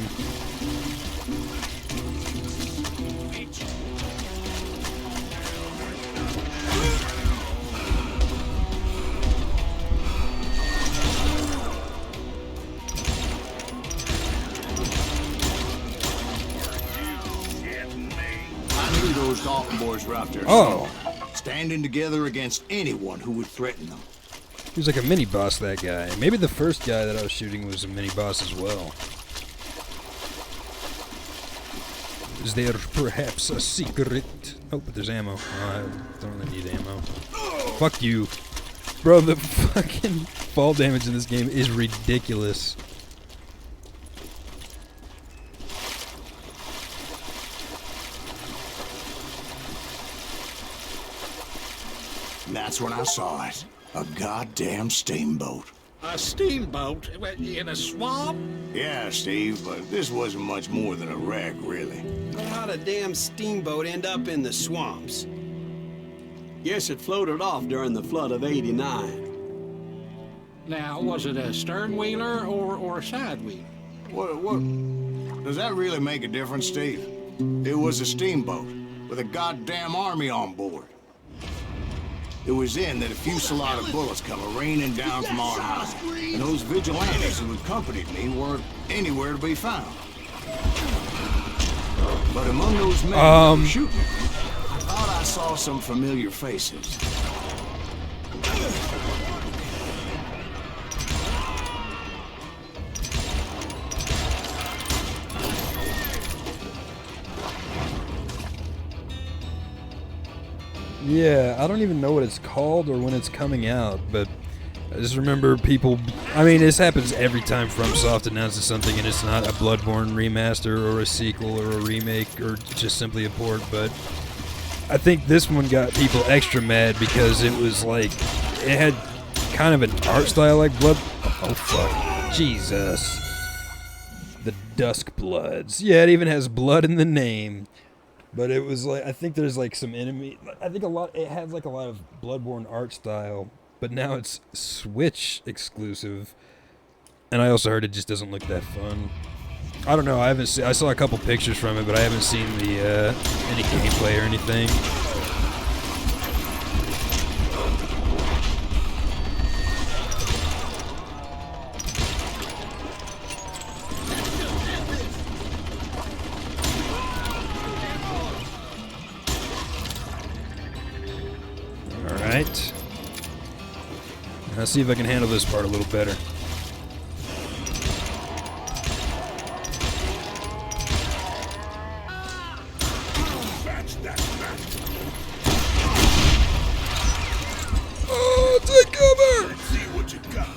Those Dalton boys were out there. Oh. Standing together against anyone who would threaten them. He was like a mini boss, that guy. Maybe the first guy that I was shooting was a mini boss as well. Is there perhaps a secret? Oh, but there's ammo. Oh, I don't really need ammo. Fuck you. Bro, the fucking fall damage in this game is ridiculous. And that's when I saw it. A goddamn steamboat. A steamboat in a swamp? Yeah, Steve, but this wasn't much more than a wreck, really. But how'd a damn steamboat end up in the swamps? Guess it floated off during the flood of '89. Now, was it a stern wheeler or a side wheeler? What? Does that really make a difference, Steve? It was a steamboat with a goddamn army on board. It was then that a fusillade of bullets come raining down from on high, and those vigilantes who accompanied me weren't anywhere to be found. But among those men who were shooting, I thought I saw some familiar faces. Yeah, I don't even know what it's called or when it's coming out, but I just remember people, I mean, this happens every time FromSoft announces something and it's not a Bloodborne remaster or a sequel or a remake or just simply a port, but I think this one got people extra mad because it was like, it had kind of an art style like Blood, oh fuck, Jesus. The Dusk Bloods. Yeah, it even has blood in the name. But it was like, I think there's like some enemy, I think it has like a lot of Bloodborne art style. But now it's Switch exclusive, and I also heard it just doesn't look that fun. I don't know. I saw a couple pictures from it, but I haven't seen the any gameplay or anything. All right. Let's see if I can handle this part a little better. Oh, take cover! Let's see what you got.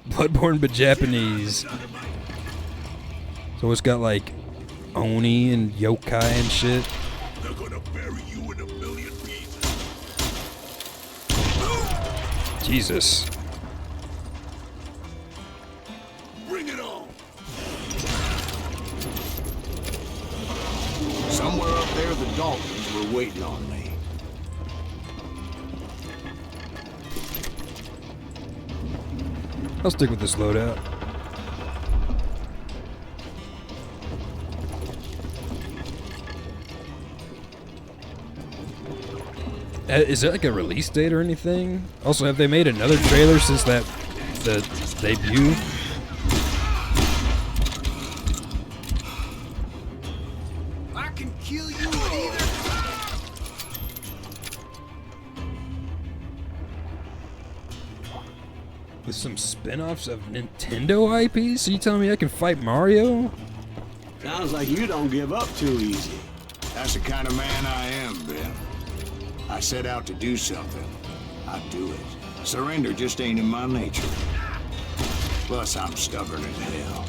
Bloodborne but Japanese. So it's got like Oni and yokai and shit. They're gonna bury you in a million pieces. Jesus. Bring it on. Somewhere up there, the Daltons were waiting on me. I'll stick with this loadout. Is there like a release date or anything? Also, have they made another trailer since the debut? I can kill you either. With some spin-offs of Nintendo IPs? So you telling me I can fight Mario? Sounds like you don't give up too easy. That's the kind of man I am, Ben. I set out to do something. I do it. Surrender just ain't in my nature. Plus, I'm stubborn as hell.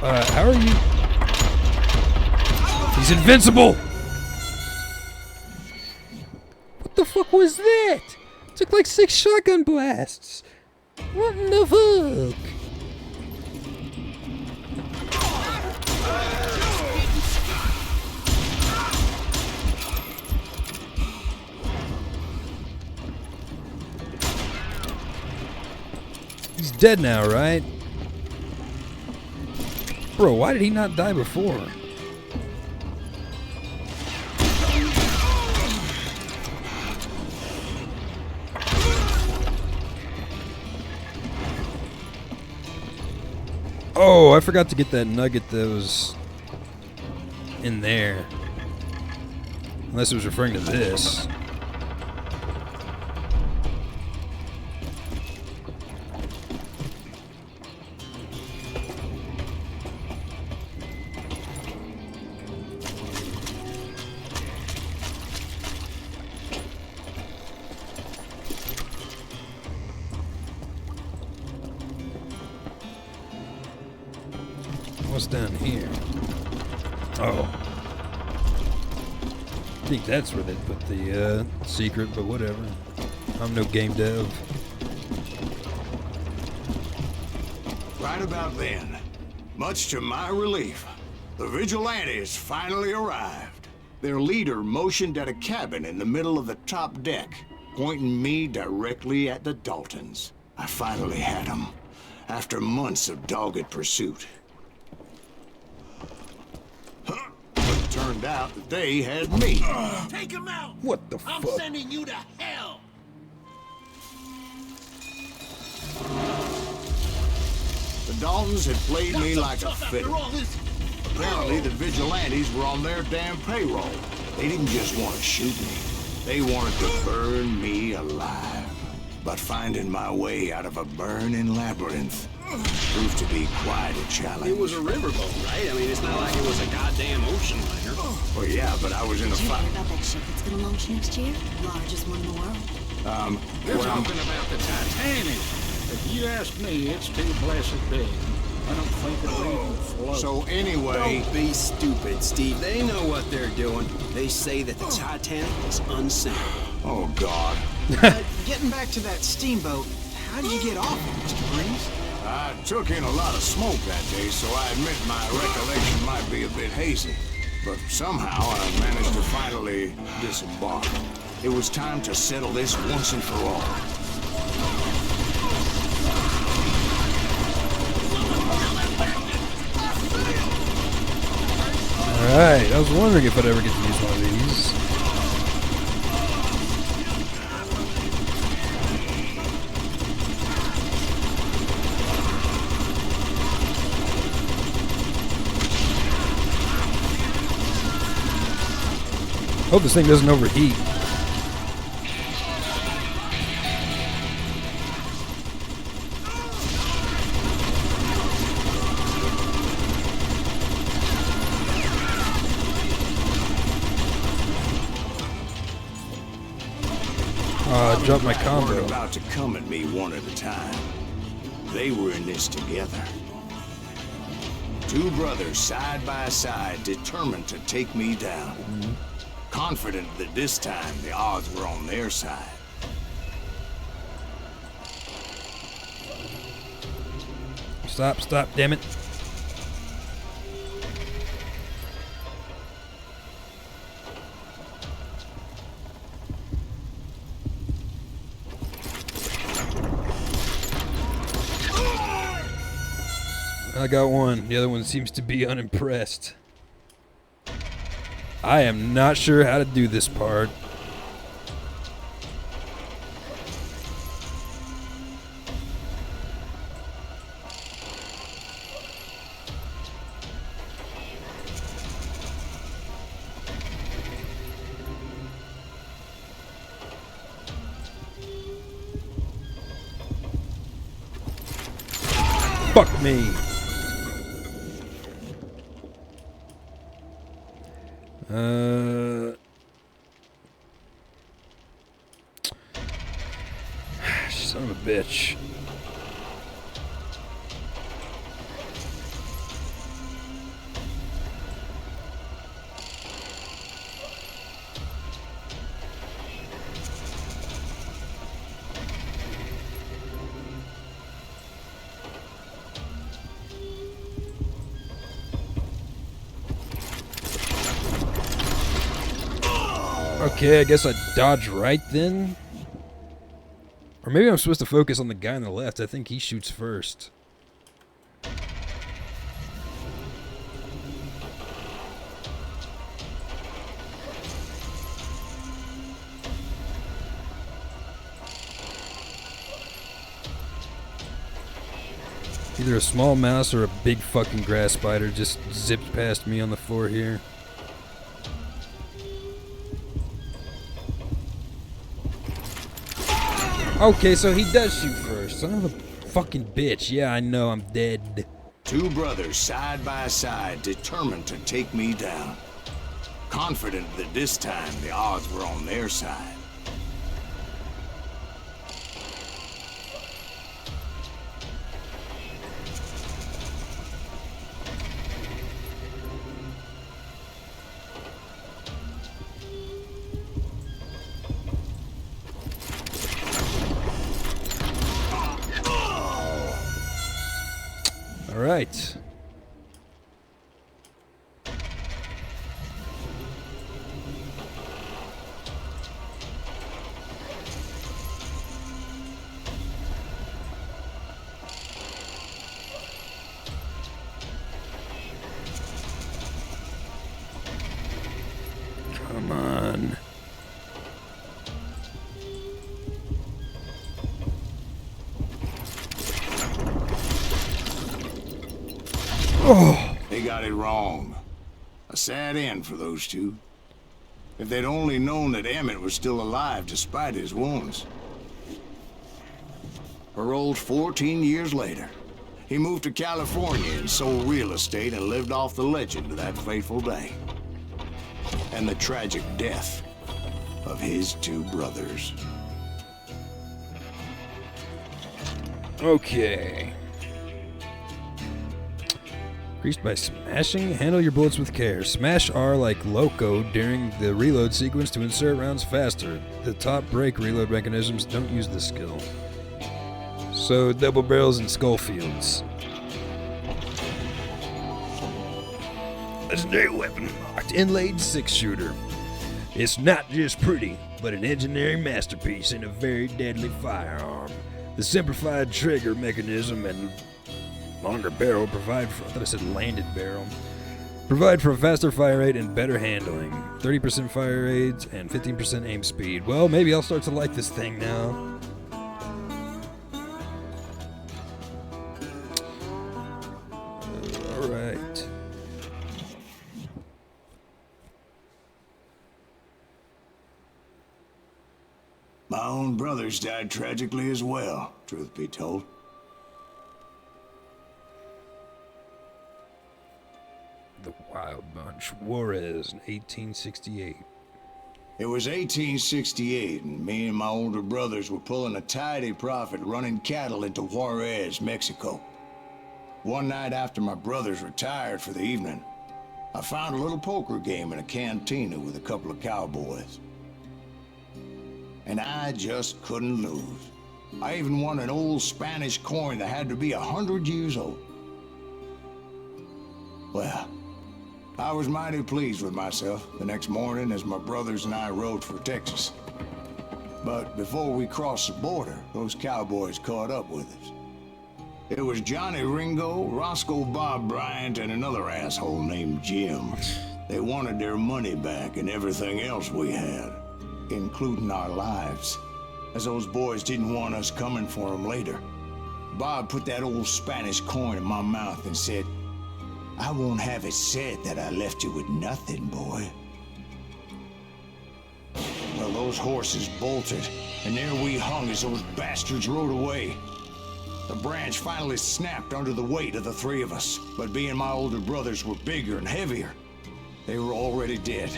How are you? He's invincible! What the fuck was that? Took like 6 shotgun blasts. What in the fuck? He's dead now, right? Bro, why did he not die before? Oh, I forgot to get that nugget that was in there. Unless it was referring to this. What's down here? Oh. I think that's where they put the secret, but whatever. I'm no game dev. Right about then, much to my relief, the Vigilantes finally arrived. Their leader motioned at a cabin in the middle of the top deck, pointing me directly at the Daltons. I finally had them, after months of dogged pursuit. But it turned out that they had me. Take him out. What the fuck? I'm sending you to hell. The Daltons had played me like a fiddle. Apparently, the Vigilantes were on their damn payroll. They didn't just want to shoot me. They wanted to burn me alive. But finding my way out of a burning labyrinth proved to be quite a challenge. It was a riverboat, right? I mean, it's not like it was a goddamn ocean liner. Well, yeah, but I was in a Did you fight. hear about that ship that's gonna launch next year? Largest one in the world. They're Well, talking about the Titanic. If you ask me, it's too blessed big. I don't think it'll even float. so anyway, Don't be stupid, Steve. They know what they're doing. They say that the Titanic is unsinkable. oh God. Getting back to that steamboat, how did you get off it, Mr. Breeze? I took in a lot of smoke that day, so I admit my recollection might be a bit hazy. But somehow I managed to finally disembark. It was time to settle this once and for all. Alright, I was wondering if I'd ever get to use one of these. Hope this thing doesn't overheat. Dropped my combo. Weren't about to come at me one at a time. They were in this together. Two brothers side by side, determined to take me down. Confident that this time the odds were on their side. Stop, damn it. I got one. The other one seems to be unimpressed. I am not sure how to do this part. Fuck me. Son of a bitch. Okay, I guess I dodge right then. Or maybe I'm supposed to focus on the guy on the left. I think he shoots first. Either a small mouse or a big fucking grass spider just zipped past me on the floor here. Okay, so he does shoot first. Son of a fucking bitch. Yeah, I know, I'm dead. Two brothers side by side, determined to take me down. Confident that this time the odds were on their side. All right. Come on. Oh. They got it wrong. A sad end for those two. If they'd only known that Emmett was still alive despite his wounds. Paroled 14 years later, He moved to California and sold real estate and lived off the legend of that fateful day. And the tragic death of his two brothers. Okay. Increased by smashing. Handle your bullets with care. Smash R like Loco during the reload sequence to insert rounds faster. The top break reload mechanisms don't use this skill. So, double barrels and skull fields. Legendary weapon locked. Inlaid 6-shooter. It's not just pretty, but an engineering masterpiece and a very deadly firearm. The simplified trigger mechanism and longer barrel provide for, I thought I said landed barrel, provide for a faster fire rate and better handling. 30% fire rates and 15% aim speed. Well, maybe I'll start to like this thing now. Alright. My own brothers died tragically as well, truth be told. The Wild Bunch, Juarez in 1868. It was 1868, and me and my older brothers were pulling a tidy profit running cattle into Juarez, Mexico. One night after my brothers retired for the evening, I found a little poker game in a cantina with a couple of cowboys. And I just couldn't lose. I even won an old Spanish coin that had to be 100 years old. Well, I was mighty pleased with myself the next morning as my brothers and I rode for Texas. But before we crossed the border, those cowboys caught up with us. It was Johnny Ringo, Roscoe Bob Bryant, and another asshole named Jim. They wanted their money back and everything else we had, including our lives, as those boys didn't want us coming for them later. Bob put that old Spanish coin in my mouth and said, "I won't have it said that I left you with nothing, boy." Well, those horses bolted, and there we hung as those bastards rode away. The branch finally snapped under the weight of the three of us, but being my older brothers were bigger and heavier, they were already dead.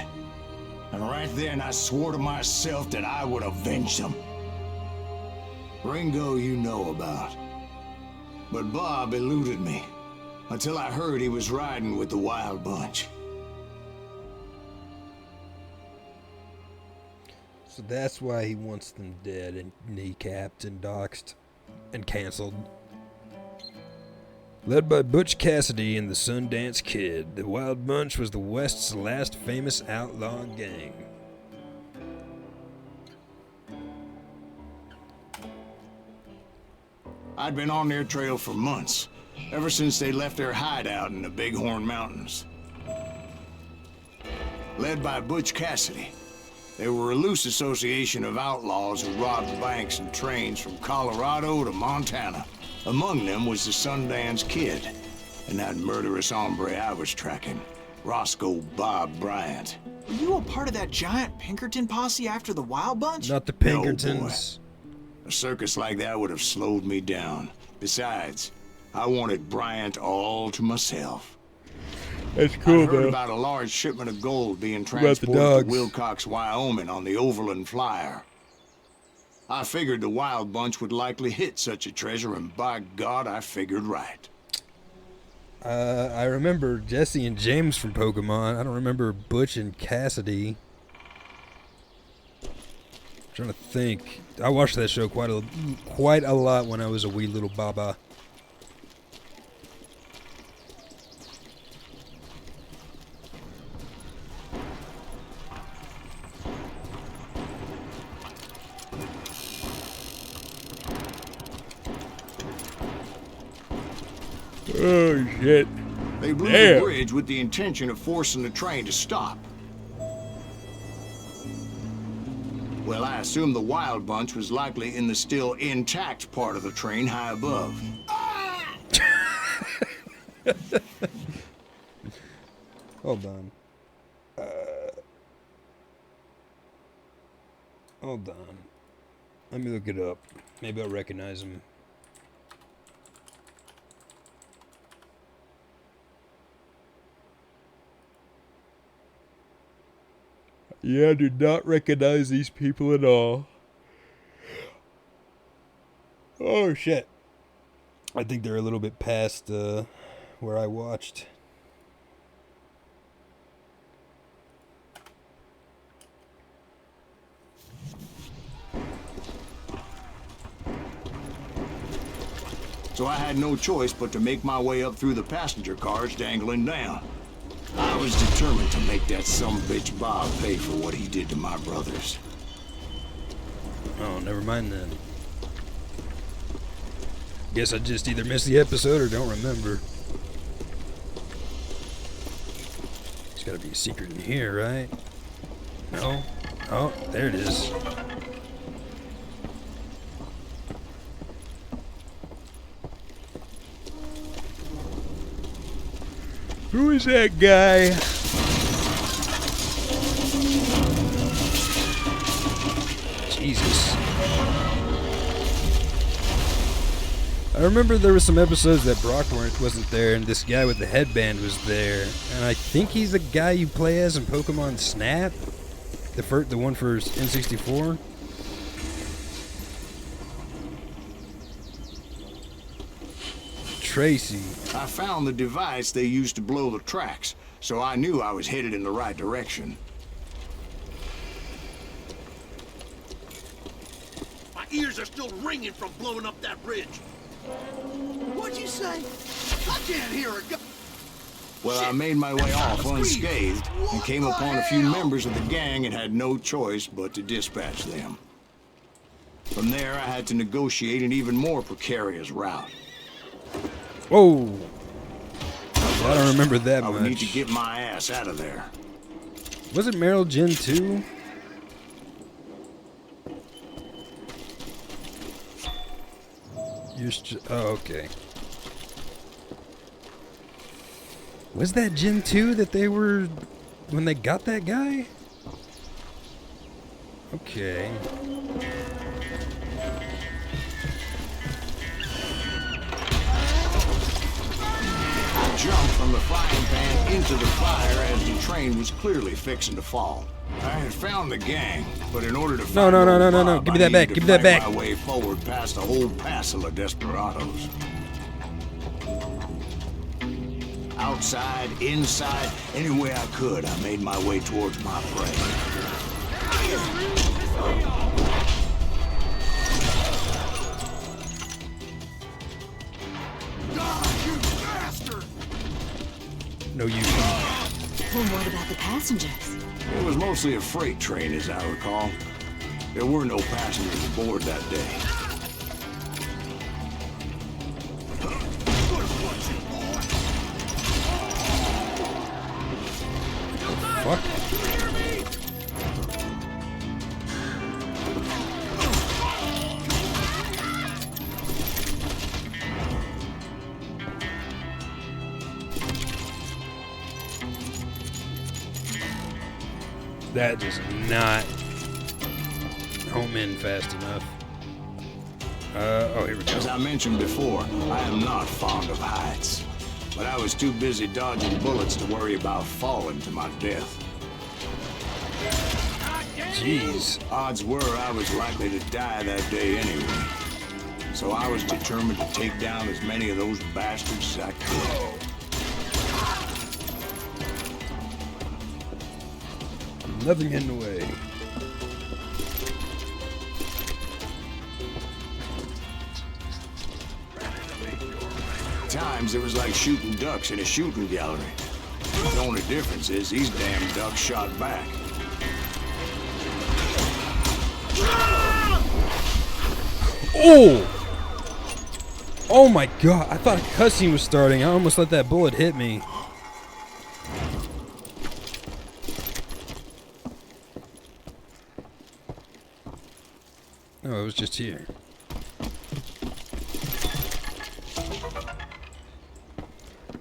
And right then I swore to myself that I would avenge them. Ringo you know about. But Bob eluded me, until I heard he was riding with the Wild Bunch. So that's why he wants them dead and kneecapped and doxxed and canceled. Led by Butch Cassidy and the Sundance Kid, the Wild Bunch was the West's last famous outlaw gang. I'd been on their trail for months, ever since they left their hideout in the Bighorn Mountains. Led by Butch Cassidy, they were a loose association of outlaws who robbed banks and trains from Colorado to Montana. Among them was the Sundance Kid, and that murderous hombre I was tracking, Roscoe Bob Bryant. Were you a part of that giant Pinkerton posse after the Wild Bunch? Not the Pinkertons. No, a circus like that would have slowed me down. Besides, I wanted Bryant all to myself. That's cool, I heard about a large shipment of gold being transported to Wilcox, Wyoming on the Overland Flyer. I figured the Wild Bunch would likely hit such a treasure, and by God, I figured right. I remember Jesse and James from Pokemon. I don't remember Butch and Cassidy. I'm trying to think. I watched that show quite a lot when I was a wee little baba. Oh, shit. They blew the bridge with the intention of forcing the train to stop. Well, I assume the Wild Bunch was likely in the still intact part of the train high above. Hold on. Hold on. Let me look it up. Maybe I'll recognize him. Yeah, I do not recognize these people at all. Oh, shit. I think they're a little bit past where I watched. So I had no choice but to make my way up through the passenger cars dangling down. I was determined to make that sumbitch Bob pay for what he did to my brothers. Oh, never mind then. Guess I just either missed the episode or don't remember. There's gotta be a secret in here, right? No? Oh, there it is. Who is that guy? Jesus. I remember there were some episodes that Brock wasn't there and this guy with the headband was there. And I think he's the guy you play as in Pokemon Snap? The one for N64? Tracy. I found the device they used to blow the tracks, so I knew I was headed in the right direction. My ears are still ringing from blowing up that bridge. What'd you say? I can't hear a gun. Well, I made my way off unscathed and came upon a few members of the gang and had no choice but to dispatch them. From there, I had to negotiate an even more precarious route. Whoa! I don't remember that much. I would need to get my ass out of there. Was it Meryl Gen 2? Oh, okay. Was that Gen 2 that they were when they got that guy? Okay. I jumped from the frying pan into the fire as the train was clearly fixing to fall. I had found the gang, but in order to find No. Give me that back. Give me that back. my way forward past a whole passel of desperados. Outside, inside, any way I could, I made my way towards my prey. No, you. Well, what about the passengers? It was mostly a freight train, as I recall. There were no passengers aboard that day. Fuck. That does not home in fast enough. Oh, here we go. As I mentioned before, I am not fond of heights. But I was too busy dodging bullets to worry about falling to my death. Jeez. Odds were I was likely to die that day anyway. So I was determined to take down as many of those bastards as I could. Nothing in the way. At times, it was like shooting ducks in a shooting gallery. The only difference is these damn ducks shot back. Oh! Oh my god, I thought a cutscene was starting. I almost let that bullet hit me. Oh, it was just here.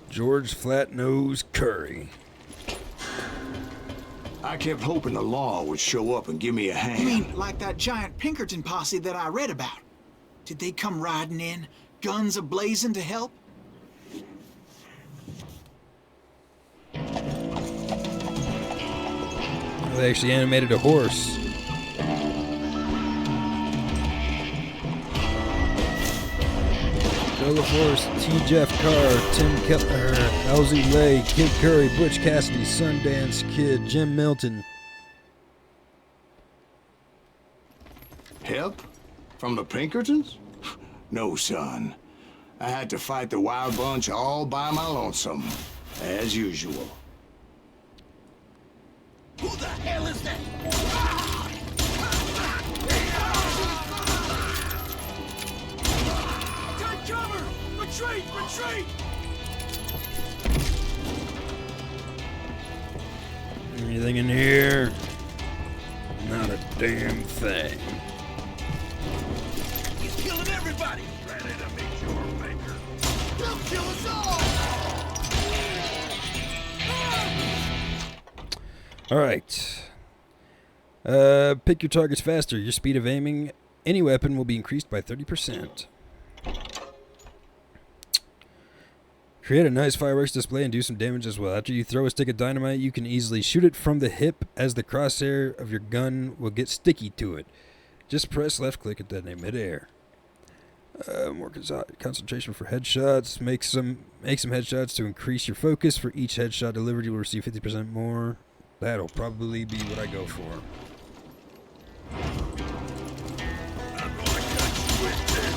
George Flatnose Curry. I kept hoping the law would show up and give me a hand. You mean like that giant Pinkerton posse that I read about? Did they come riding in, guns a-blazing to help? Oh, they actually animated a horse. Bill LaForce, T. Jeff Carr, Tim Kettler, Elsie Lay, Kid Curry, Butch Cassidy, Sundance Kid, Jim Milton. Help? From the Pinkertons? No, son. I had to fight the Wild Bunch all by my lonesome, as usual. Who the hell is that? Take cover! Retreat! Retreat! Anything in here? Not a damn thing. He's killing everybody! Ready to meet your maker. He'll kill us all! Alright. Pick your targets faster. Your speed of aiming any weapon will be increased by 30%. Create a nice fireworks display and do some damage as well. After you throw a stick of dynamite, you can easily shoot it from the hip as the crosshair of your gun will get sticky to it. Just press left click and detonate midair. More concentration for headshots. Make some headshots to increase your focus. For each headshot delivered, you will receive 50% more. That'll probably be what I go for. I'm gonna cut you with this.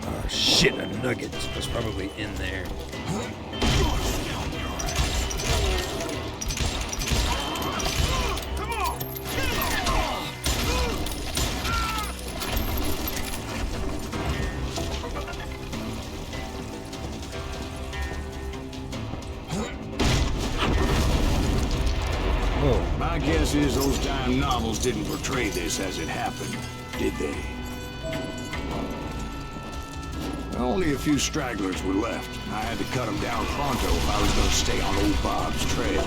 Oh shit, a nugget was probably in there. My guess is those dime novels didn't portray this as it happened, did they? Only a few stragglers were left. I had to cut them down pronto if I was going to stay on old Bob's trail.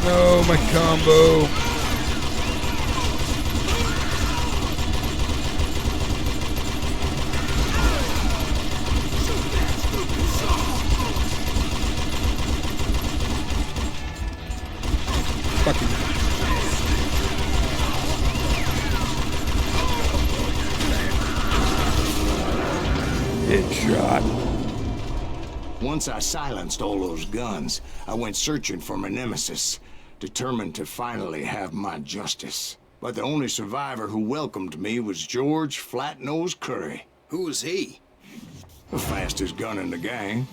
No, my combo. Fucking. Headshot. Once I silenced all those guns, I went searching for my nemesis, determined to finally have my justice. But the only survivor who welcomed me was George Flat-Nosed Curry. Who was he? The fastest gun in the gang.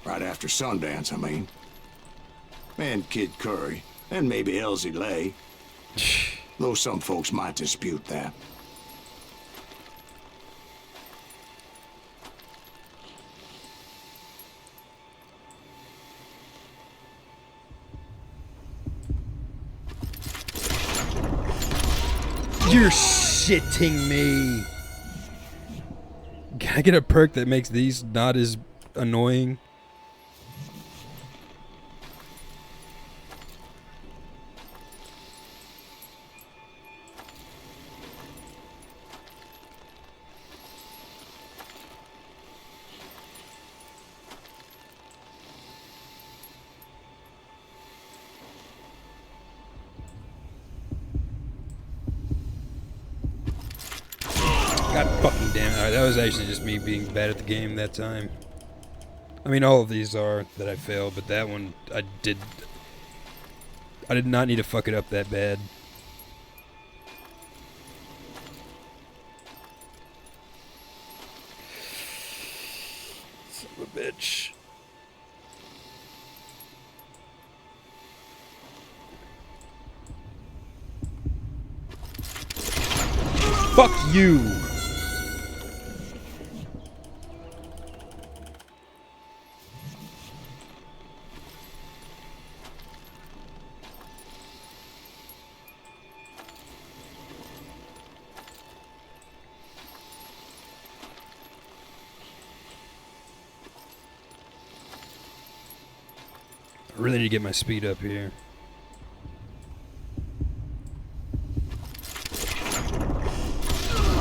Right after Sundance, I mean. And Kid Curry, and maybe Elsie Lay. Though some folks might dispute that. You're shitting me. Can I get a perk that makes these not as annoying? God fucking damn it. Alright, that was actually just me being bad at the game that time. I mean, all of these are that I failed, but that one, I did not need to fuck it up that bad. Son of a bitch. Fuck you! really need to get my speed up here.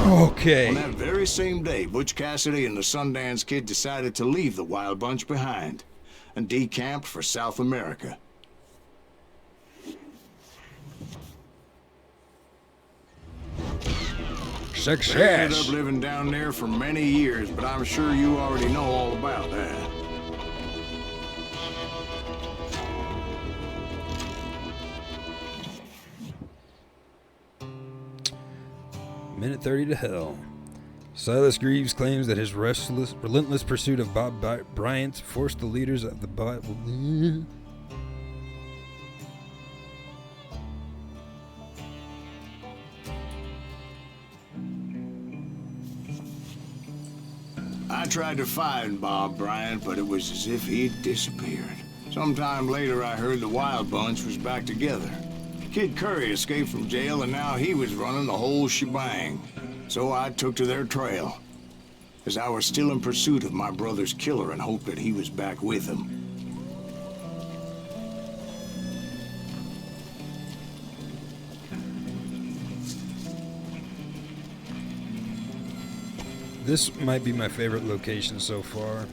Okay. On that very same day, Butch Cassidy and the Sundance Kid decided to leave the Wild Bunch behind and decamped for South America. They ended Success. up living down there for many years, but I'm sure you already know all about that. Minute 30 to hell. Silas Greaves claims that his relentless pursuit of Bob Bryant forced the leaders of the Bible. I tried to find Bob Bryant, but it was as if he'd disappeared. Sometime later, I heard the Wild Bunch was back together. Kid Curry escaped from jail, and now he was running the whole shebang. So I took to their trail, as I was still in pursuit of my brother's killer and hoped that he was back with him. This might be my favorite location so far.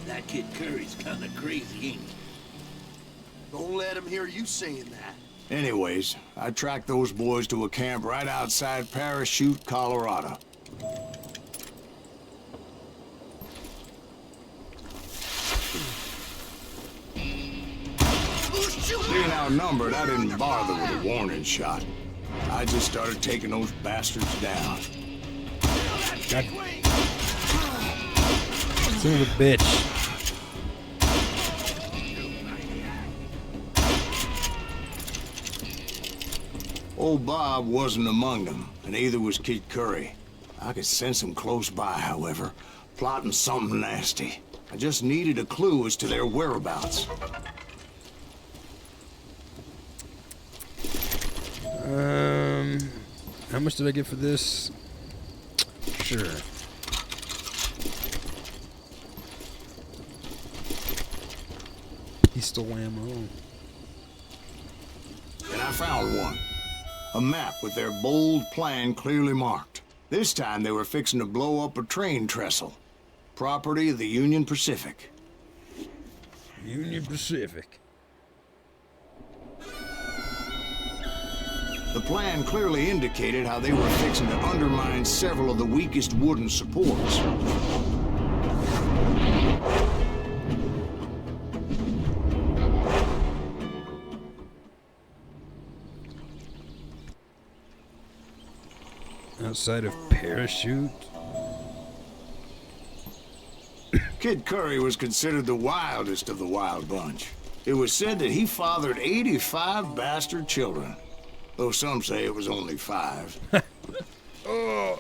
That Kid Curry's kind of crazy, ain't he? Don't let him hear you saying that. Anyways, I tracked those boys to a camp right outside Parachute, Colorado. Being outnumbered, I didn't bother with a warning shot. I just started taking those bastards down. God. Son of a bitch. Old Bob wasn't among them, and neither was Kid Curry. I could sense him close by, however, plotting something nasty. I just needed a clue as to their whereabouts. How much did I get for this? Sure. Pistol ammo. And I found one. A map with their bold plan clearly marked. This time they were fixing to blow up a train trestle. Property of the Union Pacific. Union Pacific. The plan clearly indicated how they were fixing to undermine several of the weakest wooden supports. Outside of Parachute? Kid Curry was considered the wildest of the Wild Bunch. It was said that he fathered 85 bastard children, though some say it was only 5. Oh.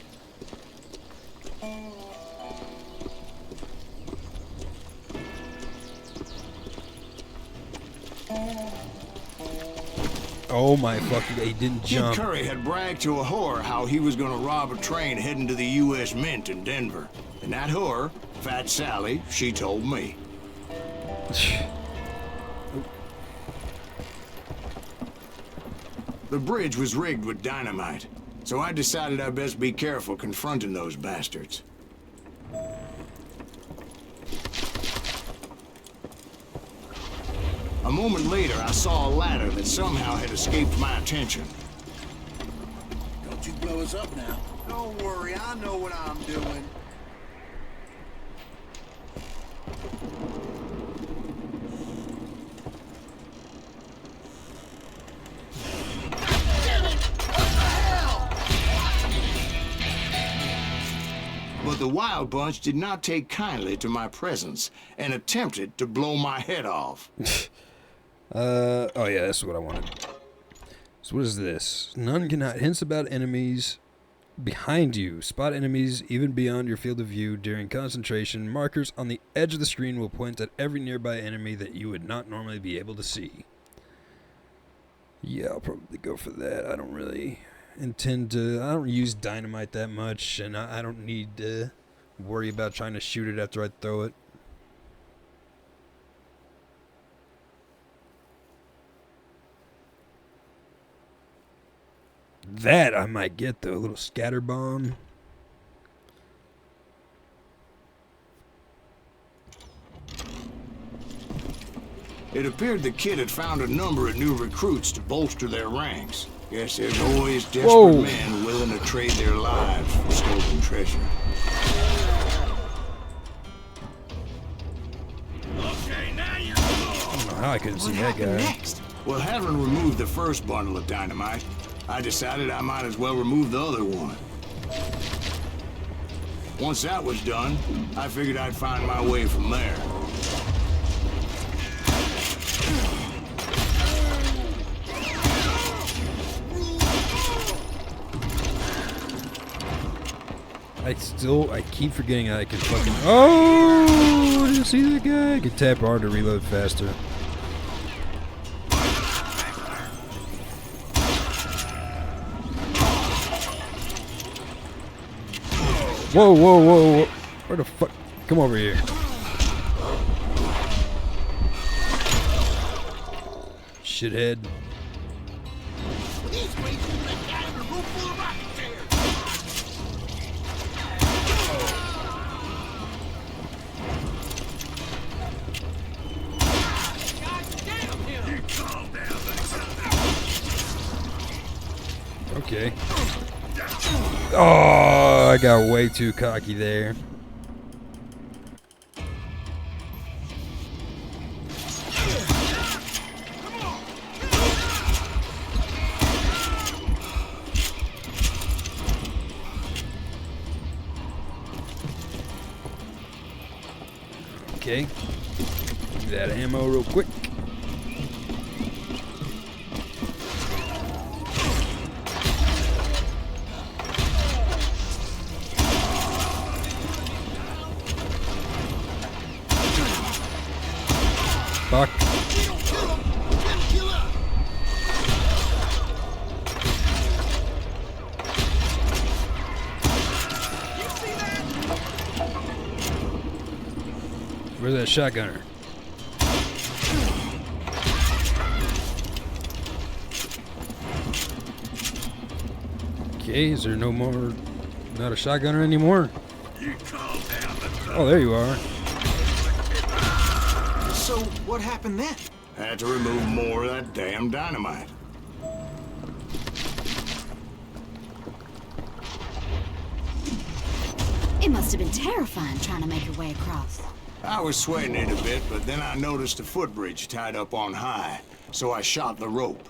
Oh my fucking, he didn't jump. Kid Curry had bragged to a whore how he was gonna rob a train heading to the U.S. Mint in Denver. And that whore, Fat Sally, she told me. The bridge was rigged with dynamite, so I decided I'd best be careful confronting those bastards. A moment later, I saw a ladder that somehow had escaped my attention. Don't you blow us up now. Don't worry, I know what I'm doing. But the Wild Bunch did not take kindly to my presence and attempted to blow my head off. Oh yeah, that's what I wanted. So what is this? None can hide. Hints about enemies behind you. Spot enemies even beyond your field of view during concentration. Markers on the edge of the screen will point at every nearby enemy that you would not normally be able to see. Yeah, I'll probably go for that. I don't really intend to... I don't use dynamite that much, and I don't need worry about trying to shoot it after I throw it. That I might get though, a little scatter bomb. It appeared the kid had found a number of new recruits to bolster their ranks. Guess there's always desperate men willing to trade their lives for stolen treasure. Okay, now you're I don't know how I couldn't see that guy. Next? Well, having removed the first bundle of dynamite, I decided I might as well remove the other one. Once that was done, I figured I'd find my way from there. I keep forgetting I can fucking... Oh! Did you see that guy? I can tap R to reload faster. Whoa, whoa, whoa, whoa. Where the fuck? Come over here. Shithead. These ways you let down in a room full of rocket chairs. Okay. Oh, I got way too cocky there. Okay. Give that ammo real quick. Fuck. Where's that shotgunner? Okay, is there no more... Not a shotgunner anymore? Oh, there you are. So, what happened then? Had to remove more of that damn dynamite. It must have been terrifying trying to make your way across. I was sweating it a bit, but then I noticed a footbridge tied up on high, so I shot the rope.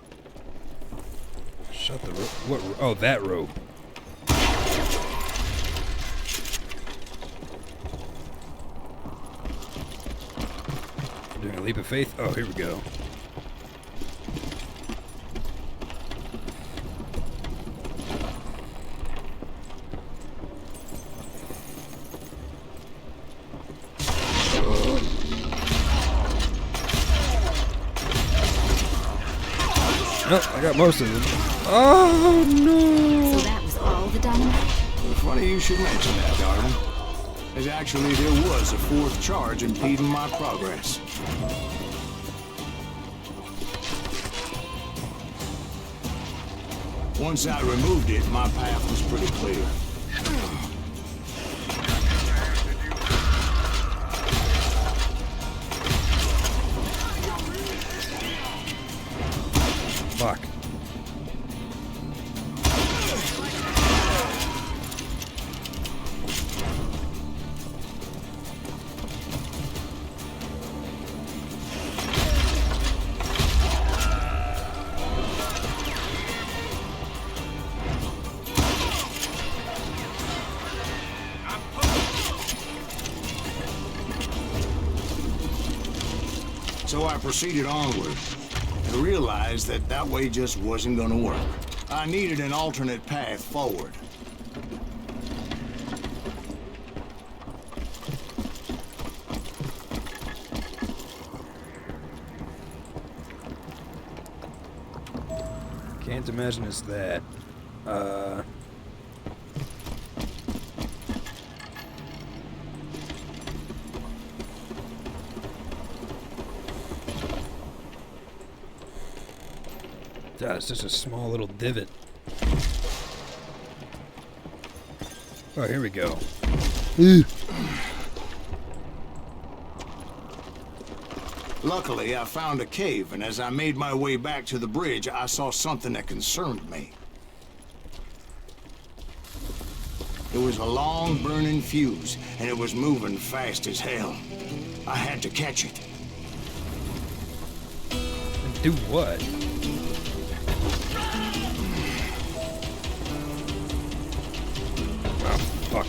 Shut the rope. What? Oh, that rope. Doing a leap of faith. Oh, here we go. Oh, I got most of them. Oh, no. So that was all the dynamite? Funny you should mention that, darling. As actually, there was a fourth charge impeding my progress. Once I removed it, my path was pretty clear. Fuck. So I proceeded onward and realized that that way just wasn't gonna work. I needed an alternate path forward. Can't imagine it's that. God, it's just a small little divot. Oh, here we go. Luckily, I found a cave, and as I made my way back to the bridge, I saw something that concerned me. It was a long, burning fuse, and it was moving fast as hell. I had to catch it. And do what? Oh, fuck.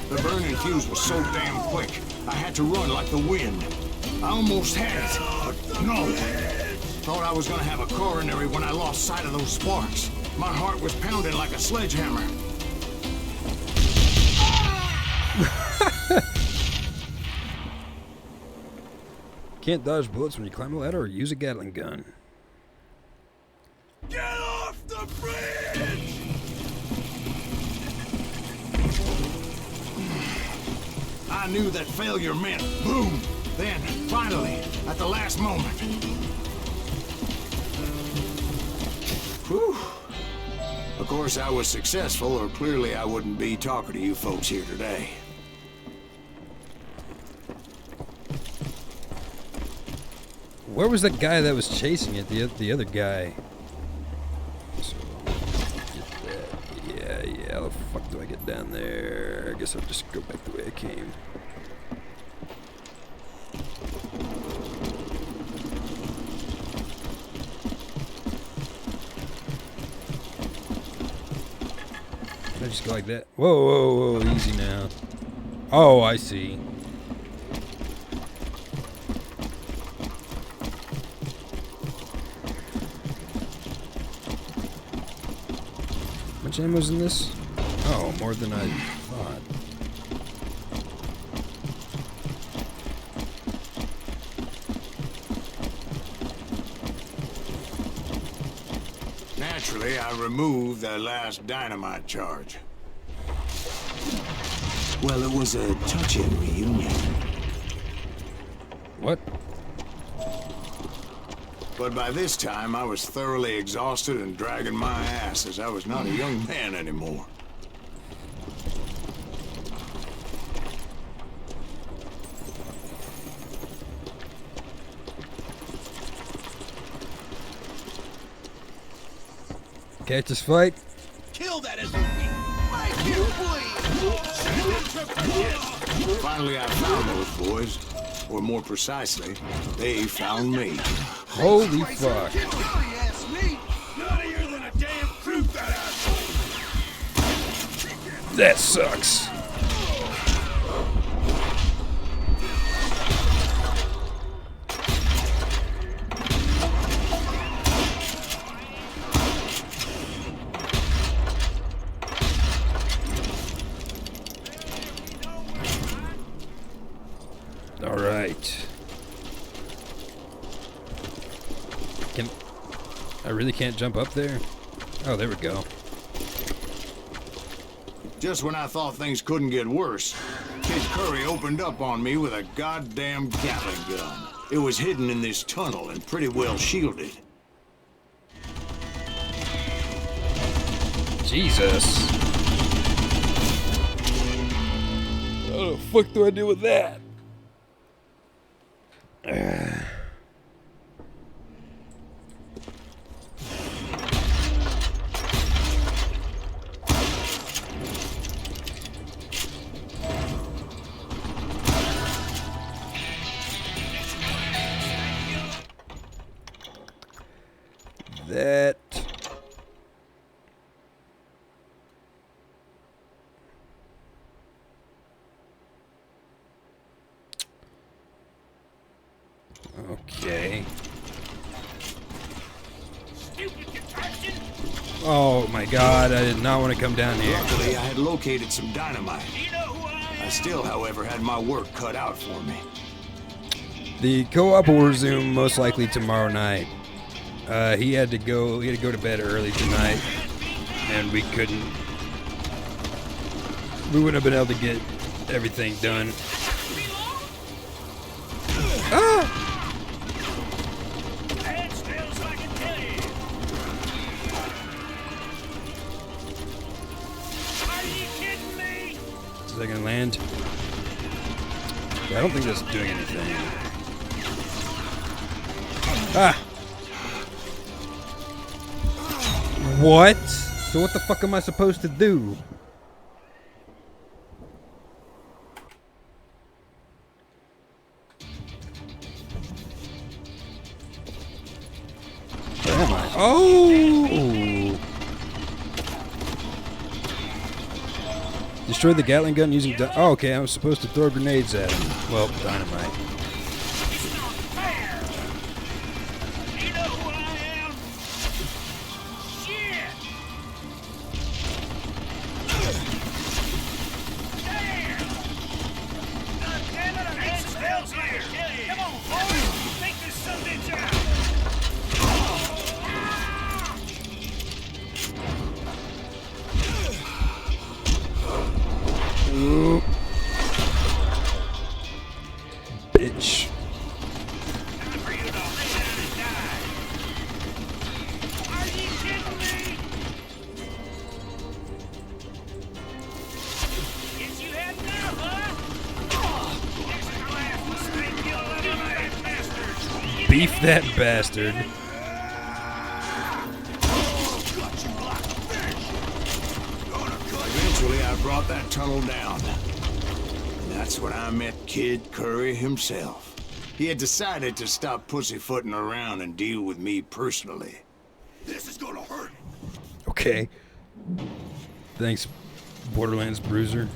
The burning fuse was so damn quick, I had to run like the wind. I almost had it, but no. Thought I was gonna have a coronary when I lost sight of those sparks. My heart was pounding like a sledgehammer. Can't dodge bullets when you climb a ladder or use a Gatling gun. Get off the bridge! I knew that failure meant boom. Then, finally, at the last moment. Whew. Of course, I was successful, or clearly I wouldn't be talking to you folks here today. Where was that guy that was chasing it? The other guy. So, get that. Yeah. How the fuck do I get down there? I guess I'll just go back the way I came. Can I just go like that? Whoa, easy now. Oh, I see. How much ammo's in this? Oh, more than I thought. Naturally, I removed that last dynamite charge. Well, it was a touching reunion. What? But by this time, I was thoroughly exhausted and dragging my ass as I was not a young man anymore. Catch this fight? Kill that SOB! Right here, please! Send him to Finally, I found those boys. Or more precisely, they found me. Holy fuck. That sucks. All right. I really can't jump up there? Oh, there we go. Just when I thought things couldn't get worse, Kid Curry opened up on me with a goddamn Gatling gun. It was hidden in this tunnel and pretty well shielded. Jesus. What the fuck do I do with that? That. Okay. Oh my god, I did not want to come down here. Luckily, I had located some dynamite. I still, however, had my work cut out for me. The co-op will resume most likely tomorrow night. He had to go to bed early tonight, and we wouldn't have been able to get everything done. Ah! that gonna land? Yeah, I don't think that's doing anything. Ah! What? So what the fuck am I supposed to do? Where am I? Oh! Destroy the Gatling gun using... Oh, okay, I was supposed to throw grenades at him. Well, dynamite. Bitch. Beef that bastard. Eventually, I brought that tunnel down. And that's when I met Kid Curry himself. He had decided to stop pussyfooting around and deal with me personally. This is gonna hurt. Okay. Thanks, Borderlands Bruiser.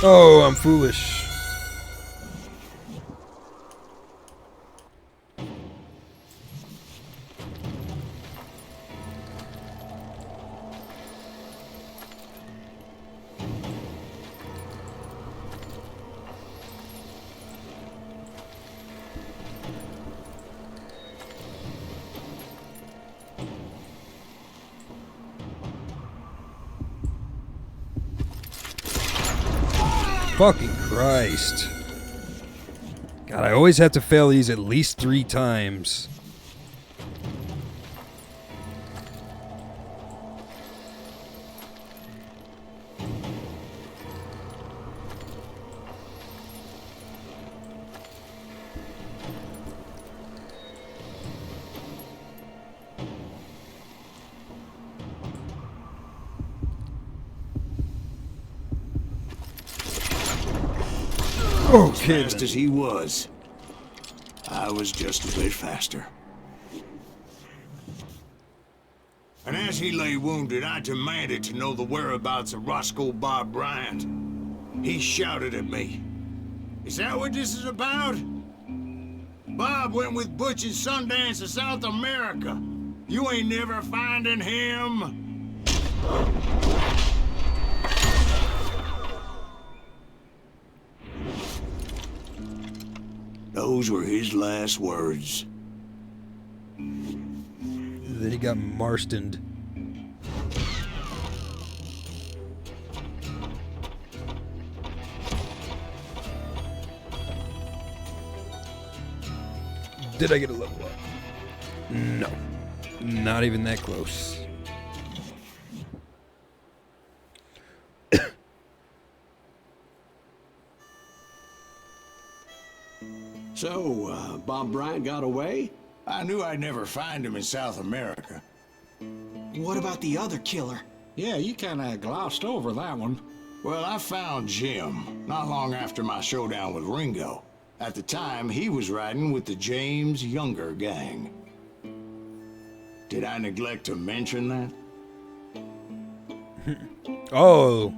Oh, I'm foolish. Fucking Christ. God, I always have to fail these at least 3 times. Okay. Fast as he was, I was just a bit faster. And as he lay wounded, I demanded to know the whereabouts of Roscoe Bob Bryant. He shouted at me. Is that what this is about? Bob went with Butch and Sundance to South America. You ain't never finding him. Those were his last words. Then he got Marstoned. Did I get a level up? No. Not even that close. So, Bob Bryant got away? I knew I'd never find him in South America. What about the other killer? Yeah, you kind of glossed over that one. Well, I found Jim not long after my showdown with Ringo. At the time, he was riding with the James Younger gang. Did I neglect to mention that? Oh.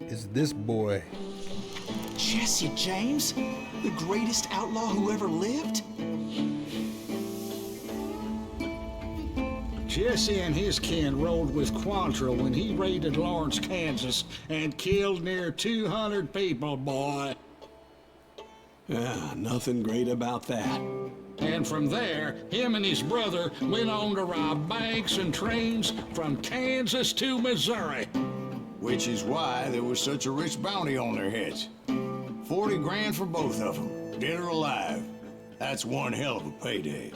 It's this boy. Jesse James? The greatest outlaw who ever lived? Jesse and his kin rode with Quantrill when he raided Lawrence, Kansas, and killed near 200 people, boy. Yeah, nothing great about that. And from there, him and his brother went on to rob banks and trains from Kansas to Missouri. Which is why there was such a rich bounty on their heads. 40 grand for both of them, dead or alive. That's one hell of a payday.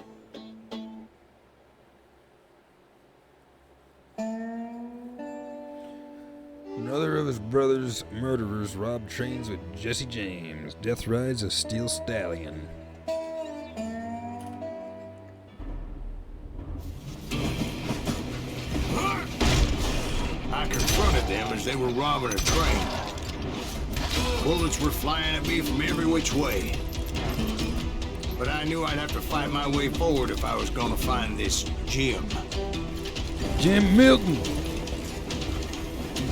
Another of his brother's murderers robbed trains with Jesse James. Death rides a steel stallion. I confronted them as they were robbing a train. Bullets were flying at me from every which way. But I knew I'd have to fight my way forward if I was gonna find this Jim. Jim Milton!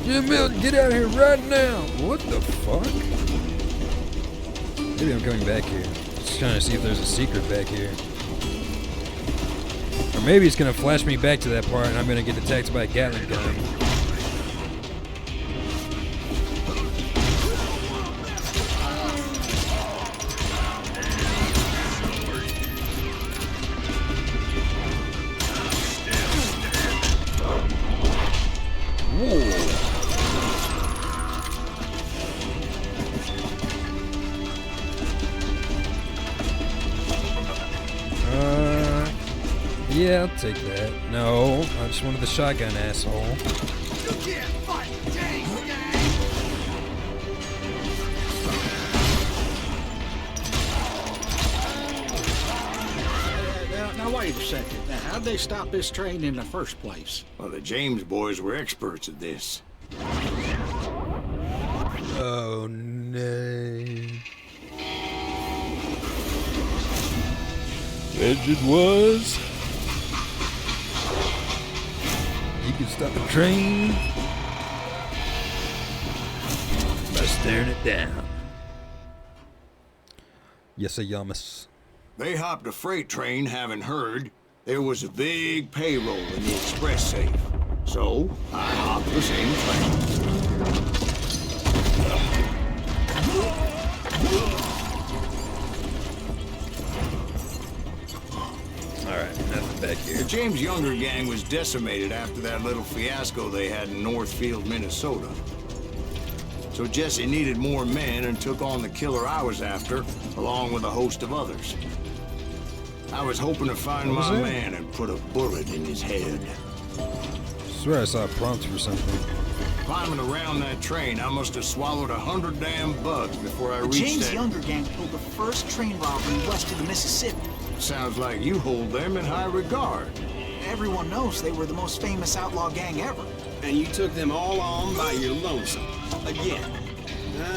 Jim Milton, get out here right now! What the fuck? Maybe I'm coming back here. Just trying to see if there's a secret back here. Or maybe it's gonna flash me back to that part and I'm gonna get attacked by a Gatling gun. Yeah, I'll take that. No, I just wanted the shotgun, asshole. You can't fight tanks, gang! Now wait a second. Now, how'd they stop this train in the first place? Well, the James boys were experts at this. Oh, no. Legend was... you could stop a train by staring it down. Yes, a Yamas. They hopped a freight train having heard there was a big payroll in the express safe. So, I hopped the same train. Alright, nothing back here. The James Younger gang was decimated after that little fiasco they had in Northfield, Minnesota. So Jesse needed more men and took on the killer I was after, along with a host of others. I was hoping to find my man and put a bullet in his head. I swear I saw a prompt for something. Climbing around that train, I must have swallowed 100 damn bugs before I The reached James that... Younger gang pulled the first train robbery west of the Mississippi. Sounds like you hold them in high regard. Everyone knows they were the most famous outlaw gang ever. And you took them all on by your lonesome. Again.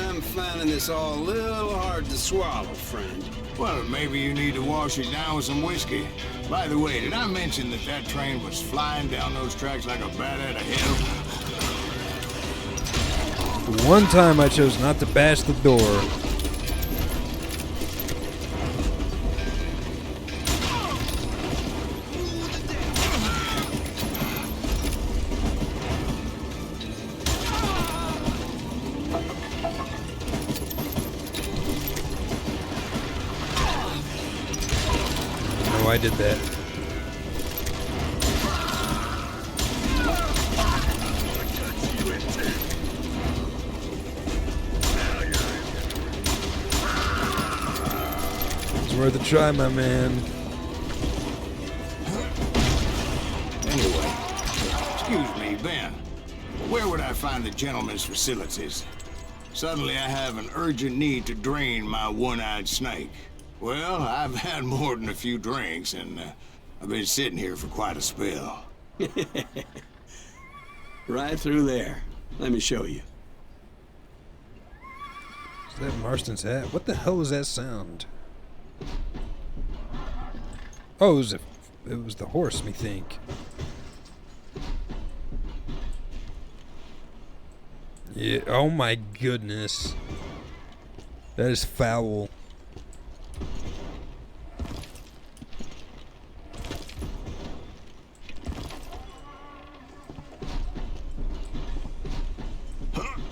I'm finding this all a little hard to swallow, friend. Well, maybe you need to wash it down with some whiskey. By the way, did I mention that that train was flying down those tracks like a bat out of hell? One time I chose not to bash the door. Oh, I did that. It's worth a try, my man. Anyway, excuse me, Ben. Where would I find the gentleman's facilities? Suddenly I have an urgent need to drain my one-eyed snake. Well, I've had more than a few drinks, and I've been sitting here for quite a spell. Right through there. Let me show you. Is that Marston's hat? What the hell was that sound? Oh, it was the horse, me think. Yeah, oh my goodness. That is foul.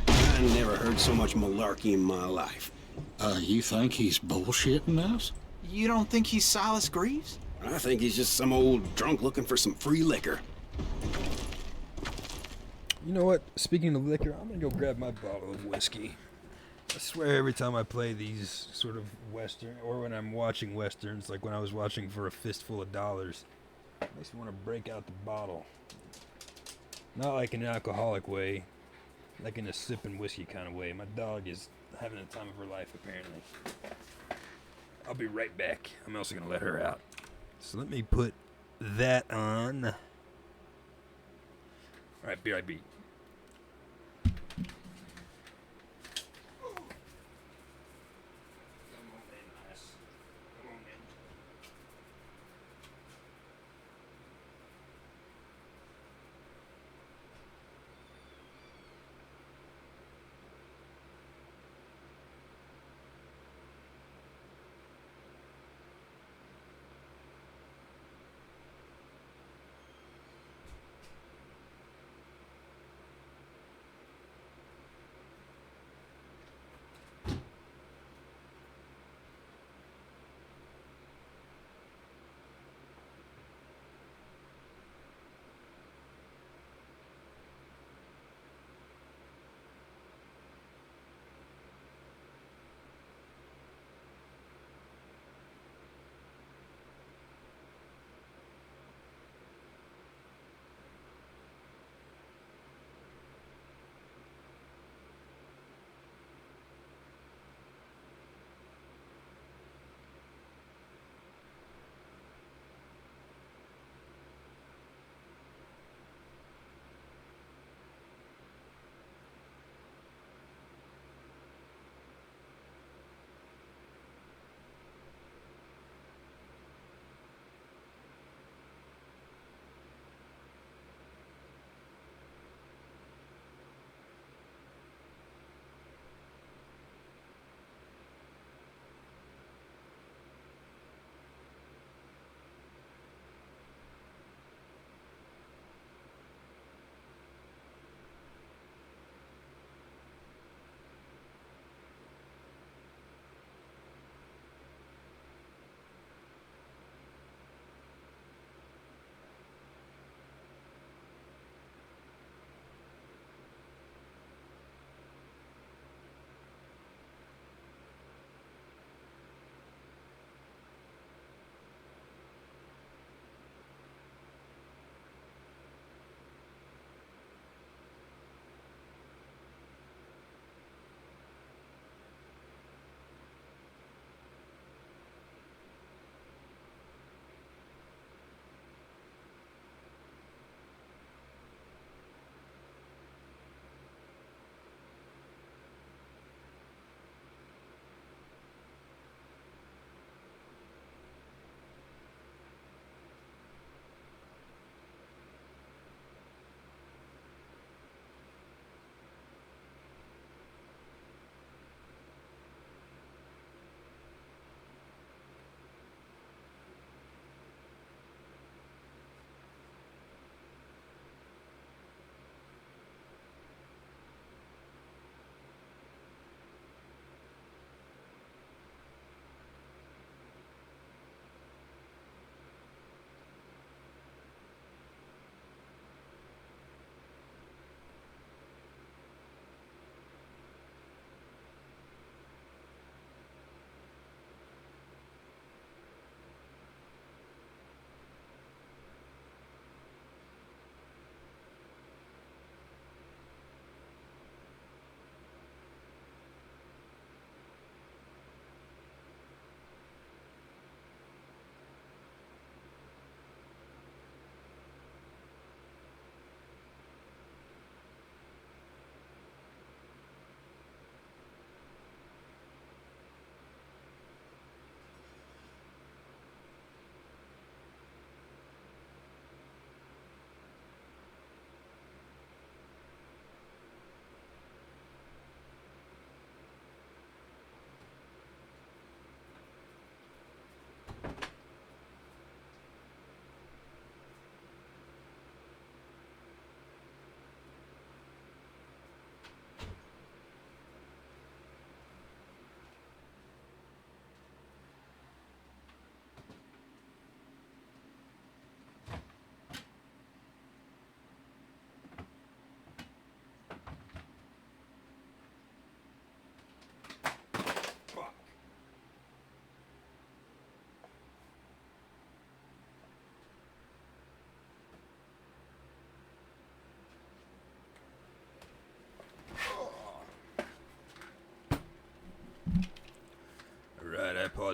I never heard so much malarkey in my life. You think he's bullshitting us? You don't think he's Silas Greaves? I think he's just some old drunk looking for some free liquor. You know what? Speaking of liquor, I'm gonna go grab my bottle of whiskey. I swear every time I play these sort of Western, or when I'm watching Westerns, like when I was watching For a Fistful of Dollars, it makes me want to break out the bottle. Not like in an alcoholic way, like in a sipping whiskey kind of way. My dog is having the time of her life, apparently. I'll be right back. I'm also gonna let her out. So let me put that on. Alright, BRB.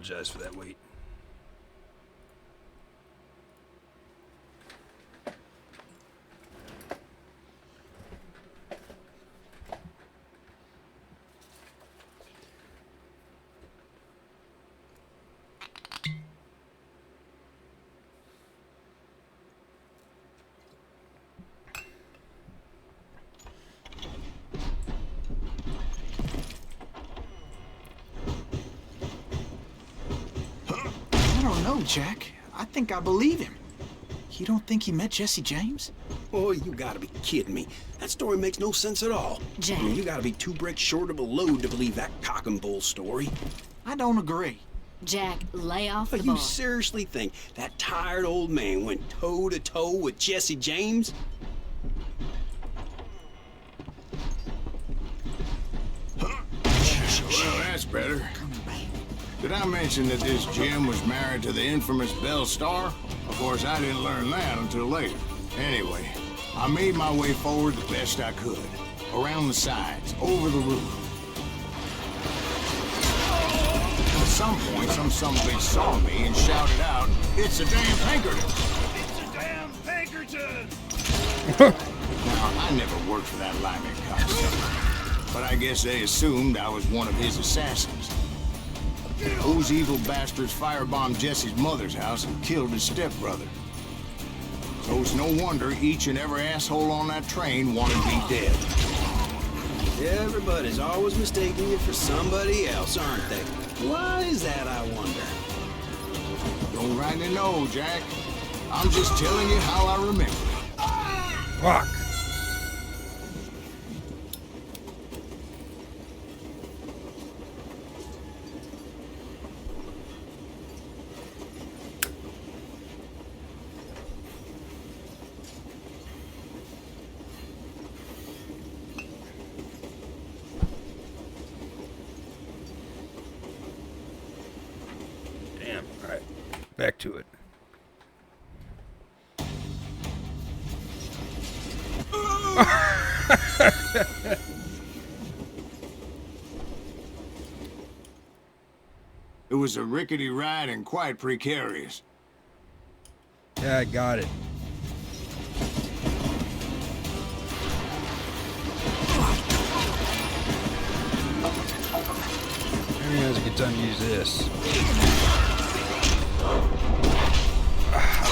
apologize for that wait. I don't know, Jack. I think I believe him. You don't think he met Jesse James? Oh, you gotta be kidding me. That story makes no sense at all. Jack. I mean, you gotta be 2 bricks short of a load to believe that cock and bull story. I don't agree. Jack, lay off the But you boy. seriously think that tired old man went toe-to-toe with Jesse James? Well, that's better. Did I mention that this Jim was married to the infamous Belle Starr? Of course, I didn't learn that until later. Anyway, I made my way forward the best I could. Around the sides, over the roof. At some point, some sumbitch saw me and shouted out, "It's a damn Pinkerton!" It's a damn Pinkerton! Now, I never worked for that Lyman cocksucker, but I guess they assumed I was one of his assassins. Those evil bastards firebombed Jesse's mother's house and killed his stepbrother. So it's no wonder each and every asshole on that train wanted me dead. Everybody's always mistaking you for somebody else, aren't they? Why is that, I wonder? Don't rightly know, Jack. I'm just telling you how I remember it. Fuck. Damn. All right. Back to it. It was a rickety ride and quite precarious. Yeah, I got it. Maybe now's a good time to use this.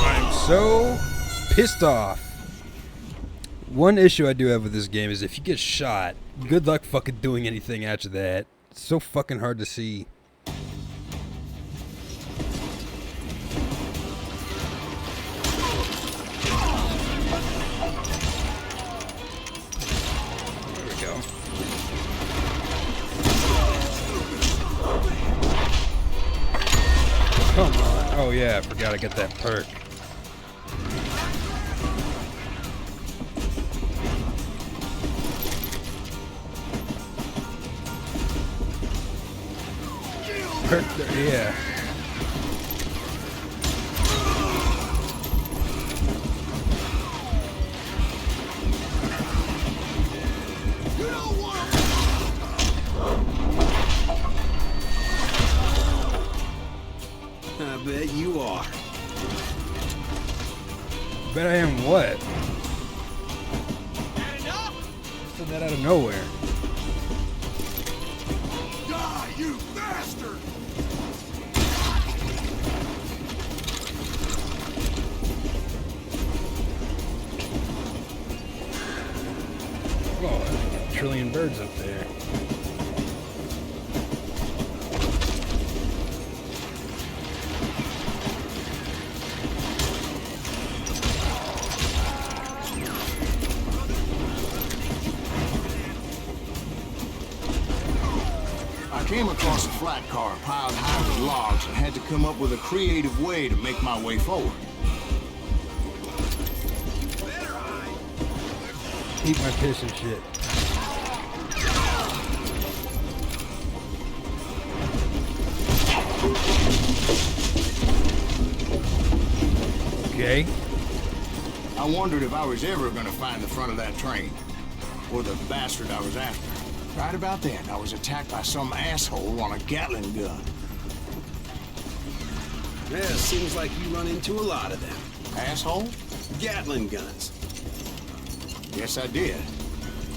I'm so pissed off. One issue I do have with this game is if you get shot, good luck fucking doing anything after that. It's so fucking hard to see. There we go. Come on. Oh yeah, I forgot I got that perk. Perk there, yeah. I bet you are. Bet I am what? Said that out of nowhere. Die, you bastard! Oh, a trillion birds up there. I came across a flat car piled high with logs and had to come up with a creative way to make my way forward. Eat my piss and shit. Okay. I wondered if I was ever going to find the front of that train, or the bastard I was after. Right about then, I was attacked by some asshole on a Gatling gun. Yeah, seems like you run into a lot of them. Asshole? Gatling guns. Yes, I did.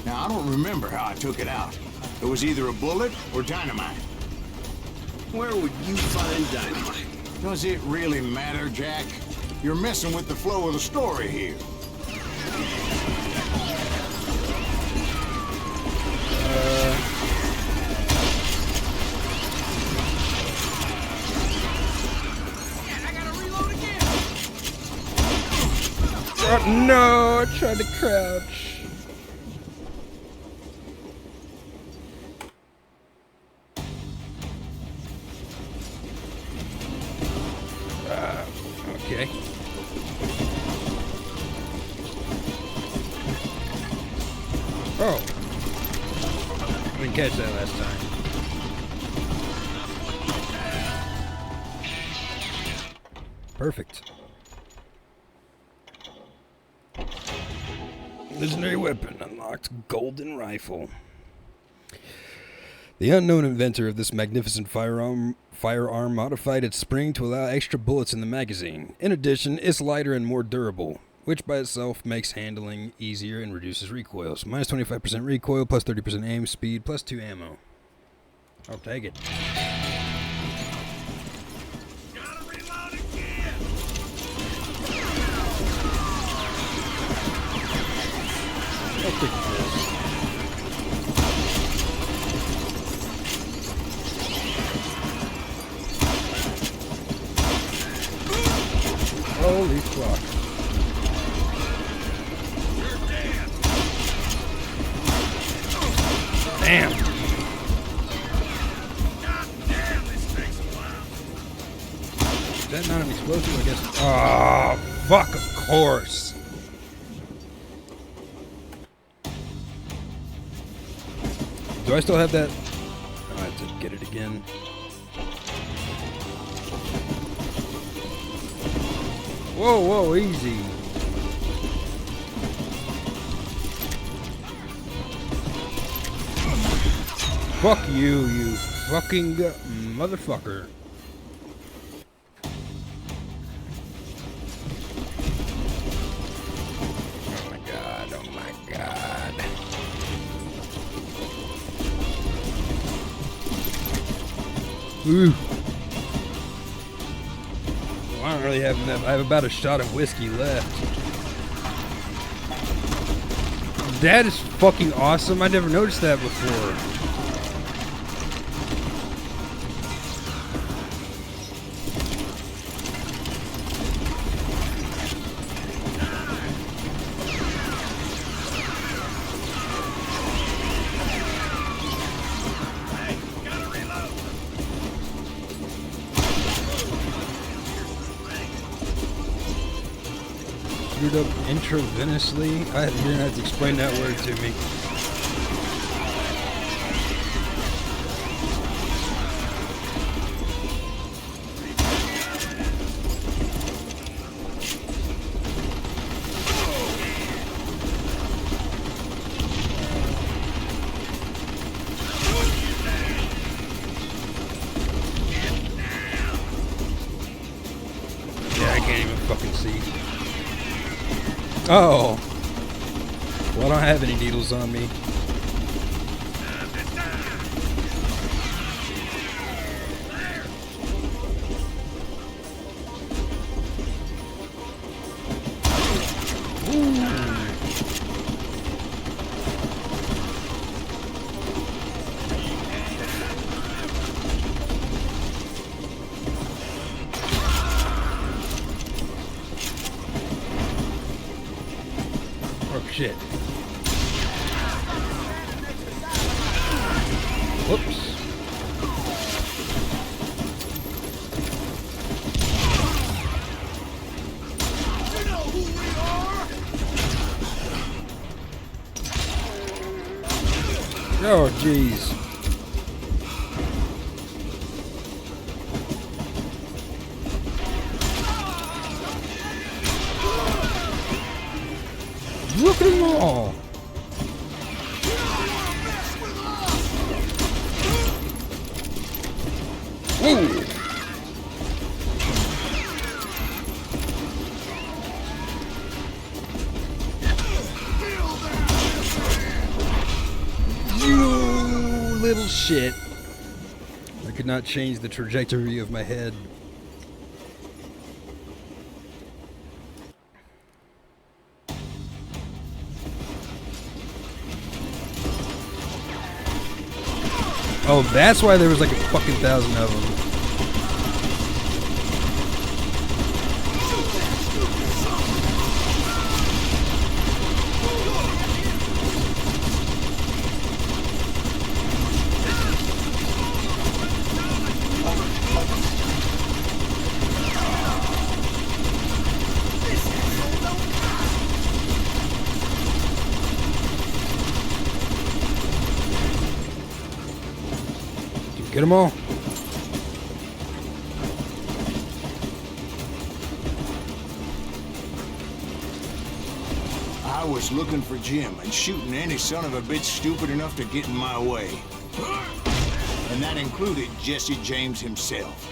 Now, I don't remember how I took it out. It was either a bullet or dynamite. Where would you find dynamite? Does it really matter, Jack? You're messing with the flow of the story here. Oh, no, I tried to crouch. Okay. Oh. I didn't catch that last time. Perfect. Legendary weapon unlocked. Golden rifle. The unknown inventor of this magnificent firearm modified its spring to allow extra bullets in the magazine. In addition, it's lighter and more durable, which by itself makes handling easier and reduces recoils. Minus 25% recoil, plus 30% aim speed, plus 2 ammo. I'll take it. Gotta reload again. I'll take this. Holy fuck. Damn. God damn, this takes a while. Is that not an explosive? I guess. Oh, fuck, of course. Do I still have that? I have to get it again. Whoa, whoa, easy. Fuck you, you fucking motherfucker. Oh my god, oh my god. Ooh. Well, I don't really have enough. I have about a shot of whiskey left. That is fucking awesome. I never noticed that before. Screwed up intravenously. You're gonna have to explain that word to me. Yeah, I can't even fucking see. Oh. Well, I don't have any needles on me. Oh shit. Whoops. You know who we are? Oh jeez. Look at them all. Ooh. little shit. I could not change the trajectory of my head. Oh, that's why there was like a fucking 1,000 of them. Get them all. I was looking for Jim and shooting any son of a bitch stupid enough to get in my way. And that included Jesse James himself.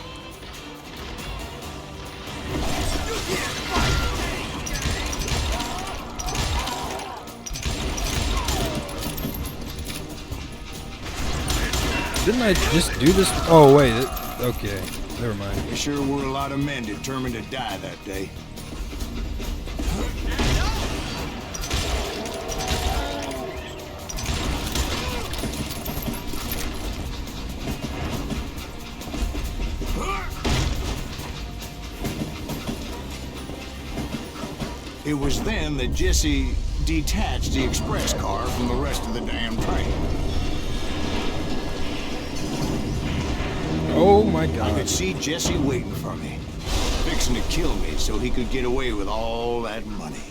Didn't I just do this? Oh, wait. Okay. Never mind. There sure were a lot of men determined to die that day. It was then that Jesse detached the express car from the rest of the damn train. Oh my God. I could see Jesse waiting for me, fixing to kill me so he could get away with all that money.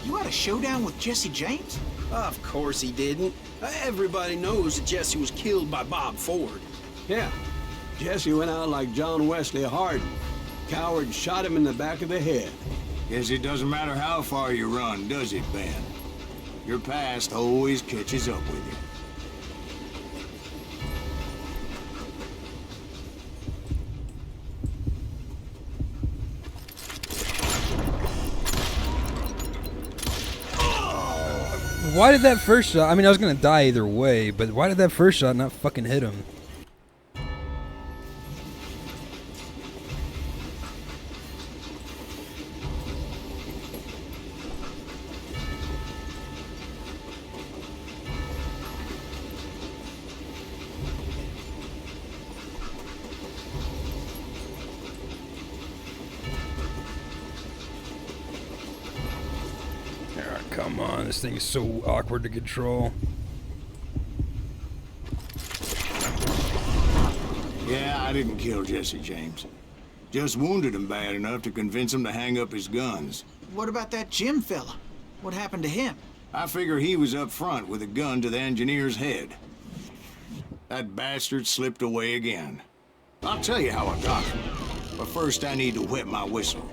You had a showdown with Jesse James? Of course he didn't. Everybody knows that Jesse was killed by Bob Ford. Yeah, Jesse went out like John Wesley Hardin. Coward shot him in the back of the head. Guess it doesn't matter how far you run, does it, Ben? Your past always catches up with you. Why did that first shot? I mean, I was gonna die either way, but why did that first shot not fucking hit him? Come on, this thing is so awkward to control. Yeah, I didn't kill Jesse James. Just wounded him bad enough to convince him to hang up his guns. What about that Jim fella? What happened to him? I figure he was up front with a gun to the engineer's head. That bastard slipped away again. I'll tell you how I got him. But first I need to wet my whistle.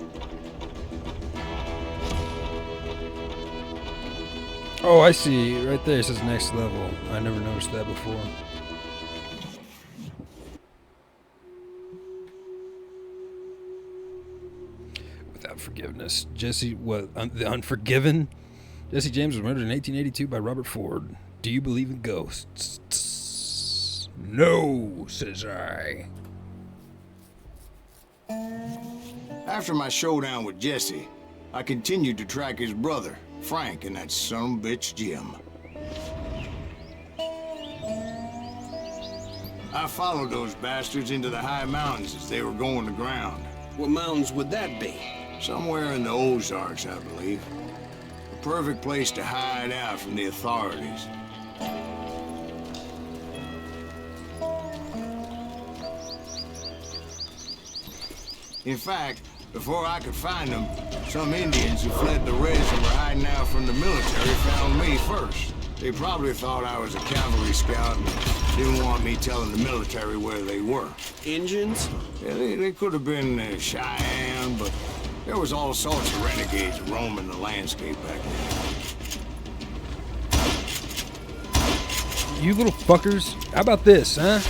Oh, I see. Right there it says next level. I never noticed that before. Without forgiveness. Jesse, what? The Unforgiven? Jesse James was murdered in 1882 by Robert Ford. Do you believe in ghosts? No, says I. After my showdown with Jesse, I continued to track his brother, Frank, and that son of a bitch, Jim. I followed those bastards into the high mountains as they were going to ground. What mountains would that be? Somewhere in the Ozarks, I believe. The perfect place to hide out from the authorities. In fact, before I could find them, some Indians who fled the res and were hiding out from the military found me first. They probably thought I was a cavalry scout and didn't want me telling the military where they were. Indians? Yeah, they could have been Cheyenne, but there was all sorts of renegades roaming the landscape back then. You little fuckers. How about this, huh?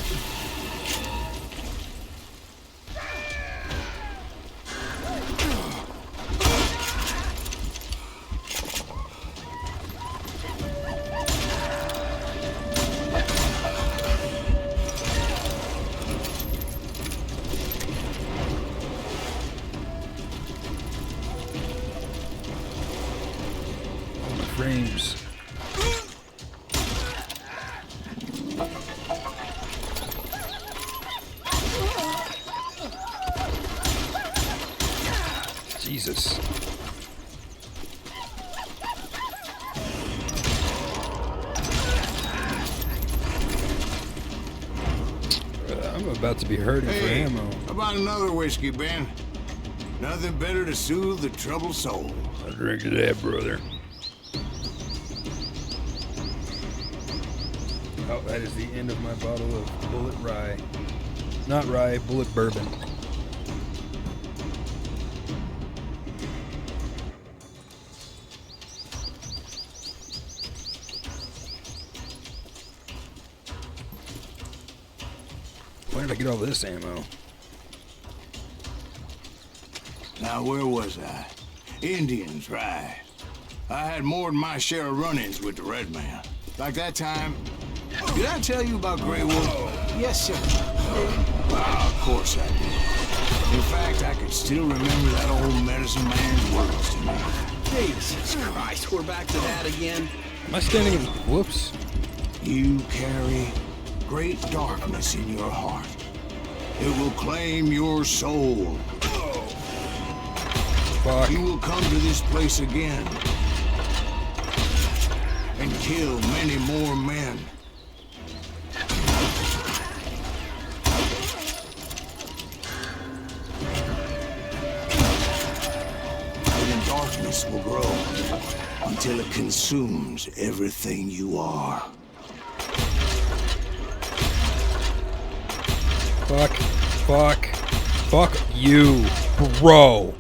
frames. Jesus. I'm about to be hurting for ammo. How about another whiskey, Ben? Nothing better to soothe the troubled soul. I'll drink to that, brother. Oh, that is the end of my bottle of Bullet Rye. Not rye, Bullet Bourbon. Where did I get all this ammo? Now, where was I? Indians, right. I had more than my share of run-ins with the Red Man. Like that time... Did I tell you about Grey Wolf? Yes, sir. Of course I did. In fact, I could still remember that old medicine man's words to me. Jesus Christ, we're back to that again. Am I standing in... Whoops. You carry great darkness in your heart. It will claim your soul. Fuck. You will come to this place again and kill many more men. And the darkness will grow until it consumes everything you are. Fuck. Fuck. Fuck you, bro.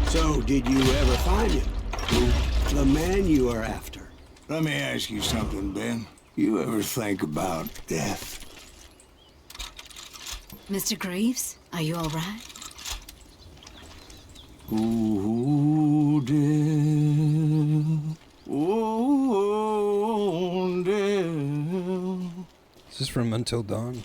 So, did you ever find him? Who? The man you are after. Let me ask you something, Ben. You ever think about death? Mr. Greaves, are you all right? Ooh, death. Ooh, death. Is this from Until Dawn?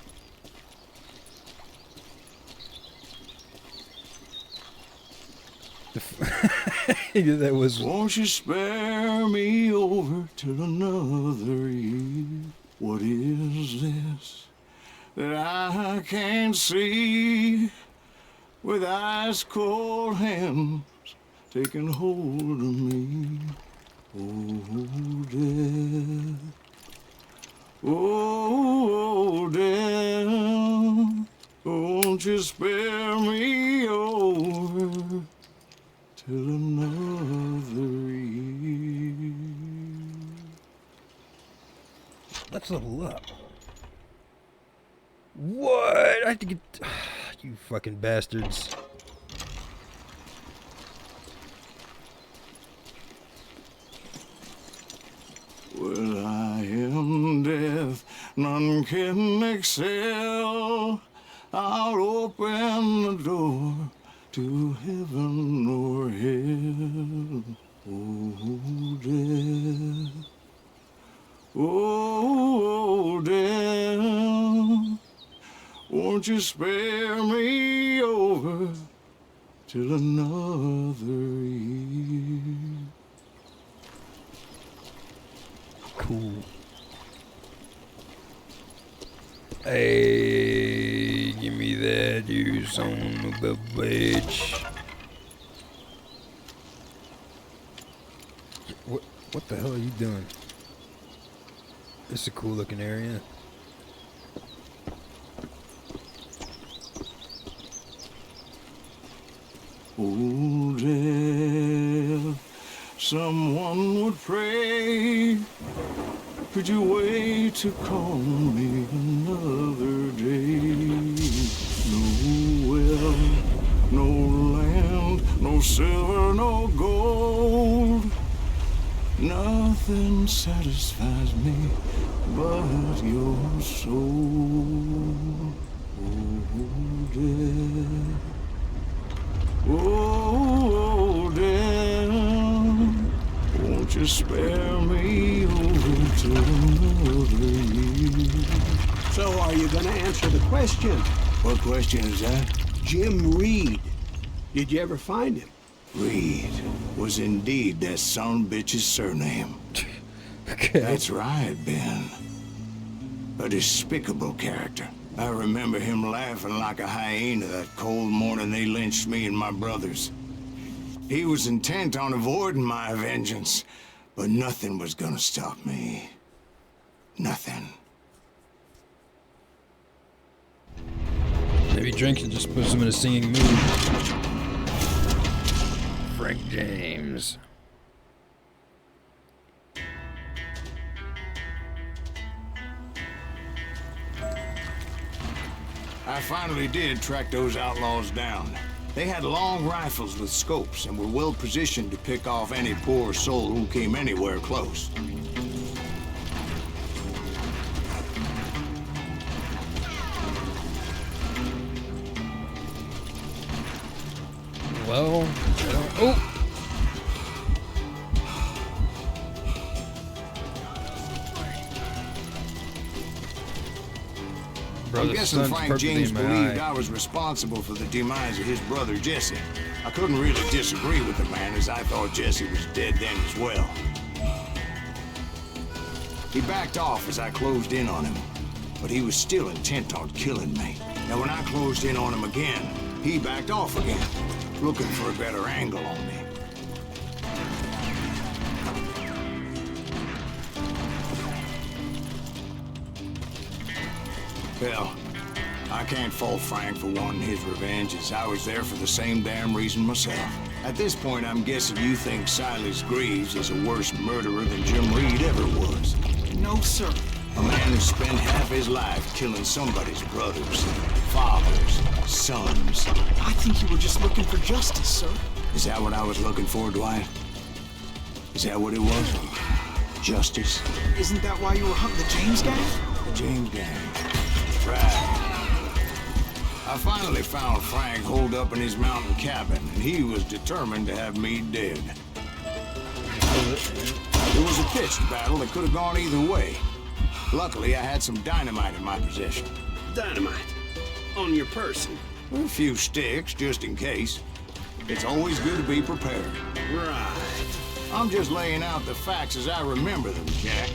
That was... Won't you spare me over till another year? What is this that I can't see with ice cold hands taking hold of me? Oh, death. Oh, death. Won't you spare me over till another year? Let's level up. What? I have to get... You fucking bastards. Well, I am death, none can excel. I'll open the door to heaven or hell. Oh, death. Oh, death. Won't you spare me over till another year? Cool. Hey, give me that, you son of a bitch. What the hell are you doing? This is a cool looking area. Oh, death, someone would pray. Could you wait to call me another day? No wealth, no land, no silver, no gold. Nothing satisfies me but your soul. Oh, death. you're gonna answer the question. What question is that? Jim Reed. Did you ever find him? Reed was indeed that son-bitch's surname. Okay. That's right, Ben. A despicable character. I remember him laughing like a hyena that cold morning they lynched me and my brothers. He was intent on avoiding my vengeance, but nothing was gonna stop me. Nothing. Maybe drinking just puts him in a singing mood. Frank James. I finally did track those outlaws down. They had long rifles with scopes and were well positioned to pick off any poor soul who came anywhere close. Well, oh! I'm guessing Frank James believed I was responsible for the demise of his brother Jesse. I couldn't really disagree with the man, as I thought Jesse was dead then as well. He backed off as I closed in on him, but he was still intent on killing me. Now when I closed in on him again, he backed off again, looking for a better angle on me. Well, I can't fault Frank for wanting his revenge, as I was there for the same damn reason myself. At this point, I'm guessing you think Silas Greaves is a worse murderer than Jim Reed ever was. No, sir. A man who spent half his life killing somebody's brothers, fathers, sons. I think you were just looking for justice, sir. Is that what I was looking for, Dwight? Is that what it was? Justice? Isn't that why you were hunting the James gang? The James gang. Right. I finally found Frank holed up in his mountain cabin, and he was determined to have me dead. It was a pitched battle that could have gone either way. Luckily, I had some dynamite in my possession. Dynamite? On your person? A few sticks, just in case. It's always good to be prepared. Right. I'm just laying out the facts as I remember them, Jack.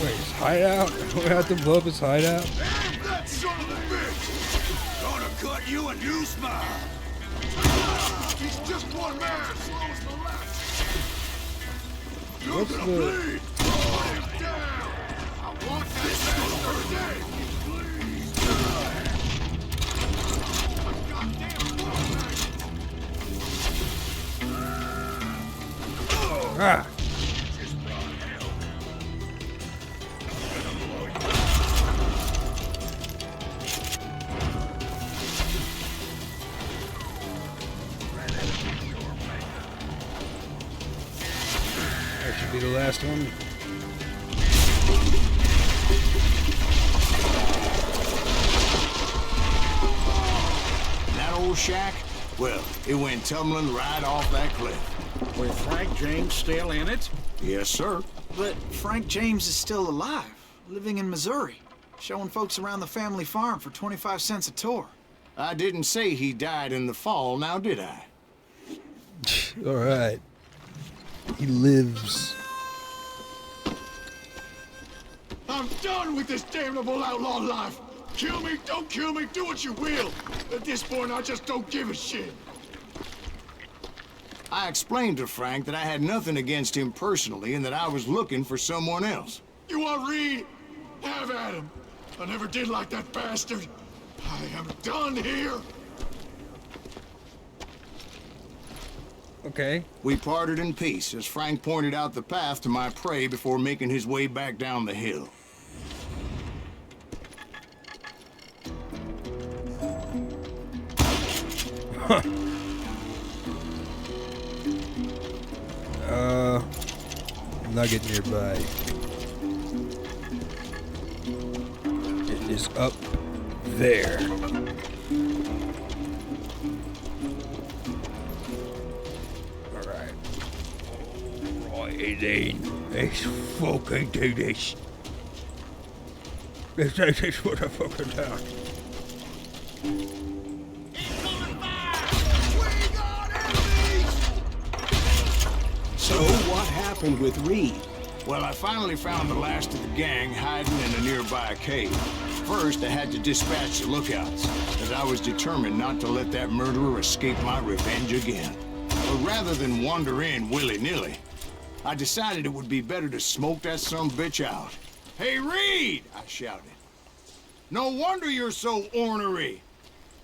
Wait, his hideout? We have to blow up his hideout? Damn that son of a bitch! Gonna cut you a new smile. He's just one man, slow as molasses. You're What's gonna the... bleed. Put him down. I want that bastard dead. Please. Ah! That should be the last one. That old shack? Well, it went tumbling right off that cliff. With Frank James still in it? Yes, sir. But Frank James is still alive, living in Missouri, showing folks around the family farm for 25 cents a tour. I didn't say he died in the fall, now did I? All right. He lives. I'm done with this damnable outlaw life. Kill me, don't kill me, do what you will. At this point, I just don't give a shit. I explained to Frank that I had nothing against him personally and that I was looking for someone else. You want Reed? Have at him. I never did like that bastard. I am done here. Okay. We parted in peace as Frank pointed out the path to my prey before making his way back down the hill. Nugget nearby. It is up there. Alright. Alright. Let's fucking do this. This is what I fucking thought. So, what happened with Reed? Well, I finally found the last of the gang hiding in a nearby cave. First, I had to dispatch the lookouts, as I was determined not to let that murderer escape my revenge again. But rather than wander in willy-nilly, I decided it would be better to smoke that sumbitch out. Hey, Reed! I shouted. No wonder you're so ornery.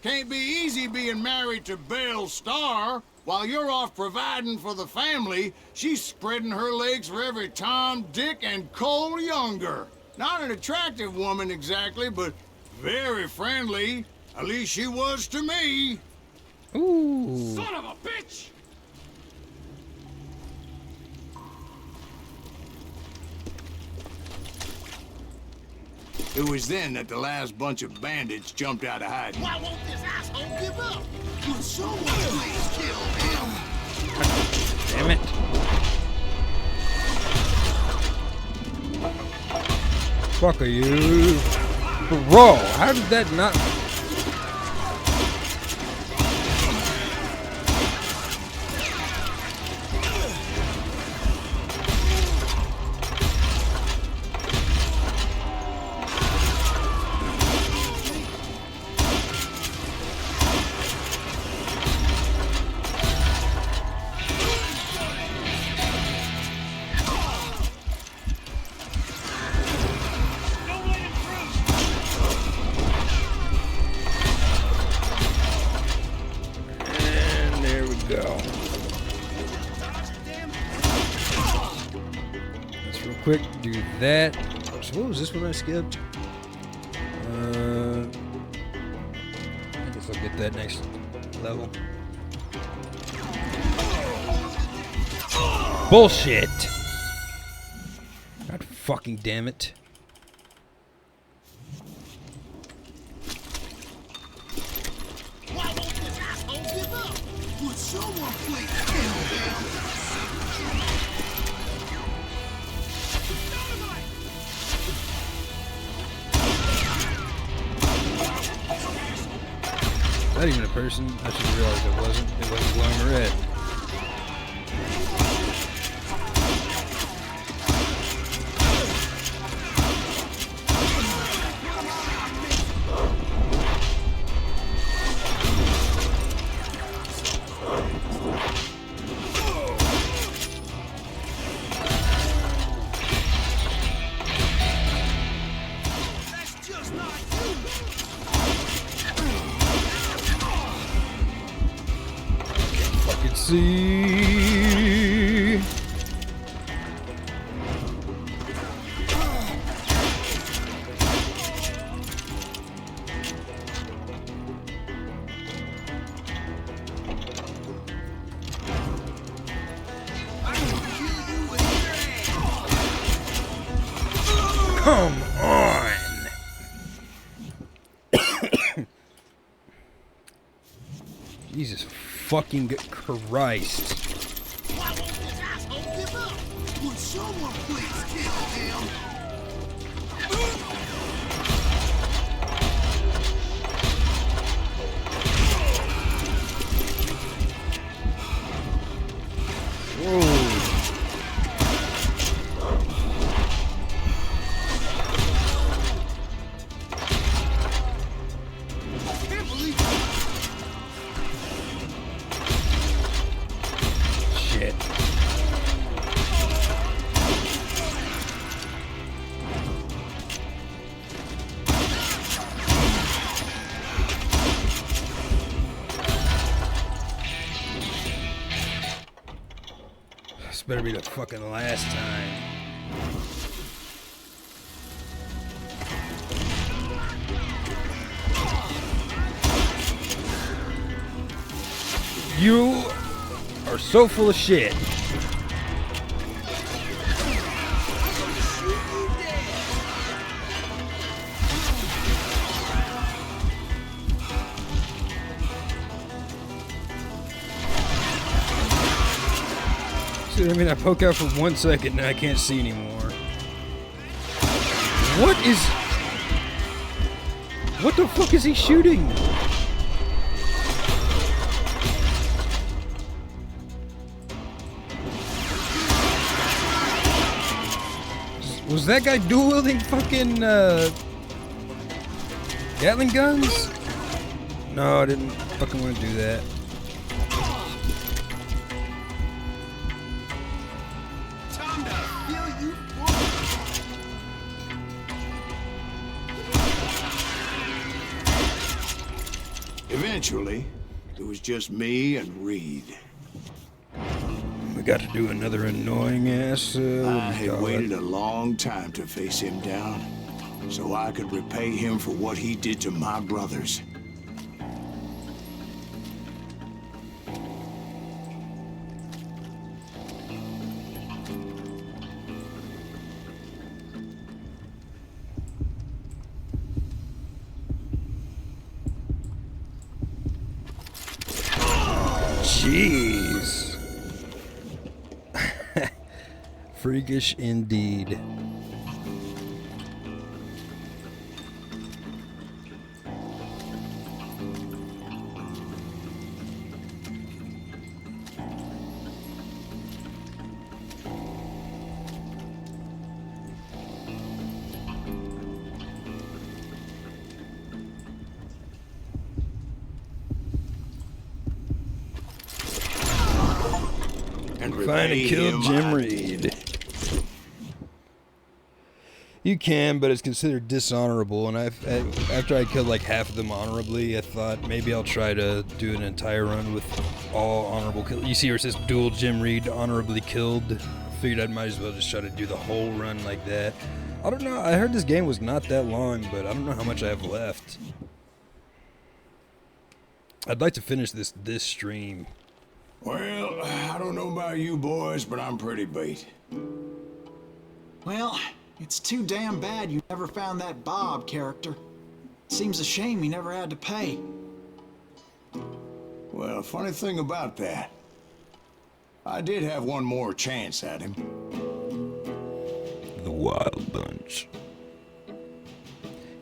Can't be easy being married to Belle Starr. While you're off providing for the family, she's spreading her legs for every Tom, Dick, and Cole Younger. Not an attractive woman exactly, but very friendly. At least she was to me. Ooh. Son of a bitch! It was then that the last bunch of bandits jumped out of hiding. Why won't this asshole give up? Would someone please kill him? Damn it. Fuck are you? Bro, how did that not... Quick, do that. So what was this one I skipped? I guess I'll get that next level. Bullshit! God fucking damn it. Why won't this asshole give up? Would someone please kill him? Not even a person. I should have realized it wasn't. It wasn't glowing red. See. Come on. Jesus fucking Christ. Why won't this asshole give up? Would someone please kill him? This better be the fucking last time. You are so full of shit. See, I mean, I poke out for 1 second and I can't see anymore. What the fuck is he shooting? Was that guy dual wielding fucking Gatling guns? No, I didn't fucking want to do that. Time to feel you. Eventually, it was just me and Reed. We got to do another annoying ass. I had waited a long time to face him down, so I could repay him for what he did to my brothers. Jeez. Freakish indeed. Find and kill Jim Reed. You can, but it's considered dishonorable. And after I killed like half of them honorably, I thought maybe I'll try to do an entire run with all honorable kills. You see where it says dual Jim Reed honorably killed? Figured I might as well just try to do the whole run like that. I don't know. I heard this game was not that long, but I don't know how much I have left. I'd like to finish this stream. Well, I don't know about you boys, but I'm pretty beat. Well, it's too damn bad you never found that Bob character. Seems a shame he never had to pay. Well, funny thing about that, I did have one more chance at him. The Wild Bunch.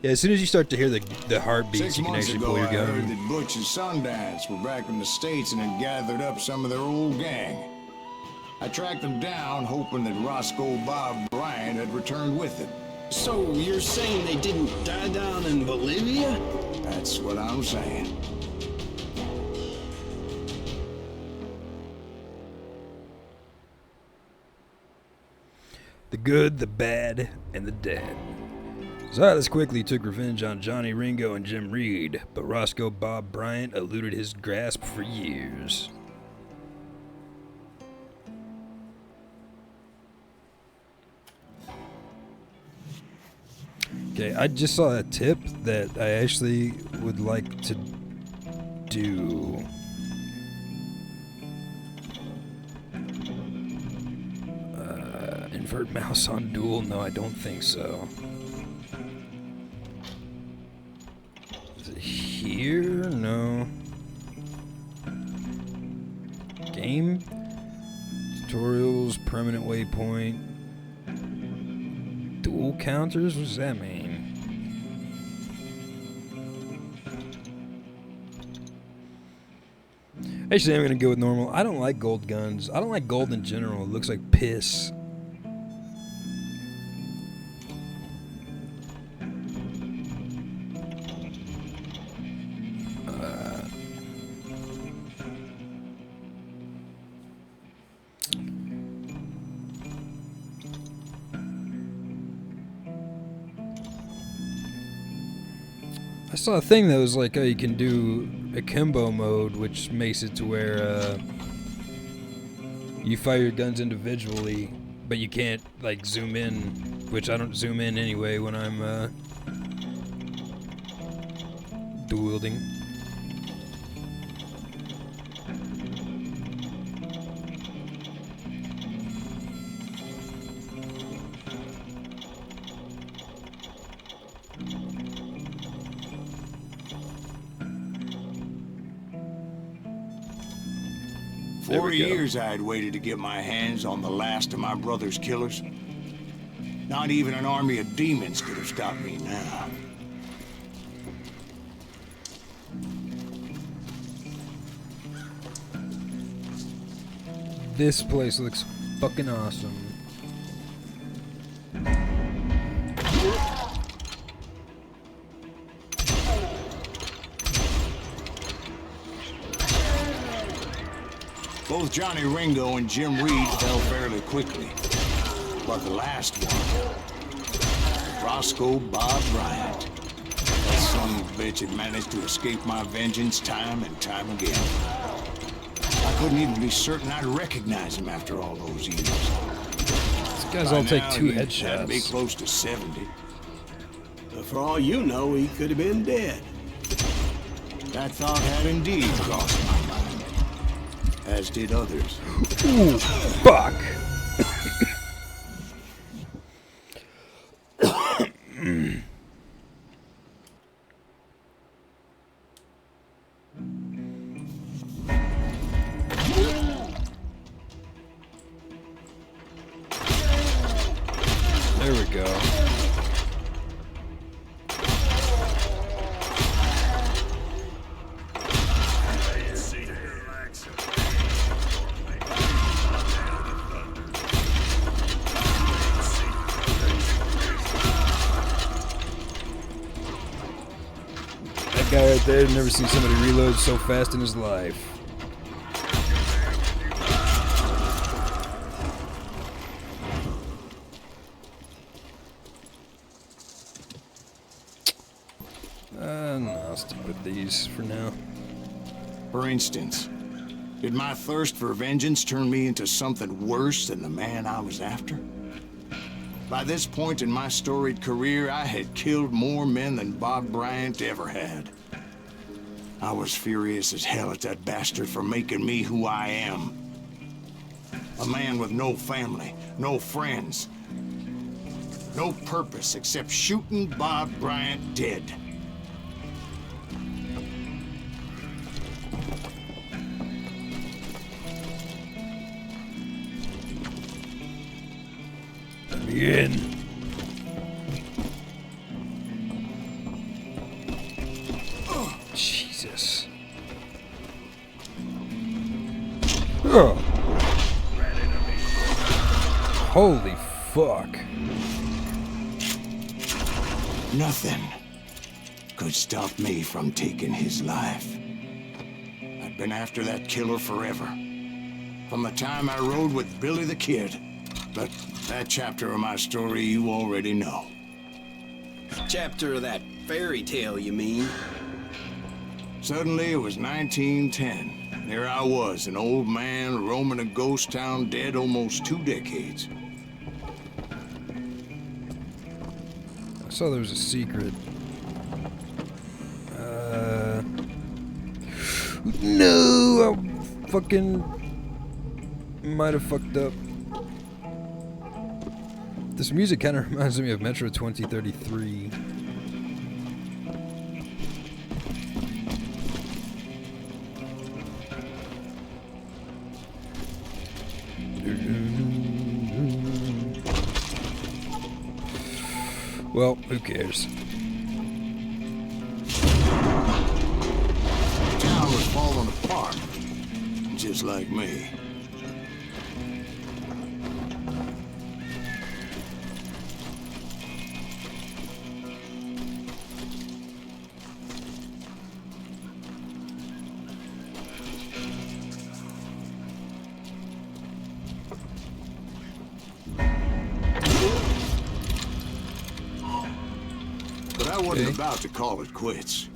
Yeah, as soon as you start to hear the heartbeats, you can actually pull your gun. 6 months ago, I heard that Butch and Sundance were back in the States and had gathered up some of their old gang. I tracked them down, hoping that Roscoe Bob Bryant had returned with them. So you're saying they didn't die down in Bolivia? That's what I'm saying. The good, the bad, and the dead. Silas quickly took revenge on Johnny Ringo and Jim Reed, but Roscoe Bob Bryant eluded his grasp for years. Okay, I just saw a tip that I actually would like to do. Invert mouse on dual? No, I don't think so. Is it here? No. Game? Tutorials, permanent waypoint. Dual counters? What does that mean? Actually, I'm gonna go with normal. I don't like gold guns. I don't like gold in general. It looks like piss. I saw a thing that was like, oh, you can do akimbo mode, which makes it to where you fire your guns individually, but you can't like zoom in, which I don't zoom in anyway when I'm dual wielding. There 4 we go. years I had waited to get my hands on the last of my brother's killers. Not even an army of demons could have stopped me now. This place looks fucking awesome. Both Johnny Ringo and Jim Reed fell fairly quickly. But the last one, Roscoe Bob Bryant, that son of a bitch had managed to escape my vengeance time and time again. I couldn't even be certain I'd recognize him after all those years. These guys By all take now, 2 he had to be headshots. close to 70. But for all you know, he could have been dead. That thought had indeed crossed my mind, as did others. Ooh, fuck. There we go. That guy right there, never seen somebody reload so fast in his life. No, I'll stick with these for now. For instance, did my thirst for vengeance turn me into something worse than the man I was after? By this point in my storied career, I had killed more men than Bob Bryant ever had. I was furious as hell at that bastard for making me who I am. A man with no family, no friends, no purpose except shooting Bob Bryant dead. In. Jesus. Oh. Holy fuck. Nothing could stop me from taking his life. I'd been after that killer forever. From the time I rode with Billy the Kid. But that chapter of my story you already know. Chapter of that fairy tale, you mean? Suddenly it was 1910. There I was, an old man roaming a ghost town dead almost 2 decades. I saw there was a secret. No! I fucking might have fucked up. This music kind of reminds me of Metro 2033. Well, who cares? The town was falling apart, just like me. But I wasn't about to call it quits.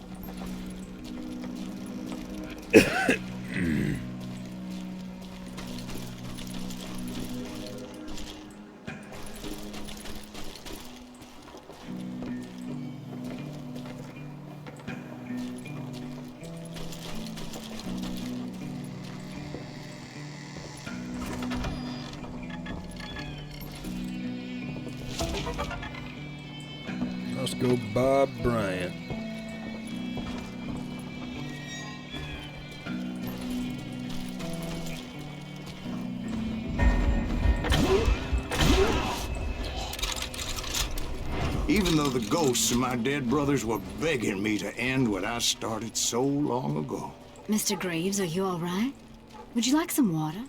Let's go Bob Bryant. ghosts of my dead brothers were begging me to end what I started so long ago. Mr. Greaves, are you all right? Would you like some water?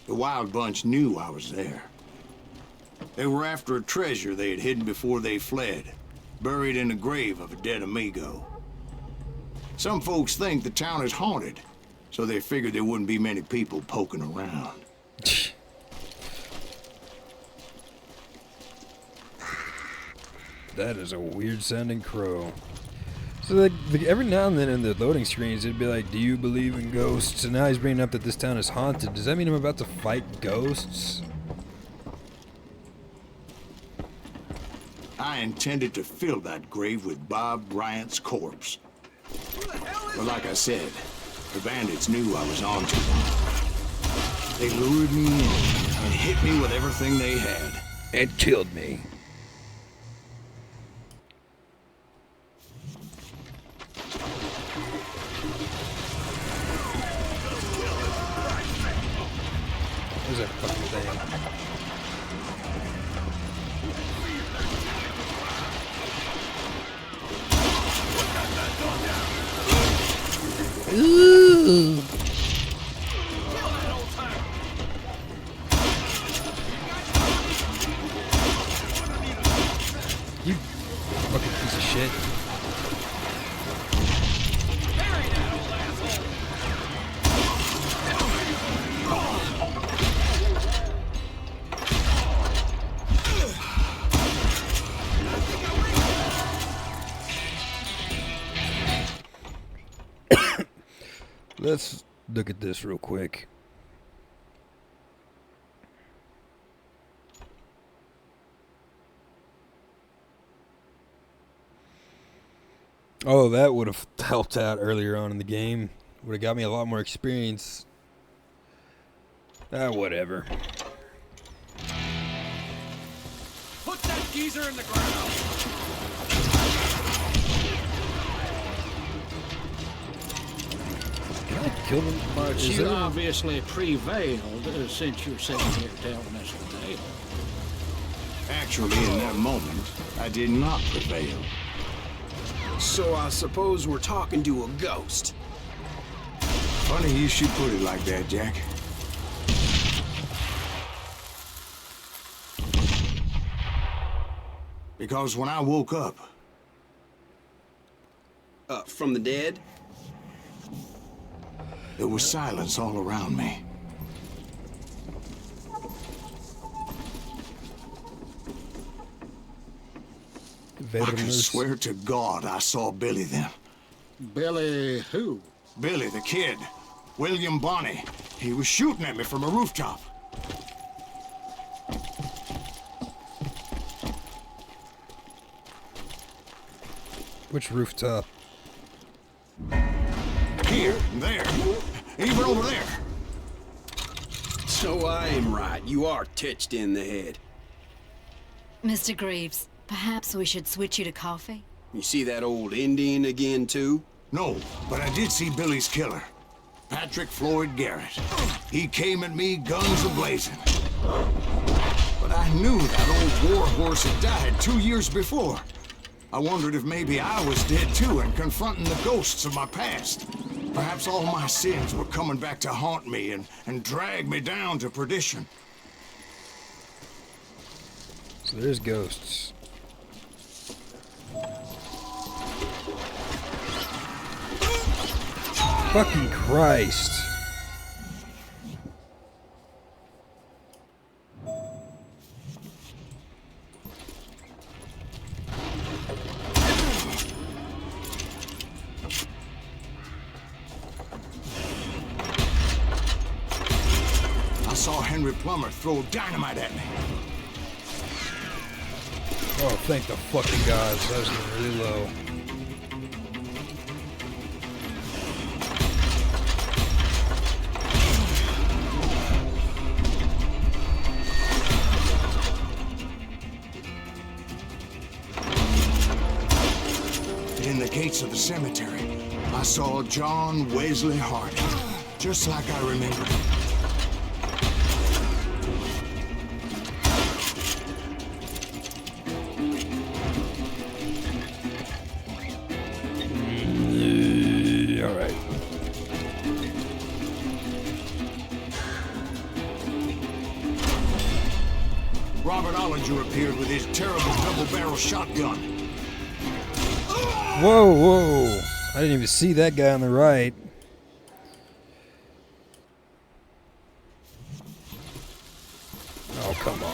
The Wild Bunch knew I was there. They were after a treasure they had hidden before they fled, buried in the grave of a dead amigo. Some folks think the town is haunted, so they figured there wouldn't be many people poking around. That is a weird sounding crow. So like every now and then in the loading screens it'd be like, do you believe in ghosts? And now he's bringing up that this town is haunted. Does that mean I'm about to fight ghosts? I intended to fill that grave with Bob Bryant's corpse. But like I said, the bandits knew I was on to them. They lured me in and hit me with everything they had. And killed me. Where's that fucking thing? Ooh. You fucking piece of shit. Let's look at this real quick. Oh, that would have helped out earlier on in the game. Would have got me a lot more experience. Whatever. Put that geezer in the ground. Can I kill them? But you obviously prevailed since you're sitting here telling us the tale. Actually, in that moment, I did not prevail. So I suppose we're talking to a ghost. Funny you should put it like that, Jack. Because when I woke up... From the dead? There was silence all around me. I can swear to God I saw Billy then. Billy who? Billy the kid. William Bonney. He was shooting at me from a rooftop. Which rooftop? Here, there, even over there. So I am right. You are titched in the head. Mr. Greaves, perhaps we should switch you to coffee? You see that old Indian again, too? No, but I did see Billy's killer. Patrick Floyd Garrett. He came at me guns a-blazing. But I knew that old war horse had died 2 years before. I wondered if maybe I was dead too and confronting the ghosts of my past. Perhaps all my sins were coming back to haunt me and drag me down to perdition. So there's ghosts. Fucking Christ. I saw Henry Plummer throw dynamite at me. Oh, thank the fucking gods. That was getting really low. In the gates of the cemetery, I saw John Wesley Hart, just like I remembered. Olinger appeared with his terrible double-barrel shotgun. Whoa, whoa. I didn't even see that guy on the right. Oh, come on.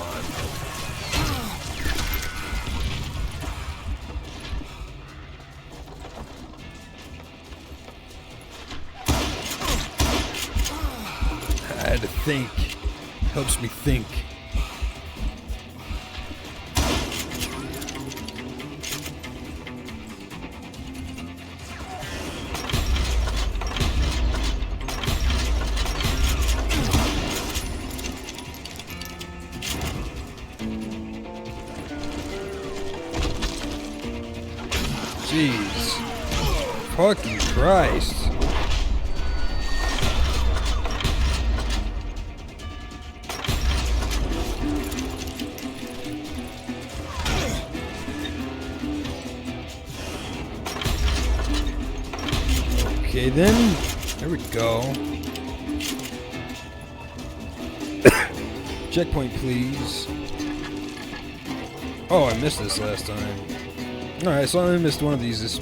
I had to think. Helps me think. Jeez. Fucking Christ. Okay then. There we go. Checkpoint, please. Oh, I missed this last time. Alright, so I only missed one of these.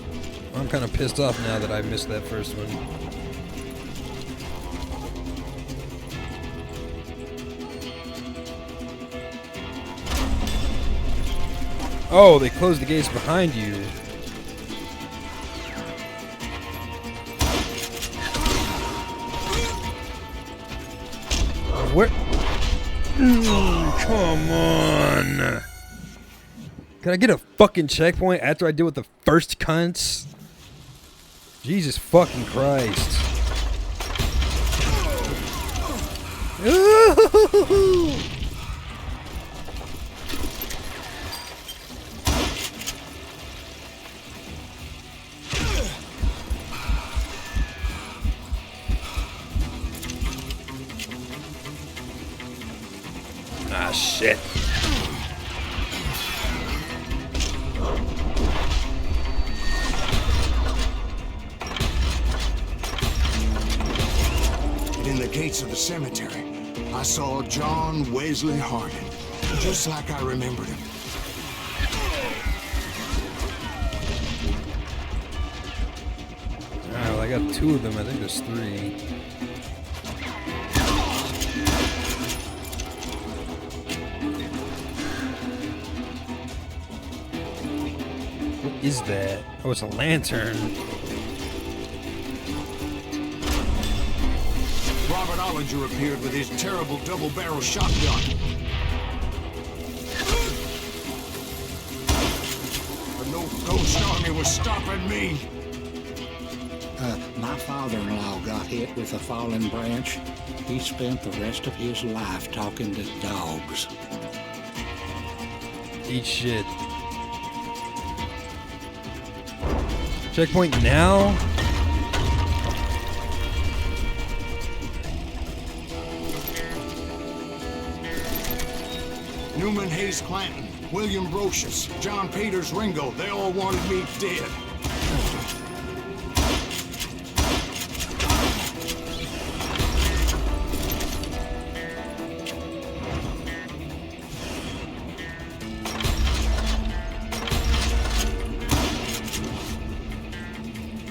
I'm kind of pissed off now that I missed that first one. Oh, they closed the gates behind you. Where? Come on. Can I get a fucking checkpoint after I deal with the first cunts? Jesus fucking Christ. Ah, shit. In the gates of the cemetery, I saw John Wesley Hardin, just like I remembered him. Alright, well, I got two of them. I think there's three. What is that? Oh, it's a lantern. Robert Olinger appeared with his terrible double-barrel shotgun. But no ghost army was stopping me. My father-in-law got hit with a fallen branch. He spent the rest of his life talking to dogs. Eat shit. Checkpoint now? Newman Hayes Clanton, William Brocious, John Peters Ringo, they all wanted me dead.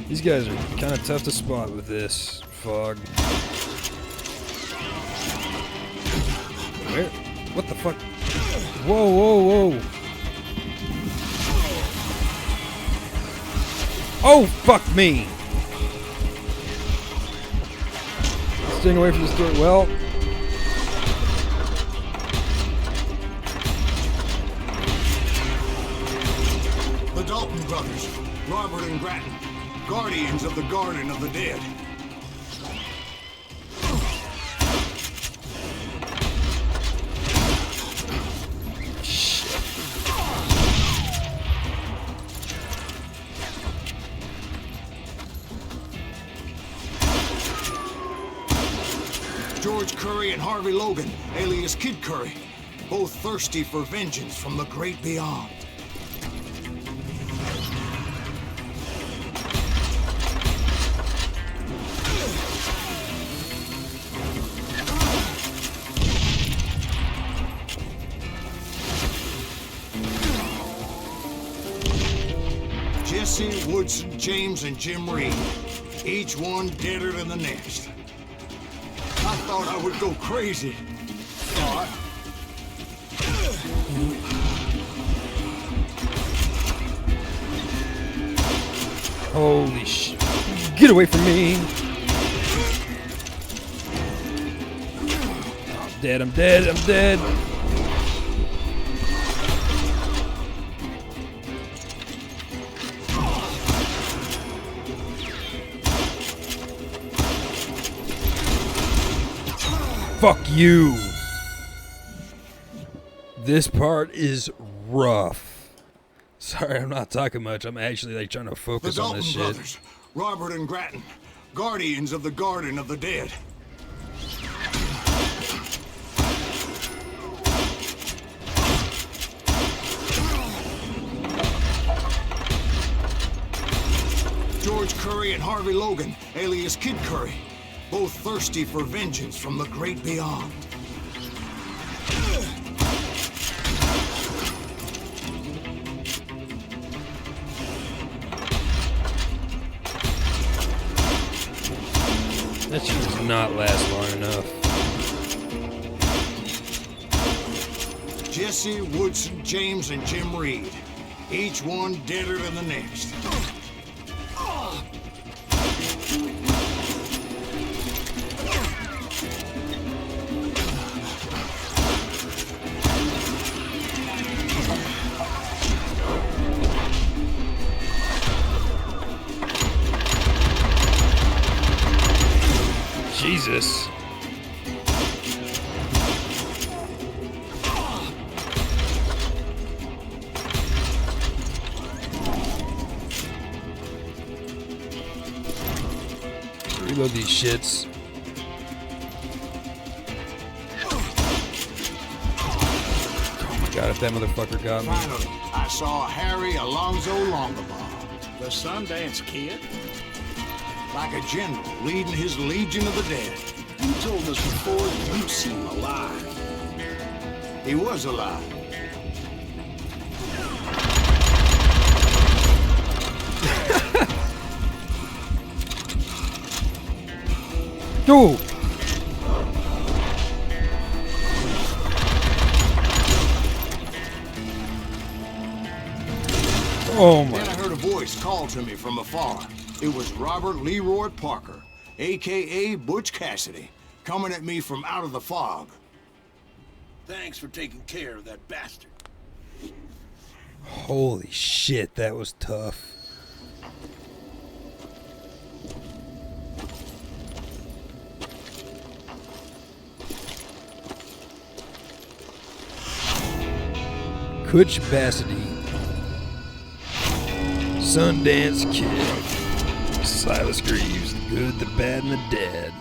These guys are kind of tough to spot with this fog. Where? What the fuck? Whoa, whoa, whoa. Oh, fuck me. Staying away from this door. Well. The Dalton brothers, Robert and Grattan, guardians of the Garden of the Dead. George Curry and Harvey Logan, alias Kid Curry, both thirsty for vengeance from the great beyond. Jesse, Woodson, James, and Jim Reed. Each one deader than the next. I thought I would go crazy. Thought. Holy shit. Get away from me. I'm dead, I'm dead, I'm dead. Fuck you. This part is rough. Sorry, I'm not talking much. I'm actually like trying to focus on this shit. Brothers, Robert and Grattan, guardians of the Garden of the Dead. George Curry and Harvey Logan, alias Kid Curry, both thirsty for vengeance from the great beyond. That shit does not last long enough. Jesse, Woodson, James, and Jim Reed. Each one deader than the next. Jesus. Reload these shits. Oh my god, if that motherfucker got me. Finally, I saw Harry Alonzo Longabaugh. The Sundance Kid? Like a general leading his legion of the dead. You told us before you seem alive. He was alive. Dude! Oh my. Then I heard a voice call to me from afar. It was Robert Leroy Parker, a.k.a. Butch Cassidy, coming at me from out of the fog. Thanks for taking care of that bastard. Holy shit, that was tough. Butch Cassidy, Sundance Kid, Silas Greaves, the good, the bad, and the dead.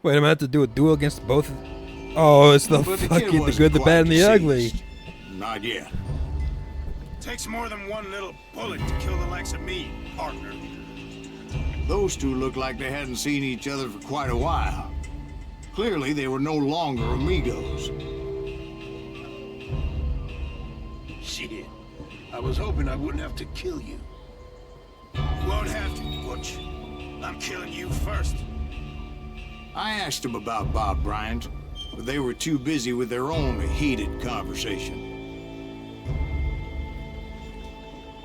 Wait, I'm gonna have to do a duel against both. Oh, it's the But fucking kid the wasn't good, the quite bad, and the ugly. deceased. Not yet. Takes more than one little bullet to kill the likes of me, partner. Those two looked like they hadn't seen each other for quite a while. Clearly, they were no longer amigos. Shit. I was hoping I wouldn't have to kill you. You won't have to, Butch. I'm killing you first. I asked them about Bob Bryant, but they were too busy with their own heated conversation.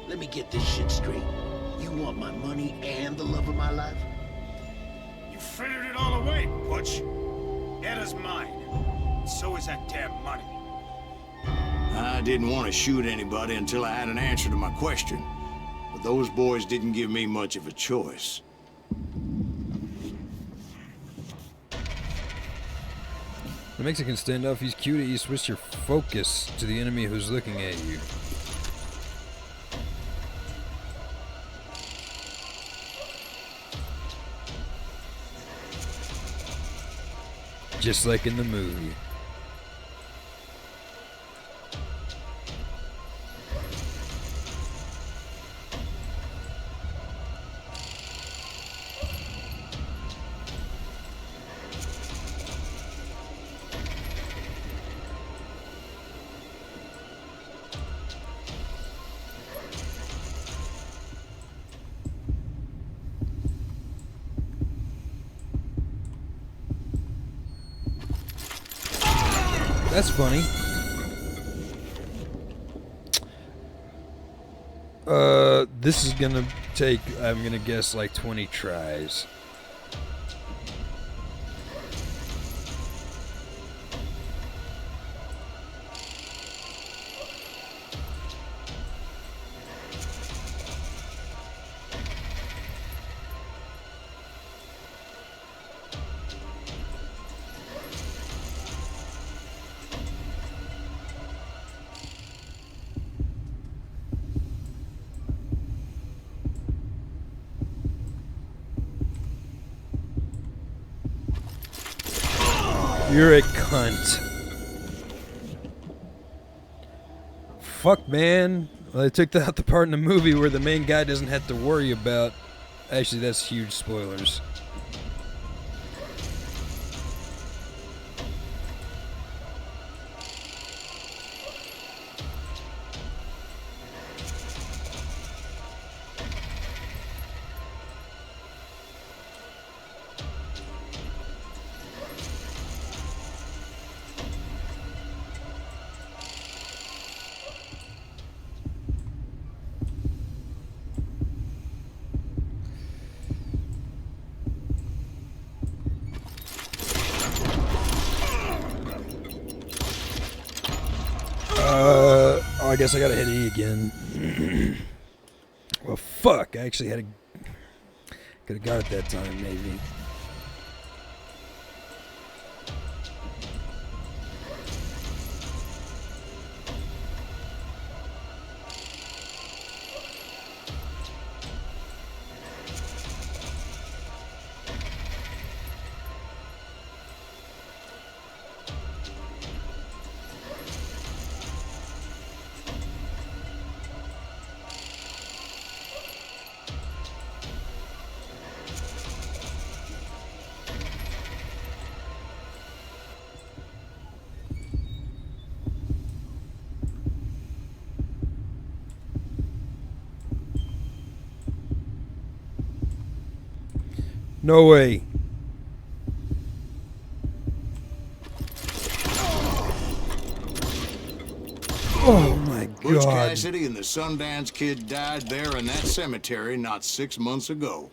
Let me get this shit straight. You want my money and the love of my life? You frittered it all away, Butch. Etta's mine. So is that damn money. I didn't want to shoot anybody until I had an answer to my question, but those boys didn't give me much of a choice. The Mexican standoff, he's cute. You switch your focus to the enemy who's looking at you. Just like in the movie. That's funny. This is gonna take, I'm gonna guess, like 20 tries. You're a cunt. Fuck, man. Well, they took out the part in the movie where the main guy doesn't have to worry about... Actually, that's huge spoilers. Oh, I guess I gotta hit E again. Well, fuck. I actually had a... Could have got it that time, maybe. No way. Oh my God. Butch Cassidy and the Sundance Kid died there in that cemetery not 6 months ago.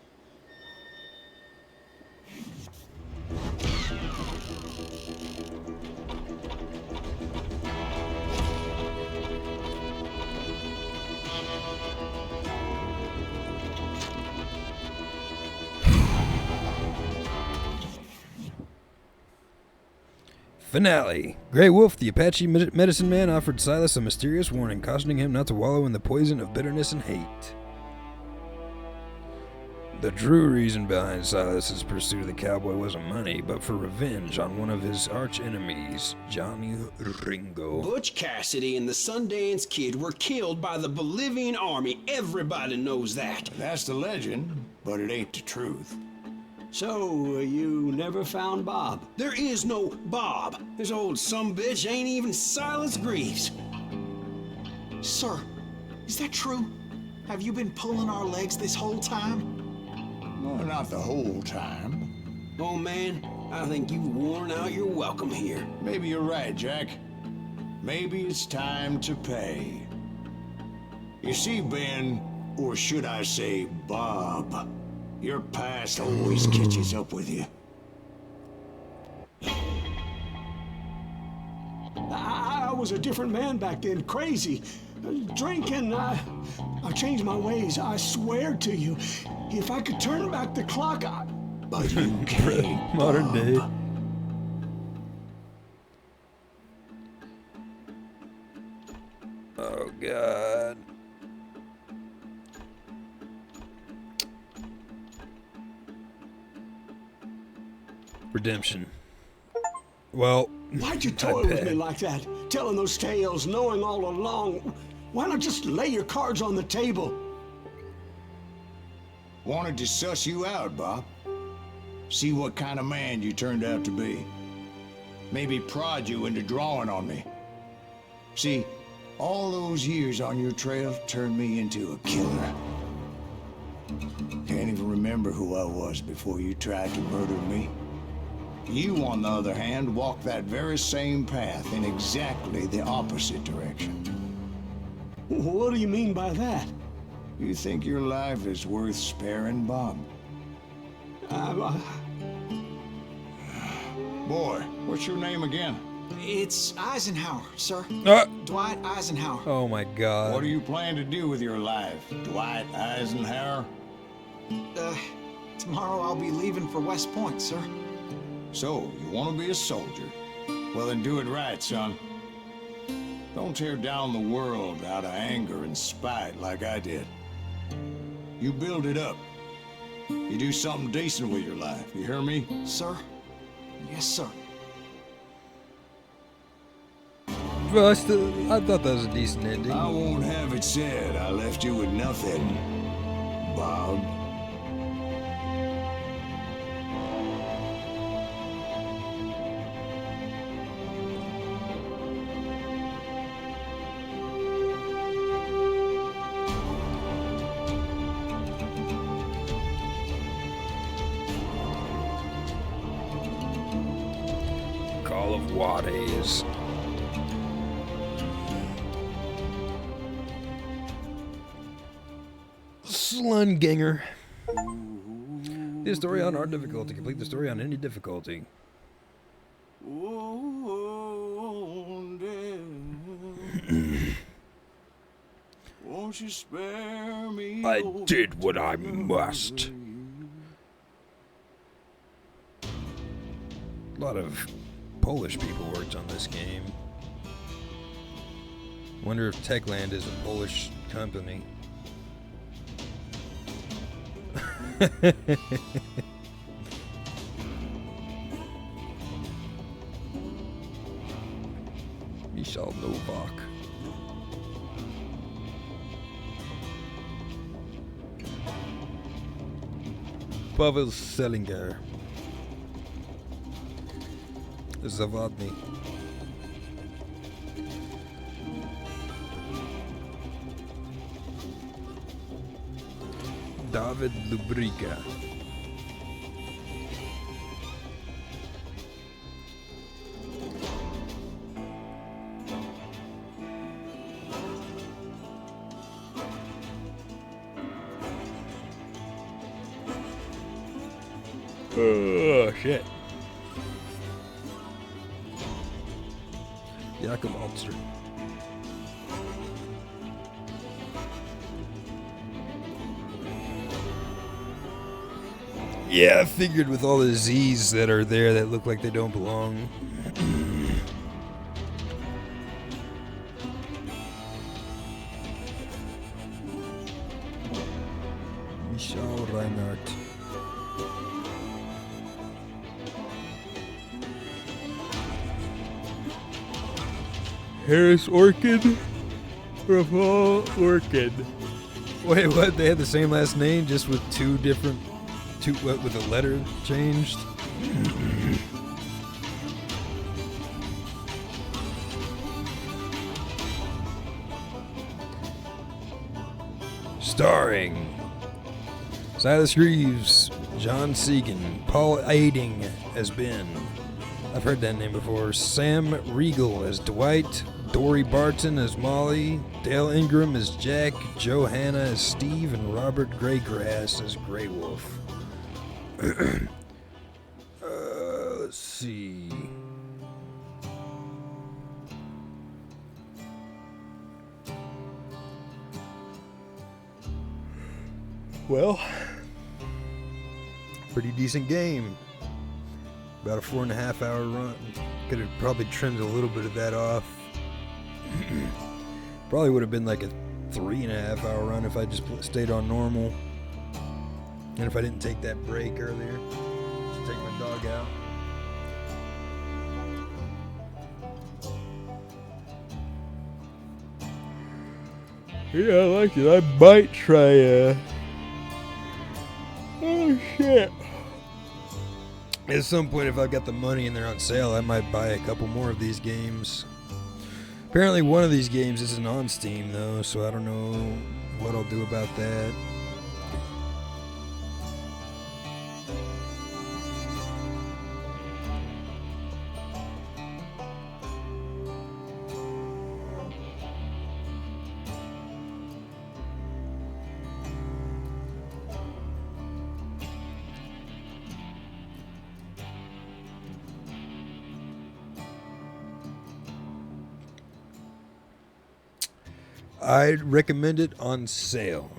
Finale. Grey Wolf, the Apache medicine man, offered Silas a mysterious warning, cautioning him not to wallow in the poison of bitterness and hate. The true reason behind Silas's pursuit of the cowboy wasn't money, but for revenge on one of his arch-enemies, Johnny Ringo. Butch Cassidy and the Sundance Kid were killed by the Bolivian army. Everybody knows that. That's the legend, but it ain't the truth. So, you never found Bob? There is no Bob. This old sumbitch ain't even Silas Greaves. Sir, is that true? Have you been pulling our legs this whole time? Well, not the whole time. Oh, man, I think you've worn out your welcome here. Maybe you're right, Jack. Maybe it's time to pay. You see, Ben, or should I say Bob, your past always catches up with you. I was a different man back then, crazy. Drinking, I changed my ways, I swear to you. If I could turn back the clock, But you can't, Modern day. Oh, God. Redemption. Well, why'd you toy with me like that? Telling those tales, knowing all along. Why not just lay your cards on the table? Wanted to suss you out, Bob. See what kind of man you turned out to be. Maybe prod you into drawing on me. See, all those years on your trail turned me into a killer. Can't even remember who I was before you tried to murder me. You, on the other hand, walk that very same path in exactly the opposite direction. What do you mean by that? You think your life is worth sparing, Bob? Boy, what's your name again? It's Eisenhower, sir. Dwight Eisenhower. Oh my God. What do you plan to do with your life, Dwight Eisenhower? Tomorrow I'll be leaving for West Point, sir. So, you want to be a soldier? Well, then do it right, son. Don't tear down the world out of anger and spite like I did. You build it up. You do something decent with your life, you hear me? Sir? Yes, sir. Well, I thought that was a decent ending. I won't have it said I left you with nothing, Bob. Call of Juarez. Slunganger. The story on hard difficulty. Complete the story on any difficulty. Won't you spare me? I did what I must. A lot of Polish people worked on this game. Wonder if Techland is a Polish company. Michal Novak. Pavel Selinger. Zawodny. David Lubrica. Oh, shit. Jakob Alster. Yeah, I figured with all the Z's that are there that look like they don't belong. Michal Reinhardt. Harris Orchid. Rafal Orchid. Wait, what? They had the same last name, just with with a letter changed? Starring Silas Greaves, John Segan, Paul Aiding as Ben. I've heard that name before. Sam Riegel as Dwight, Dory Barton as Molly, Dale Ingram as Jack, Joe Hanna as Steve, and Robert Graygrass as Grey Wolf. Let's see. Well, pretty decent game. About a 4.5 hour run. Could have probably trimmed a little bit of that off. Probably would have been like a 3.5 hour run if I just stayed on normal. And if I didn't take that break earlier. Just take my dog out. Yeah, I like it. I might try, oh, shit. At some point, if I've got the money and they're on sale, I might buy a couple more of these games. Apparently, one of these games isn't on Steam, though, so I don't know what I'll do about that. I'd recommend it on sale.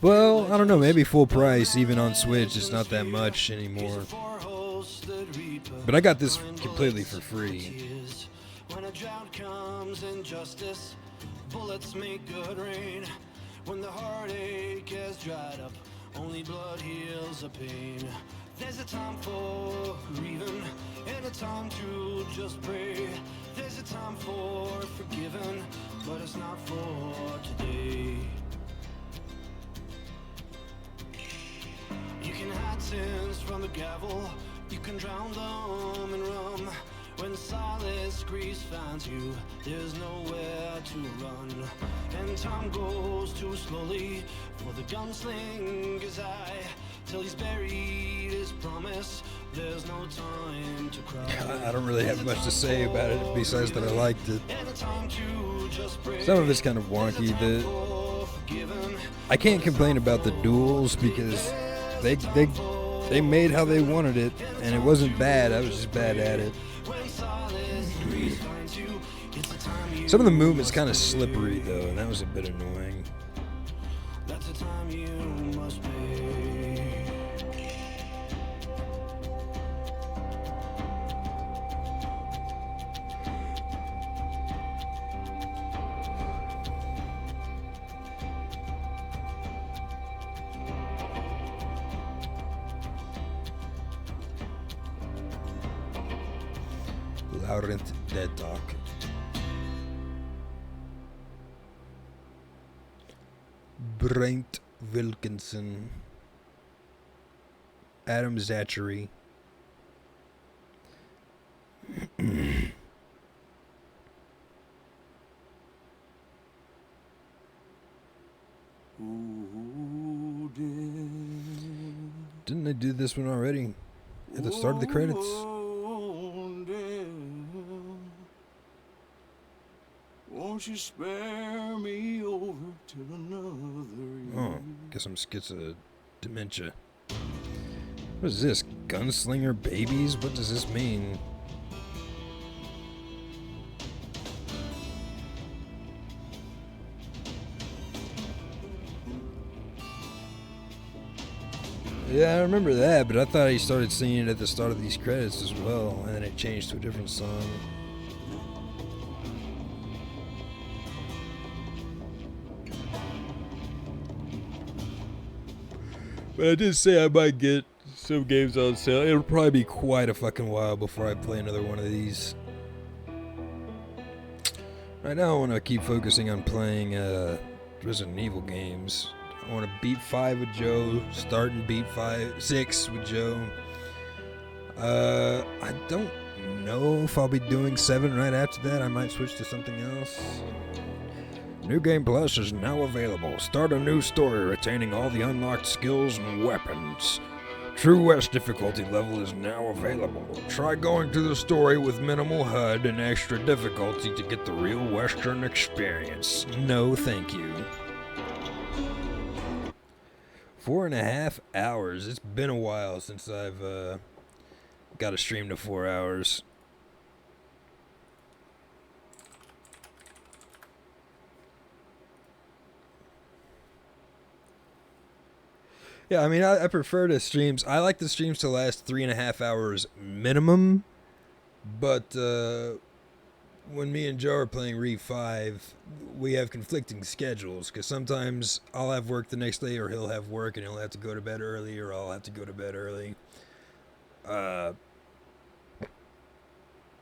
Well, I don't know, maybe full price, even on Switch. It's not that much anymore. But I got this completely for free. When a drought comes in justice, bullets make good rain. When the heartache has dried up, only blood heals the pain. There's a time for grieving and a time to just pray. There's a time for forgiving, but it's not for today. You can hide sins from the gavel, you can drown them in rum. When silence grease finds you, there's nowhere to run. And time goes too slowly for the gunslinger's eye. Till he's buried his promise, there's no time to cry. I don't really have much to say about it besides that I liked it. Some of it's kind of wonky. I can't complain about the duels because they made how they wanted it, and it wasn't bad. I was just bad at it. Some of the movement's kind of slippery though, and that was a bit annoying. That's the time you must pay. Laurent Dead Talk. Brent Wilkinson, Adam Zachary, didn't they do this one already at the start of the credits? Won't you spare me over till another year? Oh, guess I'm dementia. What is this? Gunslinger babies? What does this mean? Yeah, I remember that, but I thought he started singing it at the start of these credits as well, and then it changed to a different song. But I did say I might get some games on sale. It'll probably be quite a fucking while before I play another one of these. Right now I want to keep focusing on playing Resident Evil games. I want to beat 5 with Joe, start and beat 6 with Joe. I don't know if I'll be doing 7 right after that. I might switch to something else. New Game Plus is now available. Start a new story retaining all the unlocked skills and weapons. True West difficulty level is now available. Try going through the story with minimal HUD and extra difficulty to get the real Western experience. No thank you. 4.5 hours. It's been a while since I've got a stream to 4 hours. Yeah, I mean, I prefer the streams. I like the streams to last 3.5 hours minimum. But when me and Joe are playing Re 5, we have conflicting schedules. Because sometimes I'll have work the next day, or he'll have work and he'll have to go to bed early, or I'll have to go to bed early.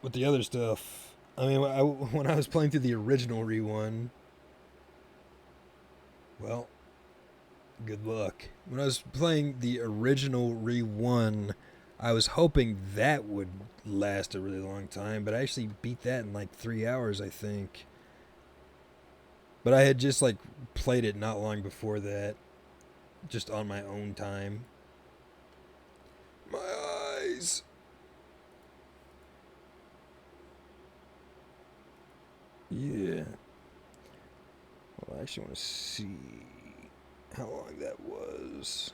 With the other stuff, I mean, when I was playing through the original Re 1, well, good luck. When I was playing the original Re 1, I was hoping that would last a really long time, but I actually beat that in like 3 hours, I think. But I had just like played it not long before that, just on my own time. My eyes! Yeah. Well, I actually want to see how long that was.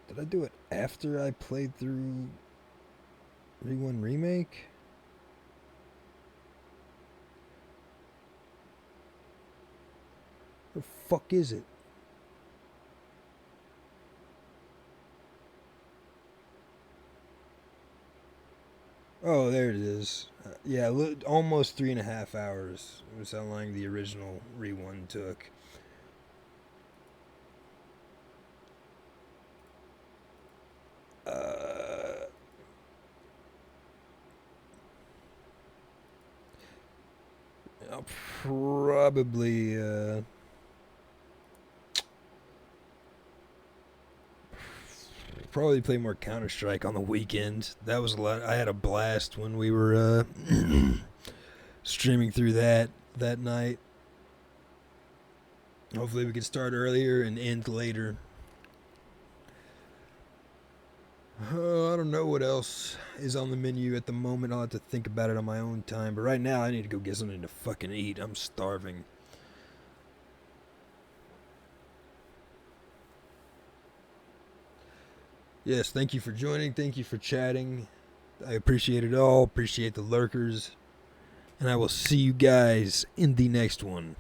Did I do it after I played through Re1 remake? Where the fuck is it? Oh, there it is. Yeah, almost 3.5 hours was how long the original Re1 took. I'll probably play more Counter-Strike on the weekend. That was a lot. I had a blast when we were streaming through that night. Hopefully we can start earlier and end later. I don't know what else is on the menu at the moment. I'll have to think about it on my own time. But right now, I need to go get something to fucking eat. I'm starving. Yes, thank you for joining. Thank you for chatting. I appreciate it all. Appreciate the lurkers. And I will see you guys in the next one.